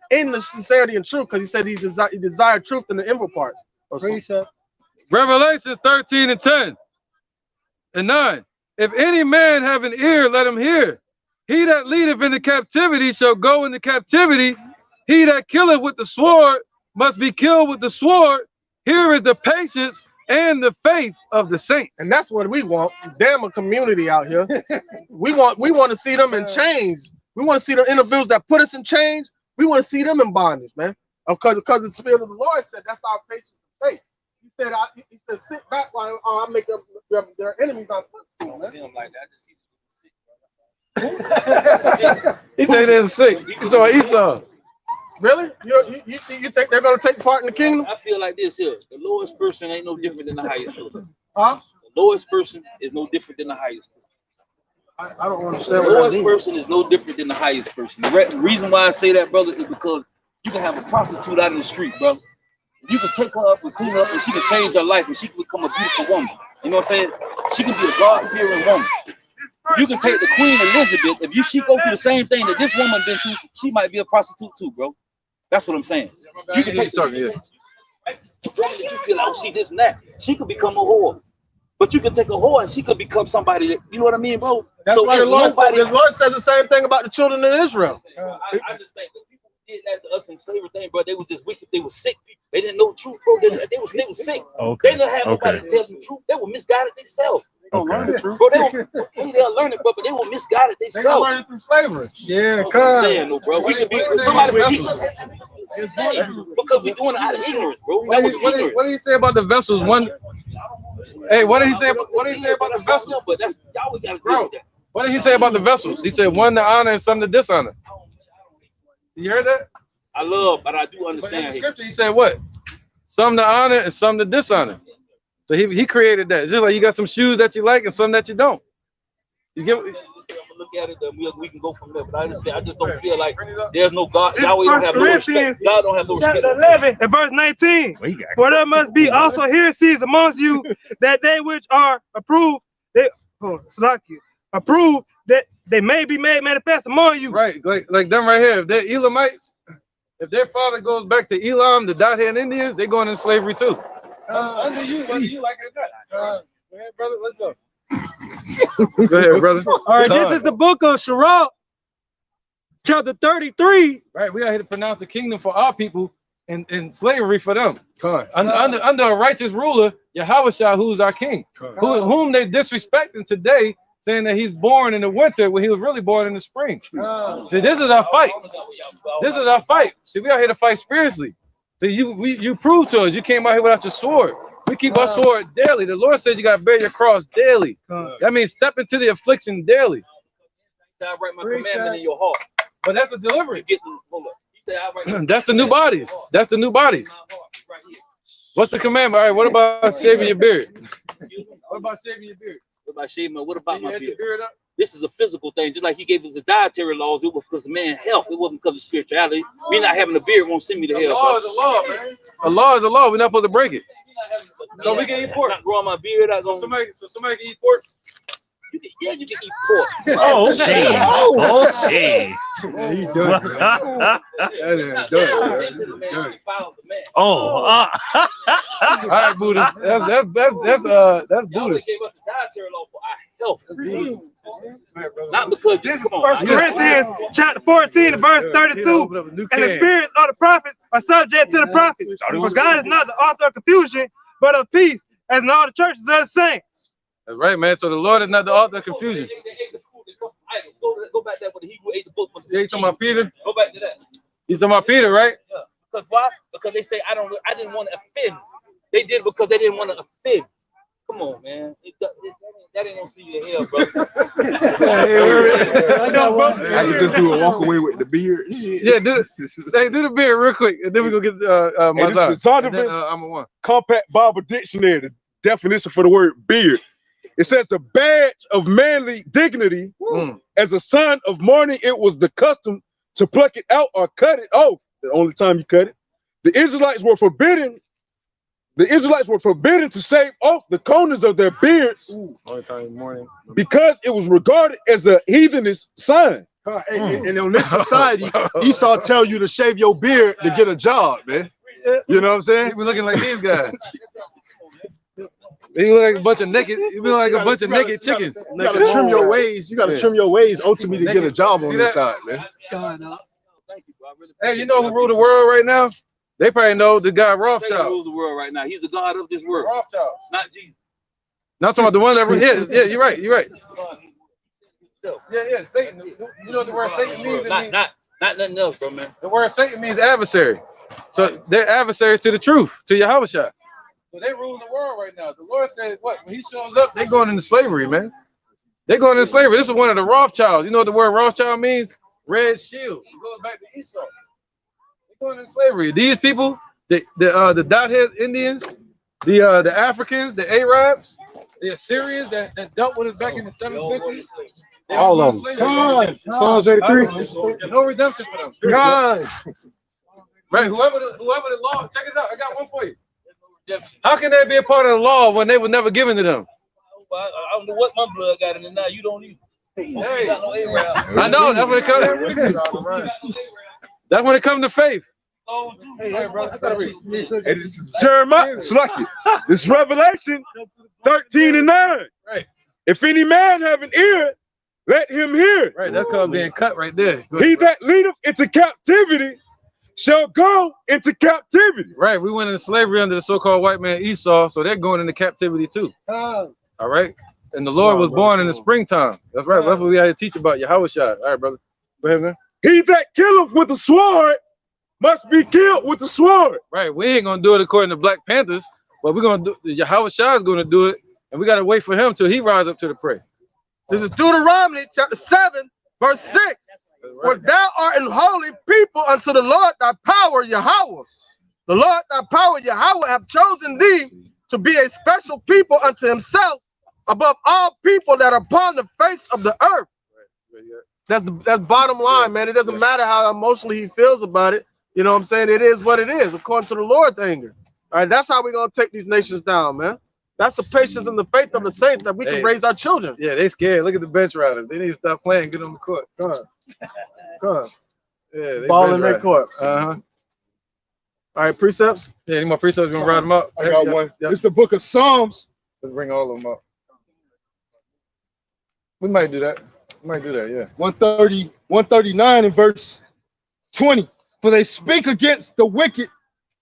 in the sincerity and truth, because he said he desired truth in the inward parts. Revelations 13 and 10 and 9. If any man have an ear, let him hear. He that leadeth into captivity shall go into captivity. He that killeth with the sword must be killed with the sword. Here is the patience and the faith of the saints. And that's what we want. Damn a community out here. we want to see them in chains. We want to see the individuals that put us in chains. We want to see them in bondage, man. Because the Spirit of the Lord said that's our patience and faith. He said, sit back while I make their enemies on footstool, man. He said they were sick. He's talking Esau. Really? You think they're gonna take part in the kingdom? I feel like this here. The lowest person ain't no different than the highest person. Huh? The lowest person is no different than the highest person. I don't understand. The lowest person is no different than the highest person. The reason why I say that, brother, is because you can have a prostitute out in the street, brother. You can take her up and clean her up, and she can change her life, and she can become a beautiful woman. You know what I'm saying? She can be a God-fearing woman. You can take the Queen Elizabeth. If she go through the same thing that this woman been through, she might be a prostitute too, bro. That's what I'm saying. You can take the you feel like, oh, she this and that. She could become a whore. But you can take a whore and she could become somebody that, you know what I mean, bro? That's so why the Lord says the same thing about the children of Israel. I just think that people did that to us in slavery thing, bro. They was just wicked. They were sick people. They didn't know the truth, bro. They was sick. Okay. They didn't have nobody to tell them the truth. They were misguided themselves. Don't learn the truth. Bro, they'll learn it, bro, but they were misguided themselves. They gonna learn it through slavery. Yeah, I'm saying, no, bro. We could be somebody because we're doing it out of ignorance, bro. What did he say about the vessels? Hey, what did he say? What did he say about the vessels? But that's y'all always gotta bro. What did he say about the vessels? He said one to honor and some to dishonor. You heard that? But I do understand. But in the scripture, he said what? Some to honor and some to dishonor. So he created that. It's just like you got some shoes that you like and some that you don't. You get. Look at it, then we can go from there. But I just don't feel like there's no God. Yahweh don't have no respect. God don't have no respect. Chapter 11 and verse 19. For there must be also heresies amongst you, that they which are approved, approved that they may be made manifest among you. Right, like them right here. If they're Elamites, if their father goes back to Elam, the dot-hand Indians, they're going into slavery too. Under you, whether you like it or not. Go ahead, brother, let's go. Go ahead, brother. All right, this is the book of Sirach, chapter 33. Right, we are here to pronounce the kingdom for our people and slavery for them. Under a righteous ruler, Yahweh Shai, who's our king, whom they disrespecting today, saying that he's born in the winter when he was really born in the spring. See, this is our fight. This is our fight. See, we are here to fight spiritually. So you proved to us you came out here without your sword. We keep our sword daily. The Lord says you got to bear your cross daily. That means step into the affliction daily. I write my commandment in your heart. But that's a deliverance. That's That's the new bodies. That's the new bodies. What's the commandment? All right, what about shaving your beard? What about shaving your beard? What about shaving? What about my beard? Beard up? This is a physical thing. Just like he gave us the dietary laws, it was because of man's health. It wasn't because of spirituality. Me not having a beard won't send me to hell. The law is a law, man. A law is a law. We're not supposed to break it. So we can eat pork. Not growing my beard out. Somebody can eat pork. You can eat pork. Oh, okay. Okay. He done. That is done. Oh. All right, Buddha. That's Buddha. Gave us the dietary law for our health. Not because this is 1 Corinthians chapter 14 and verse 32. And the spirits of the prophets are subject to the prophets. For God is not the author of confusion, but of peace, as in all the churches of the saints. That's right, man. So the Lord is not the author of confusion. Go back there, but he who ate the book. You talking about Peter? Go back to that. You talking about Peter, right? Yeah. Because why? Because they say I didn't want to offend. They did it because they didn't want to offend. Come on, man. That ain't gonna see you in hell, bro. I could just do a walk away with the beard. Yeah, do the beard real quick, and then we go get And this is the I'm a one. Compact Bible Dictionary, the definition for the word beard. It says the badge of manly dignity. As a sign of mourning, it was the custom to pluck it out or cut it off. The only time you cut it. The Israelites were forbidden to shave off the corners of their beards because it was regarded as a heathenish sign. And in this society, Esau tell you to shave your beard to get a job, man. You know what I'm saying? We're looking like these guys. They look like a bunch of naked. You look like a bunch of naked chickens. You gotta trim your ways. You gotta trim your ways ultimately to get a job on this side, man. Hey, you know who rule the world right now? They probably know the guy Satan Rothschild. rules the world right now. He's the God of this world. Rothschild. Not Jesus. Not talking about the one that yeah, you're right. Yeah, Satan. You know what the word Satan means? Not nothing else, bro, man. The word Satan means adversary. So they're adversaries to the truth, to Yahweh Shah. So they rule the world right now. The Lord said, what? When he shows up, they're going into slavery, man. They're going into slavery. This is one of the Rothschilds. You know what the word Rothschild means? Red shield. It goes back to Esau. They're going into slavery. These people, the Dothead Indians, the Africans, the Arabs, the Assyrians that dealt with us back in the 7th century. All of them. Psalms 83. No redemption for them. God. Right, whoever the law, check this out. I got one for you. How can they be a part of the law when they were never given to them? I don't know what my blood got in it now. You don't either. Hey, got no Arab. I know that's when it comes. That's when it comes to faith. Hey, bro, and this is Jeremiah. This is Revelation 13:9. Right. If any man have an ear, let him hear. Right, that comes being cut right there. He that leadeth into captivity shall go into captivity. Right, we went into slavery under the so-called white man Esau, so they're going into captivity too. All right, and the Lord was born in the springtime. That's right. That's what we had to teach about Yahweh Shah. All right, brother. Go ahead, man. He that killeth with the sword must be killed with the sword. Right, we ain't gonna do it according to Black Panthers, but we're gonna do. Yahweh Shah is gonna do it, and we gotta wait for him till he rise up to the prey. This is Deuteronomy chapter 7, verse 6. For thou art an holy people unto the Lord thy power, Yahweh. The Lord thy power, Yahweh, have chosen thee to be a special people unto himself above all people that are upon the face of the earth. That's bottom line, man. It doesn't matter how emotionally he feels about it. You know what I'm saying? It is what it is, according to the Lord's anger. All right, that's how we're going to take these nations down, man. That's the patience and the faith of the saints that we can raise our children. Yeah, they scared. Look at the bench riders. They need to stop playing. Get on the court. Come on. Yeah, Ball in their court. Uh-huh. All right, precepts. Yeah, any more precepts? You want to ride them up? I got one. It's the book of Psalms. Let's bring all of them up. We might do that. Yeah. 139 and verse 20. For they speak against the wicked,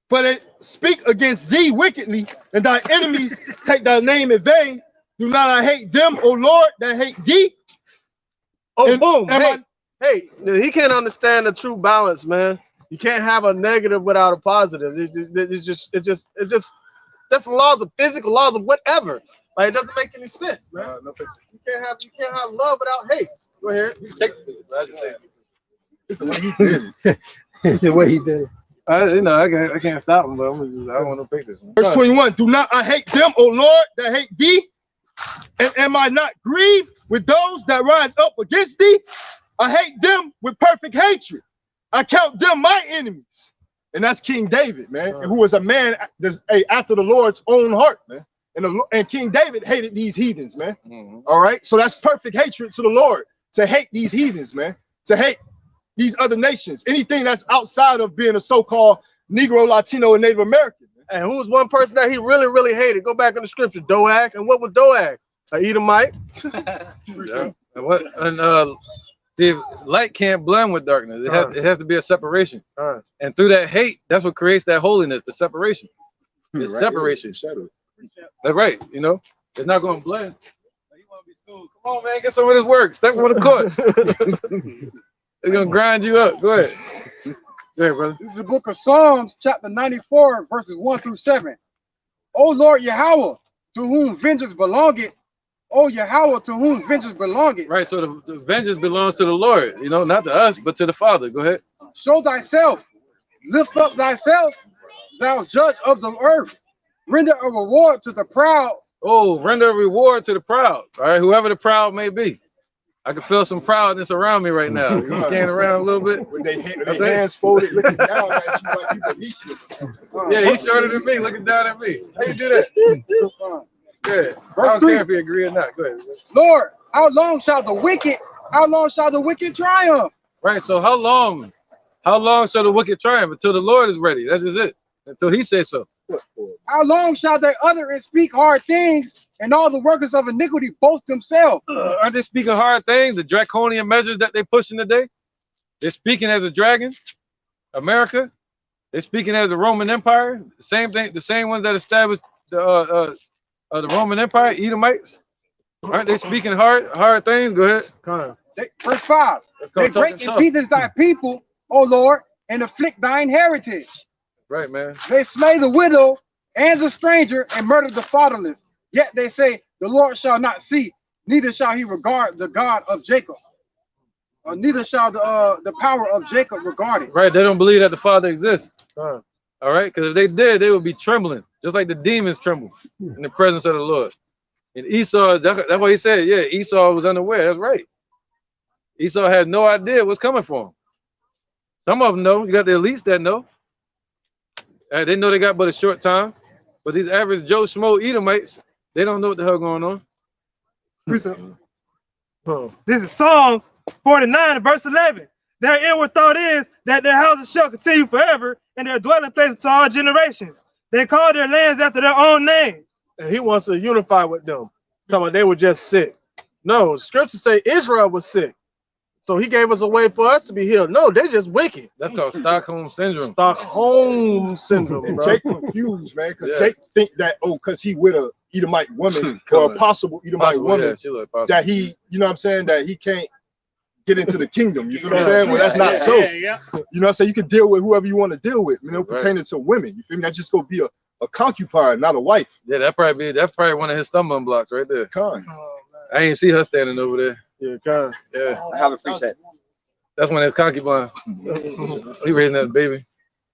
for they speak against thee wickedly, and thy enemies take thy name in vain. Do not I hate them, O Lord, that hate thee? Oh, and, boom. Hey, he can't understand the true balance, man. You can't have a negative without a positive. It's just that's the laws of physics, laws of whatever. Like, it doesn't make any sense, man. No you can't have love without hate. Go ahead. It's the way he did it. The way he did it. I can't stop him, but I don't want to pick this one. Verse 21. Do not I hate them, O Lord, that hate thee? And am I not grieved with those that rise up against thee? I hate them with perfect hatred. I count them my enemies. And that's King David, man, who was a man after the Lord's own heart, man. And King David hated these heathens, man. All right. So that's perfect hatred to the Lord, to hate these heathens, man, to hate these other nations, anything that's outside of being a so-called Negro, Latino, and Native American. And who was one person that he really, really hated? Go back in the scripture, Doeg. And what was Doeg? An Edomite. See, light can't blend with darkness. It has to be a separation. And through that hate, that's what creates that holiness, the separation. It's separation. That's right. You know, it's not going to blend. You want to be schooled? Come on, man, get some of this work. Step on the court. They're gonna grind you up. Go ahead. Go ahead, brother. This is the book of Psalms, chapter 94, verses 1 through 7. O Lord Yahweh, to whom vengeance belongeth, O Yahweh, to whom vengeance belongeth. Right. So the vengeance belongs to the Lord. You know, not to us, but to the Father. Go ahead. Show thyself, lift up thyself, thou judge of the earth. Render a reward to the proud. Oh, render a reward to the proud. All right, whoever the proud may be. I can feel some proudness around me right now. You stand around a little bit. With their hands folded, looking down at you like you beneath you. Yeah, he's shorter than me, looking down at me. How you do that? Good. I don't care if you agree or not. Go ahead. Lord, how long shall the wicked triumph? Right. So how long shall the wicked triumph? Until the Lord is ready. That's just it. Until he says so. How long shall they utter and speak hard things, and all the workers of iniquity boast themselves? Aren't they speaking hard things? The draconian measures that they pushing today? They're speaking as a dragon. America. They're speaking as the Roman Empire. The same thing. The same ones that established the Roman Empire. Edomites. Aren't they speaking hard things? Go ahead. Verse 5. They break in pieces thy people, O Lord, and afflict thine heritage. Right, man. They slay the widow and the stranger and murder the fatherless. Yet they say, the Lord shall not see, neither shall he regard the God of Jacob. Neither shall the power of Jacob regard it. Right, they don't believe that the Father exists. All right, because if they did, they would be trembling, just like the demons tremble in the presence of the Lord. And Esau, that's what he said. Yeah, Esau was unaware. That's right. Esau had no idea what's coming for him. Some of them know. You got the elites that know. They know they got but a short time. But these average Joe Schmo Edomites, they don't know what the hell going on. This is Psalms 49, verse 11. Their inward thought is that their houses shall continue forever, and their dwelling places to all generations. They call their lands after their own name. And he wants to unify with them. Talking about they were just sick. No, scripture say Israel was sick. So he gave us a way for us to be healed. No, they just wicked. That's called Stockholm Syndrome. Stockholm Syndrome, And bro. Jake confused, man, because Jake think that, because he with a Edomite woman, or a possible Edomite woman, that he, you know what I'm saying, that he can't get into the kingdom. You feel what I'm saying? Well, that's not so. You know what I'm saying? You can deal with whoever you want to deal with, you know, pertaining to women. You feel me? That's just gonna be a concubine, not a wife. Yeah, that's probably one of his stumbling blocks right there. I ain't see her standing over there. Yeah, yeah. I have a preset. That's one of his concubines. He raising that baby.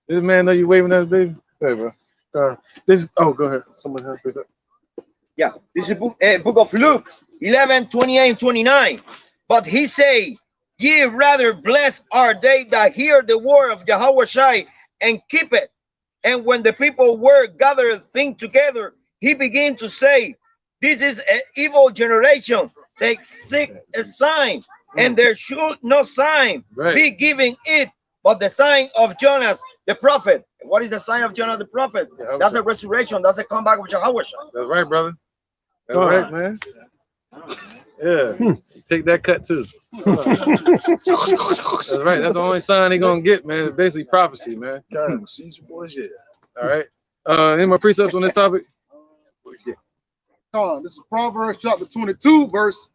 Does the man know you waving at his baby? Hey, bro. This. Oh, go ahead. Someone has preset. Yeah, this is book of Luke 11, 28 and 29. But he say, ye rather blessed are they that hear the word of Yahweh Shai and keep it. And when the people were gathered thing together, he began to say, this is an evil generation. They seek a sign, and there should no sign be given it, but the sign of Jonas the prophet. What is the sign of Jonas the prophet? That's the resurrection. That's the comeback of Yahweh. That's right, brother. That's right, man. Yeah, take that cut too. That's right. That's the only sign he gonna get, man. It's basically prophecy, man. Caesar boys, yeah. All right. Any more precepts on this topic? This is Proverbs chapter 22, verse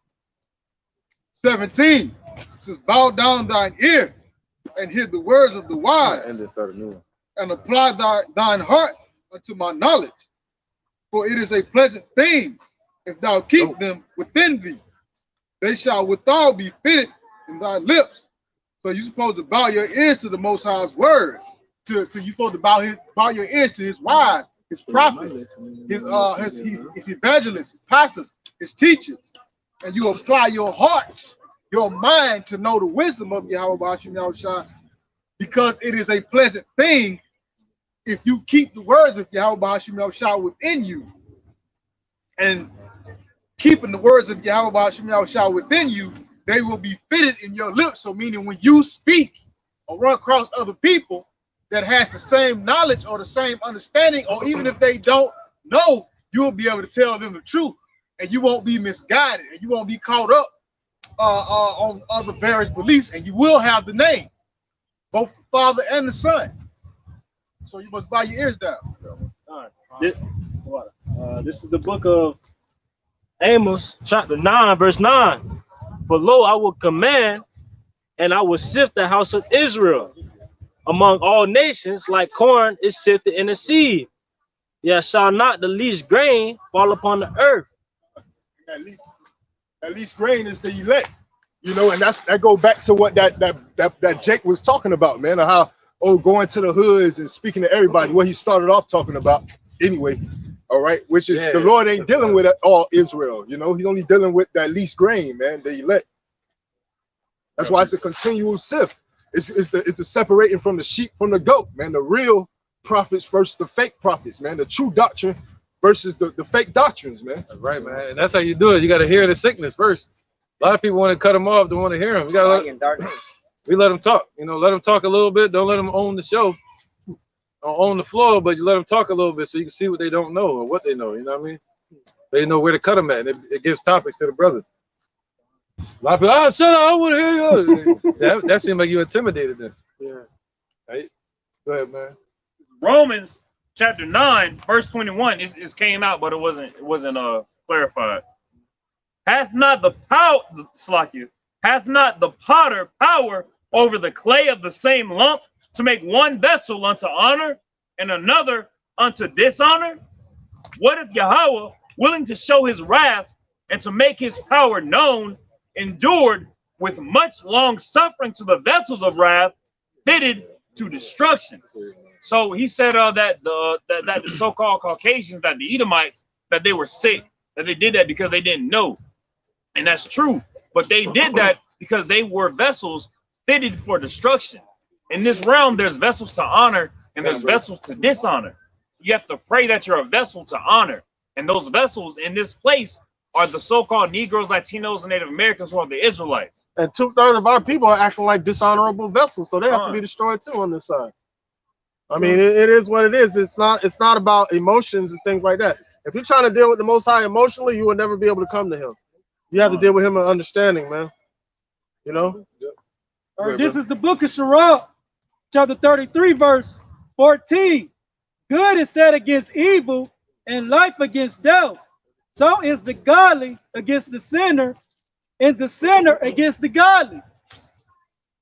17. It says, bow down thine ear and hear the words of the wise, And then start a new one. and apply thine heart unto my knowledge. For it is a pleasant thing if thou keep them within thee. They shall withal be fitted in thy lips. So you're supposed to bow your ears to the Most High's word. You're supposed to bow your ears to his wise, his prophets, his evangelists, his pastors, his teachers, and you apply your heart, your mind to know the wisdom of Yahweh Ba'ashim Yahushua, because it is a pleasant thing if you keep the words of Yahweh Ba'ashim Yahushua within you. And keeping the words of Yahweh Ba'ashim Yahushua within you, they will be fitted in your lips. So meaning when you speak or run across other people that has the same knowledge or the same understanding, or even if they don't know, you'll be able to tell them the truth, and you won't be misguided, and you won't be caught up on other various beliefs, and you will have the name, both the Father and the Son. So you must bow your ears down. All right. This is the book of Amos, chapter 9, verse 9. For lo, I will command, and I will sift the house of Israel among all nations, like corn is sifted in a sieve. Yet shall not the least grain fall upon the earth. At least grain is the elect, you know, and that go back to what that Jake was talking about, man, of how going to the hoods and speaking to everybody, what he started off talking about anyway. All right, which is the Lord ain't dealing with all Israel, you know, he's only dealing with that least grain, man, the elect. That's why it's a continual sift. It's the separating from the sheep from the goat, man. The real prophets versus the fake prophets, man. The true doctrine versus the fake doctrines, man. That's right, man. And that's how you do it. You got to hear the sickness first. A lot of people want to cut them off, don't want to hear them. You got to we let them talk. You know, let them talk a little bit. Don't let them own the show, don't own the floor, but you let them talk a little bit so you can see what they don't know or what they know. You know what I mean? They know where to cut them at. And it gives topics to the brothers. A lot of people, shut up, I want to hear you. that seemed like you intimidated them. Yeah. Right? Go ahead, man. Romans chapter 9, verse 21 is came out, but it wasn't clarified. Hath not the potter power over the clay of the same lump to make one vessel unto honor and another unto dishonor? What if Yahweh, willing to show his wrath and to make his power known, endured with much long suffering to the vessels of wrath fitted to destruction? So he said that the so-called Caucasians, that the Edomites, that they were sick, that they did that because they didn't know. And that's true. But they did that because they were vessels fitted for destruction. In this realm, there's vessels to honor and there's vessels to dishonor. You have to pray that you're a vessel to honor. And those vessels in this place are the so-called Negroes, Latinos, and Native Americans who are the Israelites. And 2/3 of our people are acting like dishonorable vessels, so they have to be destroyed too on this side. I mean, it is what it is. It's not about emotions and things like that. If you're trying to deal with the Most High emotionally, you will never be able to come to him. You have to deal with him in understanding, man. You know? All right, this is the book of Sirach, chapter 33, verse 14. Good is set against evil, and life against death. So is the godly against the sinner, and the sinner against the godly.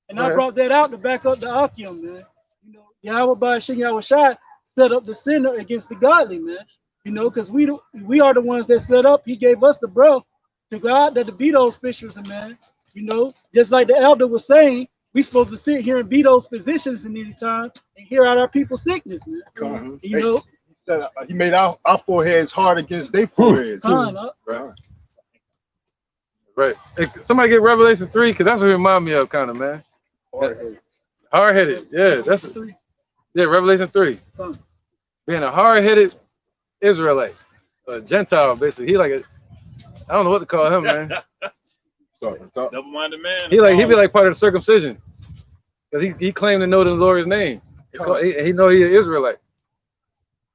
And I brought that out to back up the Akim, man. You know, Yahweh Ba'ashem Yahweh Shai set up the sinner against the godly, man. You know, because we are the ones that set up. He gave us the breath to God that to be those fishers, man. You know, just like the elder was saying, we supposed to sit here and be those physicians in these times and hear out our people's sickness, man. You know, he made our foreheads hard against their foreheads. Right. Hey, somebody get Revelation 3, because that's what it remind me of, kind of, man. Hard-headed. Yeah, that's it. Yeah, Revelation 3. Being a hard-headed Israelite, a Gentile, basically. He like I don't know what to call him, man. Double-minded man. He be like part of the circumcision, because he claimed to know the Lord's name. He know he an Israelite,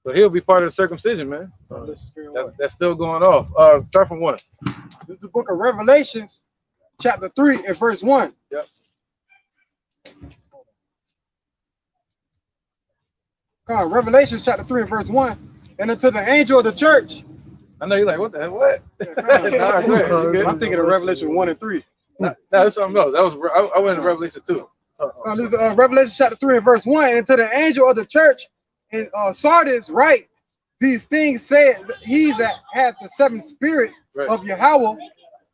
so he'll be part of the circumcision, man. That's still going off. Start from 1. This is the book of Revelations, chapter 3 and verse 1. Yep. Revelations chapter 3 and verse 1. And unto the angel of the church. I know you're like, what the hell? What? I'm thinking of Revelation 1 and 3. No, that's something else. That was I went to Revelation 2. This is Revelation chapter 3 and verse 1. And to the angel of the church in Sardis write, these things said he that hath the 7 spirits of Yahweh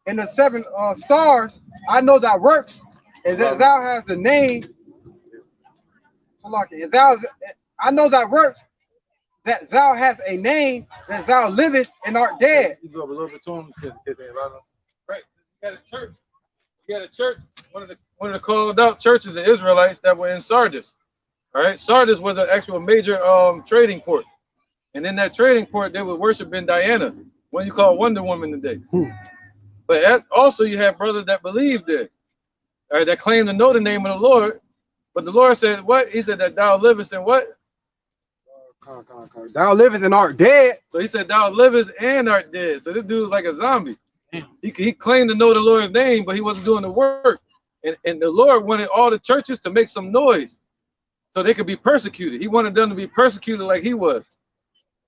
and the 7 stars. I know thy works, as thou hast the name. I know thy works, that thou hast a name, that thou livest and art dead. You go up a little bit to him, right? You got a church. You got a church. One of the called out churches of Israelites that were in Sardis. All right, Sardis was an actual major trading port, and in that trading port they would worship in Diana, what you call Wonder Woman today. But also you have brothers that believed there, all right, that claim to know the name of the Lord. But the Lord said, what? He said that thou livest in what? Thou livest and art dead. So he said, thou livest and art dead. So this dude was like a zombie. He claimed to know the Lord's name, but he wasn't doing the work. And the Lord wanted all the churches to make some noise so they could be persecuted. He wanted them to be persecuted like he was.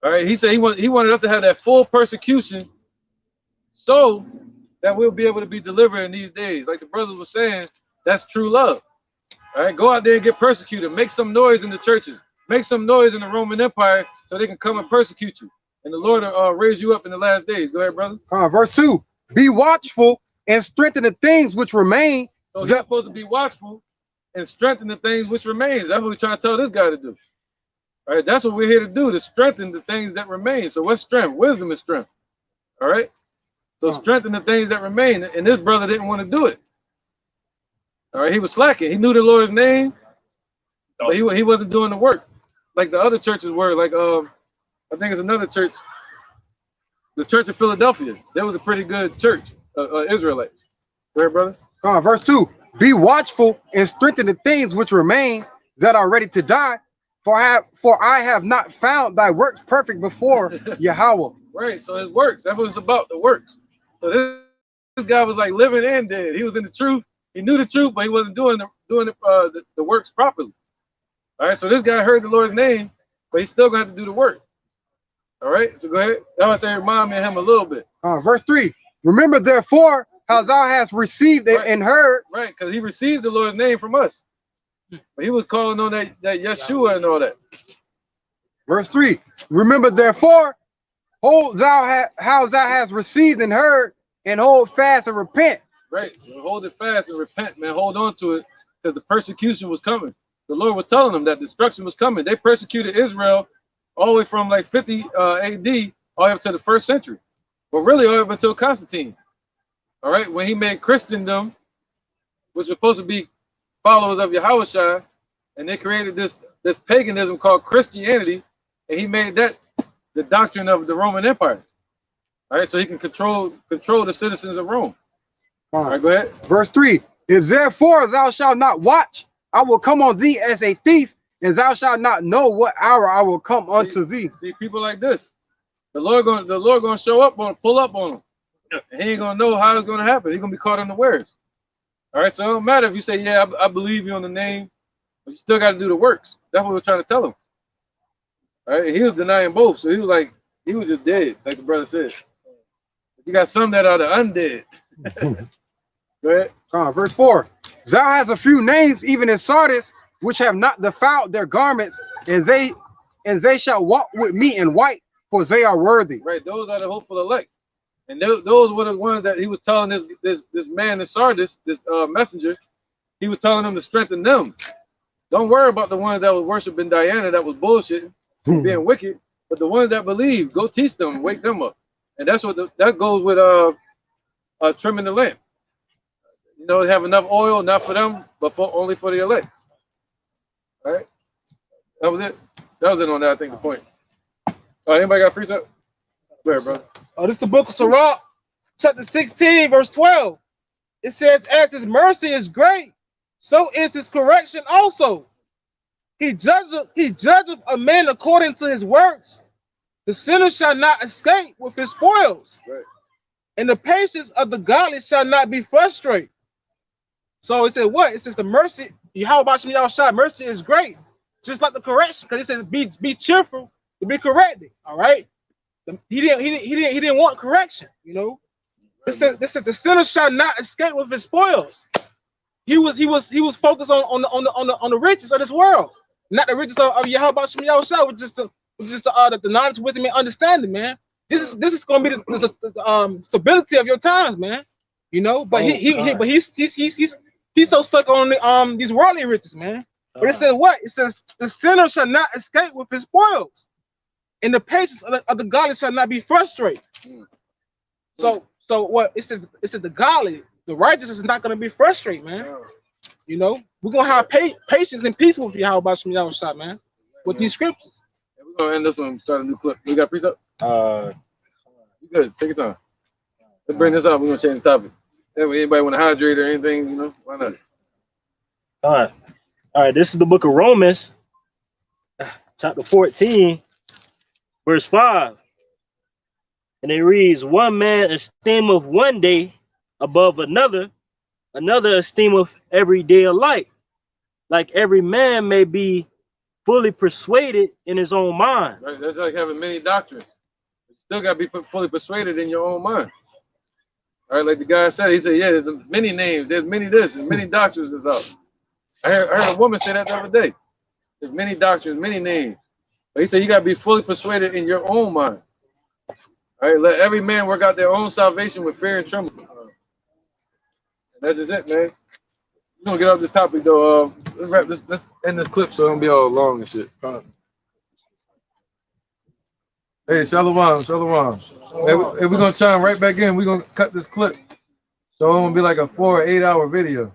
All right. He said he wanted us to have that full persecution so that we'll be able to be delivered in these days. Like the brothers were saying, that's true love. All right. Go out there and get persecuted. Make some noise in the churches. Make some noise in the Roman Empire so they can come and persecute you. and the Lord will raise you up in the last days. Go ahead, brother. Verse 2. Be watchful and strengthen the things which remain. So he's supposed to be watchful and strengthen the things which remain. That's what we're trying to tell this guy to do. All right, that's what we're here to do, to strengthen the things that remain. So what's strength? Wisdom is strength. All right? So strengthen the things that remain. And this brother didn't want to do it. All right, he was slacking. He knew the Lord's name, but he wasn't doing the work like the other churches were. Like I think it's another church, the Church of Philadelphia. That was a pretty good church, Israelites. Go ahead, brother. Verse 2. Be watchful and strengthen the things which remain that are ready to die. For I have not found thy works perfect before Yahweh. Right, so his works. That's what it's about, the works. So this guy was like living and dead. He was in the truth. He knew the truth, but he wasn't doing the works properly. All right, so this guy heard the Lord's name, but he's still going to have to do the work. All right, so go ahead. I want to say remind me of him a little bit. Verse 3. Remember therefore how thou hast received it and heard. Right, because he received the Lord's name from us. But he was calling on that Yeshua and all that. Verse 3. Remember therefore how thou hast received and heard, and hold fast and repent. Right, so hold it fast and repent, man. Hold on to it, because the persecution was coming. The Lord was telling them that destruction was coming. They persecuted Israel all the way from like 50 AD all the way up to the 1st century. But really all the way up until Constantine. All right, when he made Christendom, which was supposed to be followers of Yahushua, and they created this paganism called Christianity, and he made that the doctrine of the Roman Empire. All right, so he can control the citizens of Rome. All right, go ahead. Verse 3. If therefore thou shalt not watch, I will come on thee as a thief, and thou shalt not know what hour I will come unto thee. See, people like this, the Lord gonna show up on, pull up on him. And he ain't gonna know how it's gonna happen. He's gonna be caught unawares. All right, so it don't matter if you say, yeah, I believe you on the name, but you still got to do the works. That's what we're trying to tell him. All right, he was denying both, so he was like, he was just dead, like the brother said. You got some that are the undead. Go ahead. Verse 4. Thou hast a few names, even in Sardis, which have not defiled their garments, and they shall walk with me in white, for they are worthy. Right, those are the hopeful elect. And those were the ones that he was telling this man in Sardis, this messenger, he was telling them to strengthen them. Don't worry about the ones that was worshiping Diana, that was bullshitting, being wicked, but the ones that believe, go teach them, wake them up. And that's what that goes with trimming the lamp. You know, have enough oil, not for them, but only for the elect. All right, that was it. That was it on that. I think the point. Anybody got a precept? Go ahead, brother. This is the book of Sirach, chapter 16, verse 12. It says, as his mercy is great, so is his correction also. He judgeth a man according to his works. The sinner shall not escape with his spoils. Right. And the patience of the godly shall not be frustrated. So it said what? It says the mercy, Yahushua, mercy is great. Just like the correction, because it says be cheerful to be corrected. All right. He didn't want correction, you know. This is the sinner shall not escape with his spoils. He was focused on the riches of this world, not the riches of Yahushua, which is the knowledge, wisdom, and understanding, man. This is going to be the stability of your times, man. You know, but he's so stuck on these worldly riches, man. But it says what? It says the sinner shall not escape with his spoils, and the patience of the godly shall not be frustrated. So what it says the godly, the righteous is not going to be frustrated, man. You know, we're gonna have patience and peace with you. How about some y'all shot, man? With these scriptures. We're gonna end this one. Start a new clip. We got precept. You good? Take your time. Let's bring this up. We're gonna change the topic. Anybody want to hydrate or anything? You know, why not? All right. This is the book of Romans, chapter 14, verse 5. And it reads, one man esteemeth one day above another, another esteemeth every day alike. Like every man may be fully persuaded in his own mind. Right. That's like having many doctrines. You still got to be fully persuaded in your own mind. All right, like the guy said, he said, yeah, there's many names, there's many this, there's many doctrines that's out. I heard a woman say that the other day. There's many doctrines, many names. But he said you got to be fully persuaded in your own mind. All right, let every man work out their own salvation with fear and trembling. And that's just it, man. We're gonna get off this topic though. Let's wrap this. Let's end this clip so it don't be all long and shit. Hey, Shalom, Shalom. Hey, we're gonna chime right back in. We're gonna cut this clip, so it's gonna be like a 4 or 8 hour video.